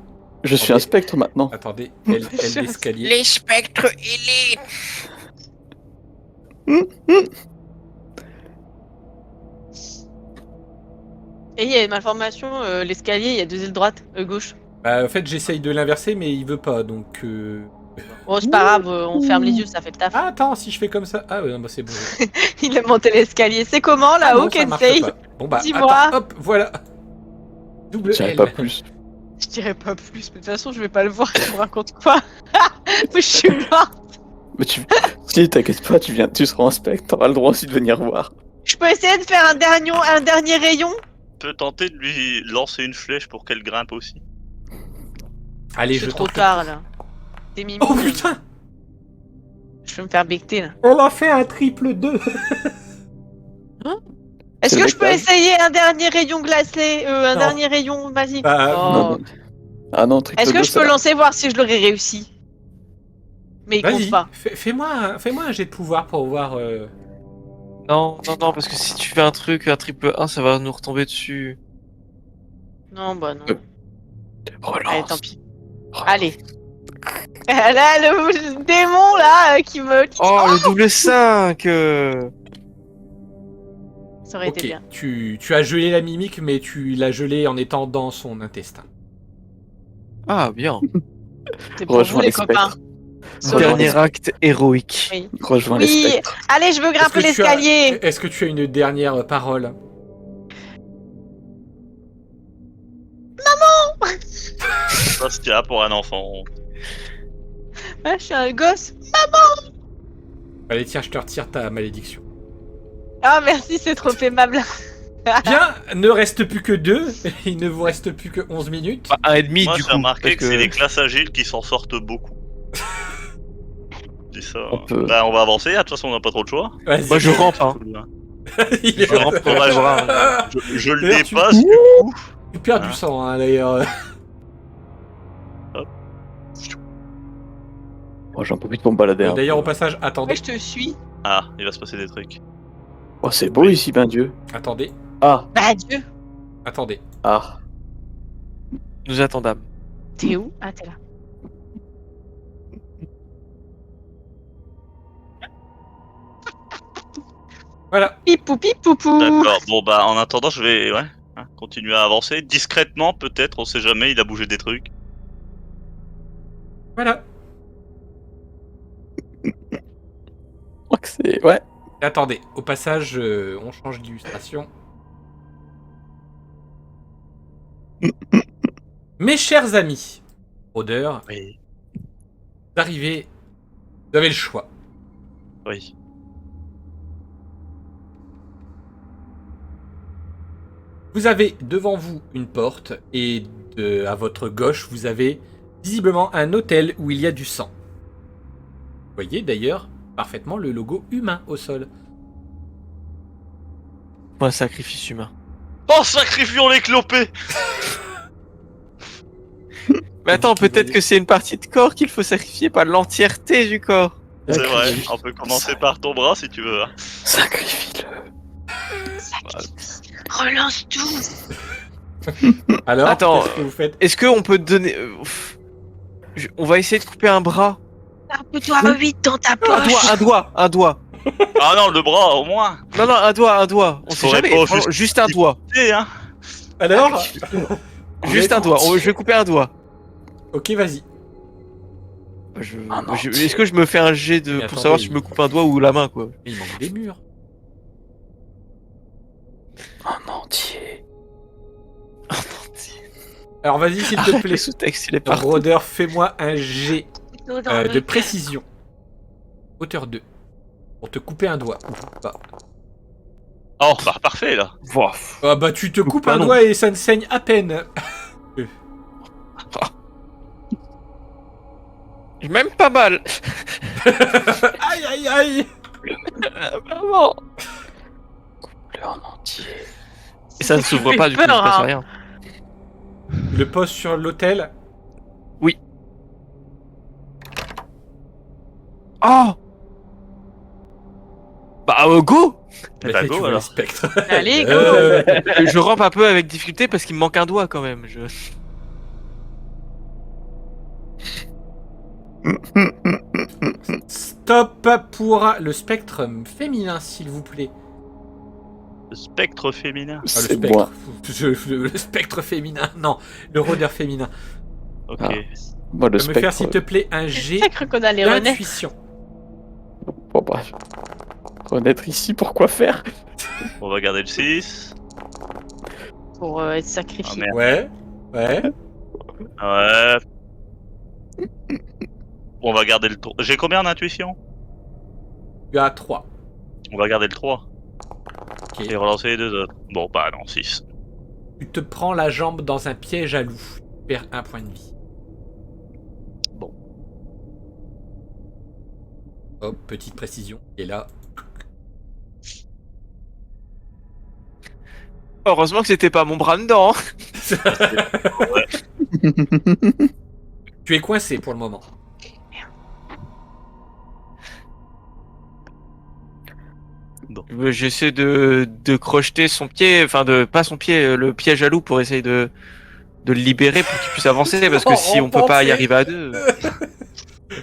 Je suis un spectre maintenant. Attendez, aile d'escalier. Les spectres ailés. Et il y a une malformation, l'escalier, il y a 2 ailes droite, gauche. Bah, en fait, j'essaye de l'inverser, mais il veut pas, donc... Bon, c'est pas grave, on ferme les yeux, ça fait le taf. Ah, attends, si je fais comme ça... Ah ouais, non, bah c'est bon. Il a monté l'escalier. C'est comment Ah là-haut, non, ça marche Kelsey? pas. Bon bah, Dis-moi. attends, hop, voilà. Double J'avais L. pas plus. Je dirais pas plus, mais de toute façon, je vais pas le voir, tu me racontes quoi? Je suis morte. Mais tu... Si, t'inquiète pas, tu seras un spectre, t'auras le droit aussi de venir voir. Je peux essayer de faire un dernier rayon? Tu peux tenter de lui lancer une flèche pour qu'elle grimpe aussi. Allez, C'est je trop tente. tard là. T'es mimi. Oh putain! Je vais me faire becter là. On a fait un triple 2. Est-ce C'est que le je peux mec, essayer un dernier rayon glacé? Un Non. dernier rayon, vas-y. Bah, Oh. Non, mais- Ah non, triple Est-ce que 2, je peux lancer voir si je l'aurais réussi? Mais il compte Vas-y, pas. fais-moi un jet de pouvoir pour voir... Non, non, non, parce que si tu fais un truc, un triple 1, ça va nous retomber dessus. Non, bah non. Relance. Allez, tant pis. Allez. Là, le démon là qui me. Oh, le double 5! Ça aurait été Ok, bien. tu as gelé la mimique, mais tu l'as gelé en étant dans son intestin. Ah, bien. C'est pour Rejoins vous les les copains. spectres. Solo. Dernier acte héroïque. Oui. Rejoins les Oui. spectres. Allez, je veux grimper Est-ce que tu as- l'escalier. Est-ce que tu as une dernière parole? Ça se tient pour un enfant. Ah, je suis un gosse. Allez, tiens, je te retire ta malédiction. Ah, merci, c'est trop aimable. Bien, ne reste plus que 2. Il ne vous reste plus que 11 minutes. Bah, un et demi, Moi du j'ai coup. remarqué parce que c'est les classes agiles qui s'en sortent beaucoup. Je dis ça. On peut- Bah on va avancer, de toute façon on n'a pas trop de choix. Vas-y. Moi, je rampe, hein. Il est Je rentre pour Ouais, le bras. Je le D'ailleurs, tu- dépasse du coup. Tu perds du sang, hein, d'ailleurs. Moi, j'en profite pour me balader. un D'ailleurs, peu. au passage, attendez. Ouais, je te suis. Ah, il va se passer des trucs. Oh, c'est beau ici, ben Dieu. Attendez. Ah, Bah, Dieu. Attendez. ah. Nous attendâmes. T'es où? Ah, t'es là. Voilà. Pipou, pipoupou. D'accord, bon bah en attendant je vais continuer à avancer. Discrètement peut-être, on sait jamais, il a bougé des trucs. Voilà. Je crois que c'est... Ouais. Attendez, au passage, on change d'illustration. Mes chers amis, rôdeurs, Oui. vous arrivez, vous avez le choix. Oui. Vous avez devant vous une porte et à votre gauche, vous avez visiblement un hôtel où il y a du sang. Vous voyez d'ailleurs parfaitement le logo humain au sol. Un sacrifice humain. Oh, sacrifions les clopés! Mais attends, peut-être que c'est une partie de corps qu'il faut sacrifier, pas l'entièreté du corps. C'est vrai, on peut commencer par ton bras si tu veux. Hein. Sacrifie-le. Relance tout. Alors, Attends, qu'est-ce que vous faites? Est-ce qu'on peut te donner... On va essayer de couper un bras. Tape-toi vite dans ta Un poche. doigt. Ah non, le bras au moins! Non, un doigt. On sait Faudrait jamais. pas Franchement, juste un doigt. Hein. Alors Juste un doigt. Je vais couper un doigt. Ok, vas-y. Est-ce que je me fais un jet Mais pour attendez, savoir si je me coupe un doigt ou la main, quoi? Il manque des murs. En entier. Alors vas-y, s'il te Le plaît. sous-texte, il est partout. Rôdeur, fais-moi un jet Dans le de précision. Hauteur 2. Pour te couper un doigt. Bah. Oh, bah parfait là! Ah bah tu te coupes pas un non. doigt et ça ne saigne à peine. Même pas mal. Aïe aïe aïe. Vraiment. Coupe-le en entier. Et ça ne s'ouvre fait pas, du coup, il se peur, passe hein. rien. Le poste sur l'hôtel. Oh. Bah, go. Eh bah, tu go, vois alors. le spectre. Allez, go. Je rampe un peu avec difficulté parce qu'il me manque un doigt quand même. Stop pour le spectre féminin, s'il vous plaît. Le spectre féminin. Ah, le C'est spectre. moi. Le spectre féminin. Non, le rôdeur féminin. Ok. Ah. Moi, le Tu peux me faire, spectre... s'il te plaît, un jet J'ai cru qu'on allait renaître. d'intuition. Bon, bref. Renaître ici, pourquoi faire? On va garder le 6. Pour être Ah sacrifié. merde. Ouais. Ouais. Ouais. On va garder le 3. J'ai combien d'intuition? Tu as 3. On va garder le 3. Ok. Et relancer les deux autres. Bon, bah non, 6. Tu te prends la jambe dans un piège à loup. Tu perds 1 point de vie. Bon. Hop, petite précision. Et là. Heureusement que c'était pas mon bras dedans. Tu es coincé pour le moment. J'essaie de crocheter son pied, enfin pas son pied, le piège à loup pour essayer de le libérer pour qu'il puisse avancer parce que si on peut pas y arriver à deux.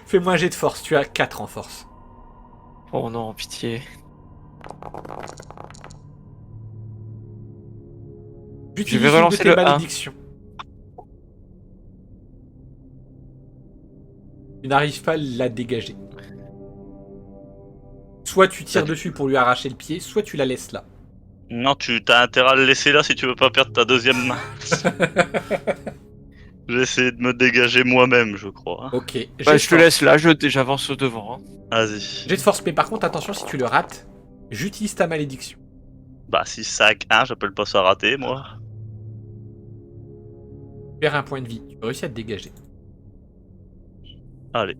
Fais-moi un jet de force. Tu as 4 en force. Oh non, pitié. J'utilise vais une de relancer tes le un. malédictions. Tu n'arrives pas à la dégager. Soit tu tires dessus pour lui arracher le pied, soit tu la laisses là. Non, tu t'as intérêt à le laisser là si tu veux pas perdre ta deuxième main. J'ai essayé de me dégager moi-même, je crois. Hein. Ok. Bah, je te laisse là, j'avance devant. Hein. Vas-y. Jet de force, mais par contre, attention, si tu le rates, j'utilise ta malédiction. Bah, si ça a 1, j'appelle pas ça raté, moi. Tu perds 1 point de vie. Tu réussis à te dégager. Allez.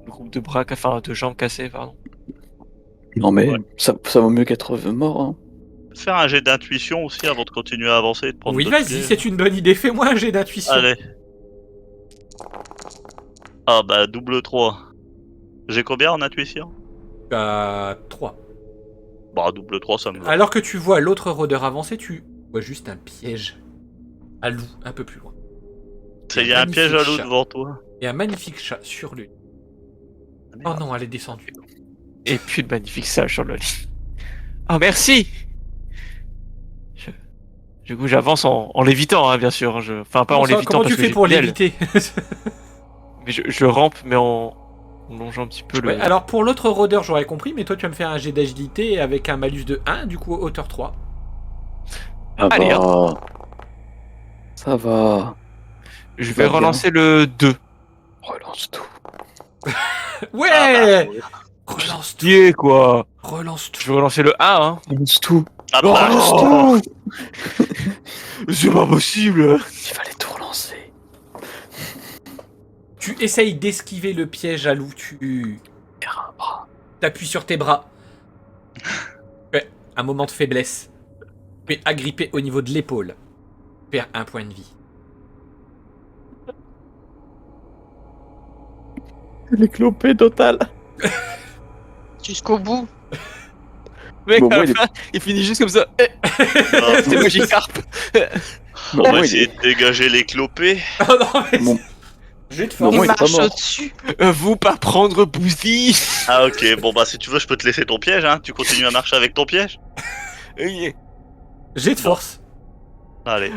Le groupe de bras, enfin de jambes cassées, pardon. Non, mais Ouais. ça vaut mieux qu'être mort, hein. Faire un jet d'intuition aussi avant de continuer à avancer et de prendre Oui, d'autres vas-y, pieds. c'est une bonne idée. Fais-moi un jet d'intuition. Allez. Ah bah, double 3. J'ai combien en intuition? Tu as 3. Bah, double 3, ça me va. Alors que tu vois l'autre rôdeur avancer, tu vois juste un piège. à loup, un peu plus loin. Il y a un piège à magnifique loup chat. devant toi. Et un magnifique chat sur lui. Oh non, elle est descendue. Et puis de magnifique sage sur le lit. Ah, merci. Du coup, j'avance en l'évitant, hein, bien sûr. Enfin, pas en l'évitant Comment parce tu que fais j'ai pour une aile, l'éviter? mais je rampe, mais en longeant un petit peu le. Ouais, alors pour l'autre rôdeur, j'aurais compris, mais toi tu vas me faire un jet d'agilité avec un malus de 1, du coup hauteur 3. Ça Allez, va. Ça va. Je va vais bien. relancer le 2. Relance tout. Ouais, relance tout, Qui est quoi? relance Je tout. vais relancer le 1, hein. Relance tout. Ah bah, Oh c'est pas possible. Il fallait tout relancer. Tu essayes d'esquiver le piège à loup, tu Faire un bras. t'appuies sur tes bras. Ouais, un moment de faiblesse. Tu es agrippé au niveau de l'épaule. Tu perds un point de vie. Les clopés total. Jusqu'au bout. Mec, Bon, à moi, la il est- fin, il finit juste comme ça. C'est Magikarp. on va moi, essayer de dégager les clopés. Oh non, mais Mon- je vais te Non, forcer. moi, Il il est pas marche mort. au-dessus. Vous pas prendre Bouzy. Ah ok, bon bah si tu veux, je peux te laisser ton piège, hein. Tu continues à marcher avec ton piège. Jet de force. Allez,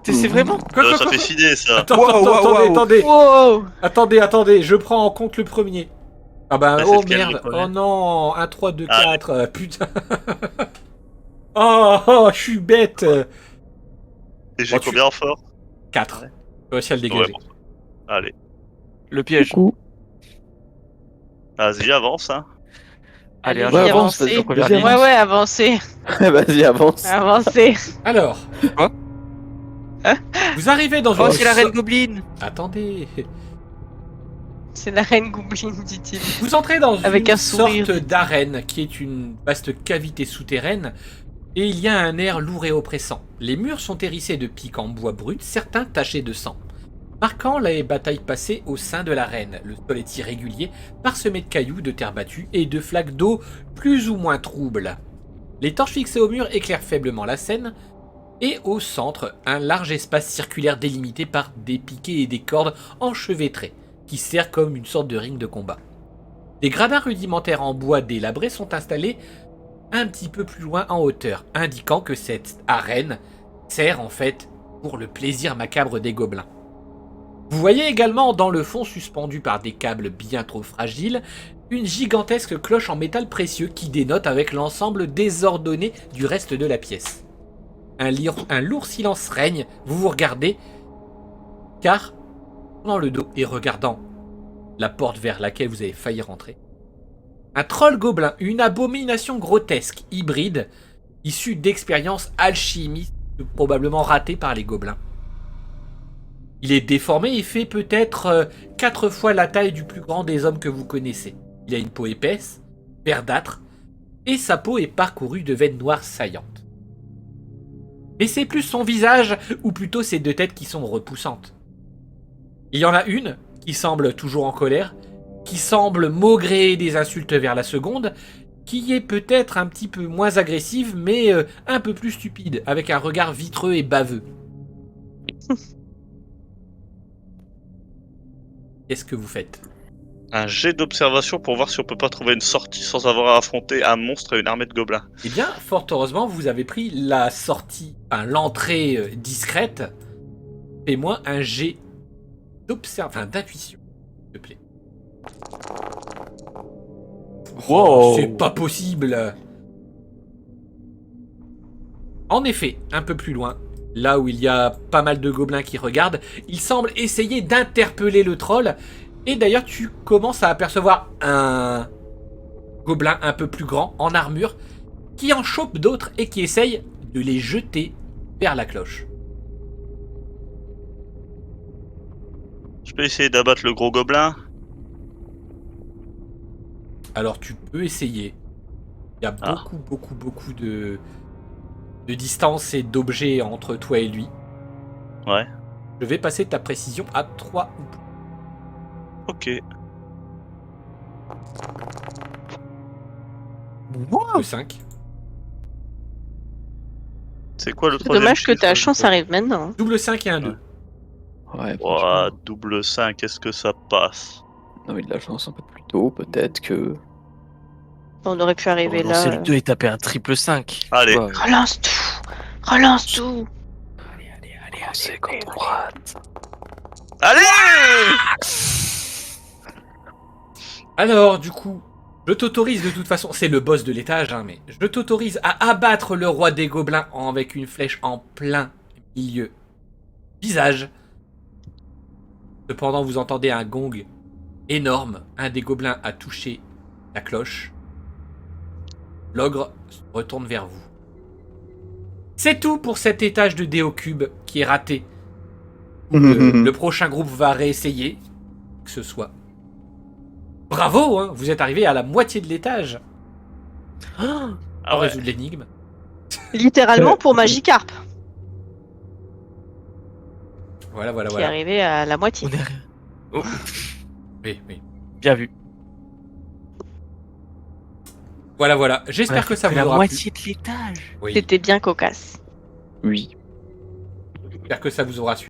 C'est vraiment. Quoi, ça fait 6 dés ça. Attends, Wow, attends, wow, attendez, wow. attendez. Attendez, je prends en compte le premier. Ah bah, Ah, c'est oh lequel, le merde, premier oh non, 1, 3, 2, Ah. 4, putain. Oh, je suis bête. Et j'ai Oh, tu- combien en fort 4. J'ai réussi à le Ouais, dégager. bon. Allez, Le piège. Coup. vas-y, avance, hein. Allez, Allez, un Ouais, y avance, avancer. vas-y, première vas-y, ligne. Ouais, avance. ouais, avancez. Vas-y, avance. Avancez. Alors. Quoi Vous arrivez dans Oh, une... c'est la reine Goblin. Attendez. C'est la reine Goblin, dit-il. Vous entrez dans Avec une un sourire. sorte d'arène qui est une vaste cavité souterraine et il y a un air lourd et oppressant. Les murs sont hérissés de pics en bois brut, certains tachés de sang. Marquant les batailles passées au sein de l'arène, le sol est irrégulier, parsemé de cailloux, de terre battue et de flaques d'eau plus ou moins troubles. Les torches fixées au mur éclairent faiblement la scène, et au centre, un large espace circulaire délimité par des piquets et des cordes enchevêtrées, qui sert comme une sorte de ring de combat. Des gradins rudimentaires en bois délabré sont installés un petit peu plus loin en hauteur, indiquant que cette arène sert en fait pour le plaisir macabre des gobelins. Vous voyez également dans le fond, suspendu par des câbles bien trop fragiles, une gigantesque cloche en métal précieux qui dénote avec l'ensemble désordonné du reste de la pièce. Un lourd silence règne, vous vous regardez, car dans le dos et regardant la porte vers laquelle vous avez failli rentrer, un troll gobelin, une abomination grotesque, hybride, issue d'expériences alchimistes probablement ratées par les gobelins. Il est déformé et fait peut-être 4 fois la taille du plus grand des hommes que vous connaissez. Il a une peau épaisse, verdâtre, et sa peau est parcourue de veines noires saillantes. Mais c'est plus son visage, ou plutôt ses 2 têtes qui sont repoussantes. Il y en a une qui semble toujours en colère, qui semble maugréer des insultes vers la seconde, qui est peut-être un petit peu moins agressive, mais un peu plus stupide, avec un regard vitreux et baveux. Qu'est-ce que vous faites ? Un jet d'observation pour voir si on peut pas trouver une sortie sans avoir à affronter un monstre et une armée de gobelins. Eh bien, fort heureusement, vous avez pris la sortie, l'entrée discrète. Fais-moi un jet d'intuition, s'il te plaît. Oh, c'est pas possible. En effet, un peu plus loin, là où il y a pas mal de gobelins qui regardent, il semble essayer d'interpeller le troll. Et d'ailleurs, tu commences à apercevoir un gobelin un peu plus grand, en armure, qui en chope d'autres et qui essaye de les jeter vers la cloche. Je peux essayer d'abattre le gros gobelin. Alors tu peux essayer. Il y a beaucoup de distance et d'objets entre toi et lui. Ouais. Je vais passer ta précision à 3 ou plus. Ok. Le 5. C'est quoi le C'est troisième dommage que chiffre, ta du chance coup arrive maintenant. Double 5 et un 2. Ouais, Ouah, franchement. double 5, est-ce que ça passe? On a eu de la chance un peu plus tôt, peut-être que. On aurait pu arriver là. C'est le 2 et taper un triple 5. Allez. Relance tout. Relance tout. On sait quand on rate. Allez! Alors, du coup, je t'autorise de toute façon, c'est le boss de l'étage, hein, mais je t'autorise à abattre le roi des gobelins avec une flèche en plein milieu visage. Cependant, vous entendez un gong énorme. Un des gobelins a touché la cloche. L'ogre se retourne vers vous. C'est tout pour cet étage de Déocube qui est raté. Le prochain groupe va réessayer, que ce soit. Bravo, hein, vous êtes arrivé à la moitié de l'étage. Ah On ouais. résout l'énigme. Littéralement pour Magikarp, Voilà, voilà, qui est voilà. arrivé à la moitié. On est... Oh, Oui, oui. bien vu. Voilà, voilà. J'espère que ça vous la aura plu. moitié de l'étage. Oui. C'était bien cocasse. Oui. J'espère que ça vous aura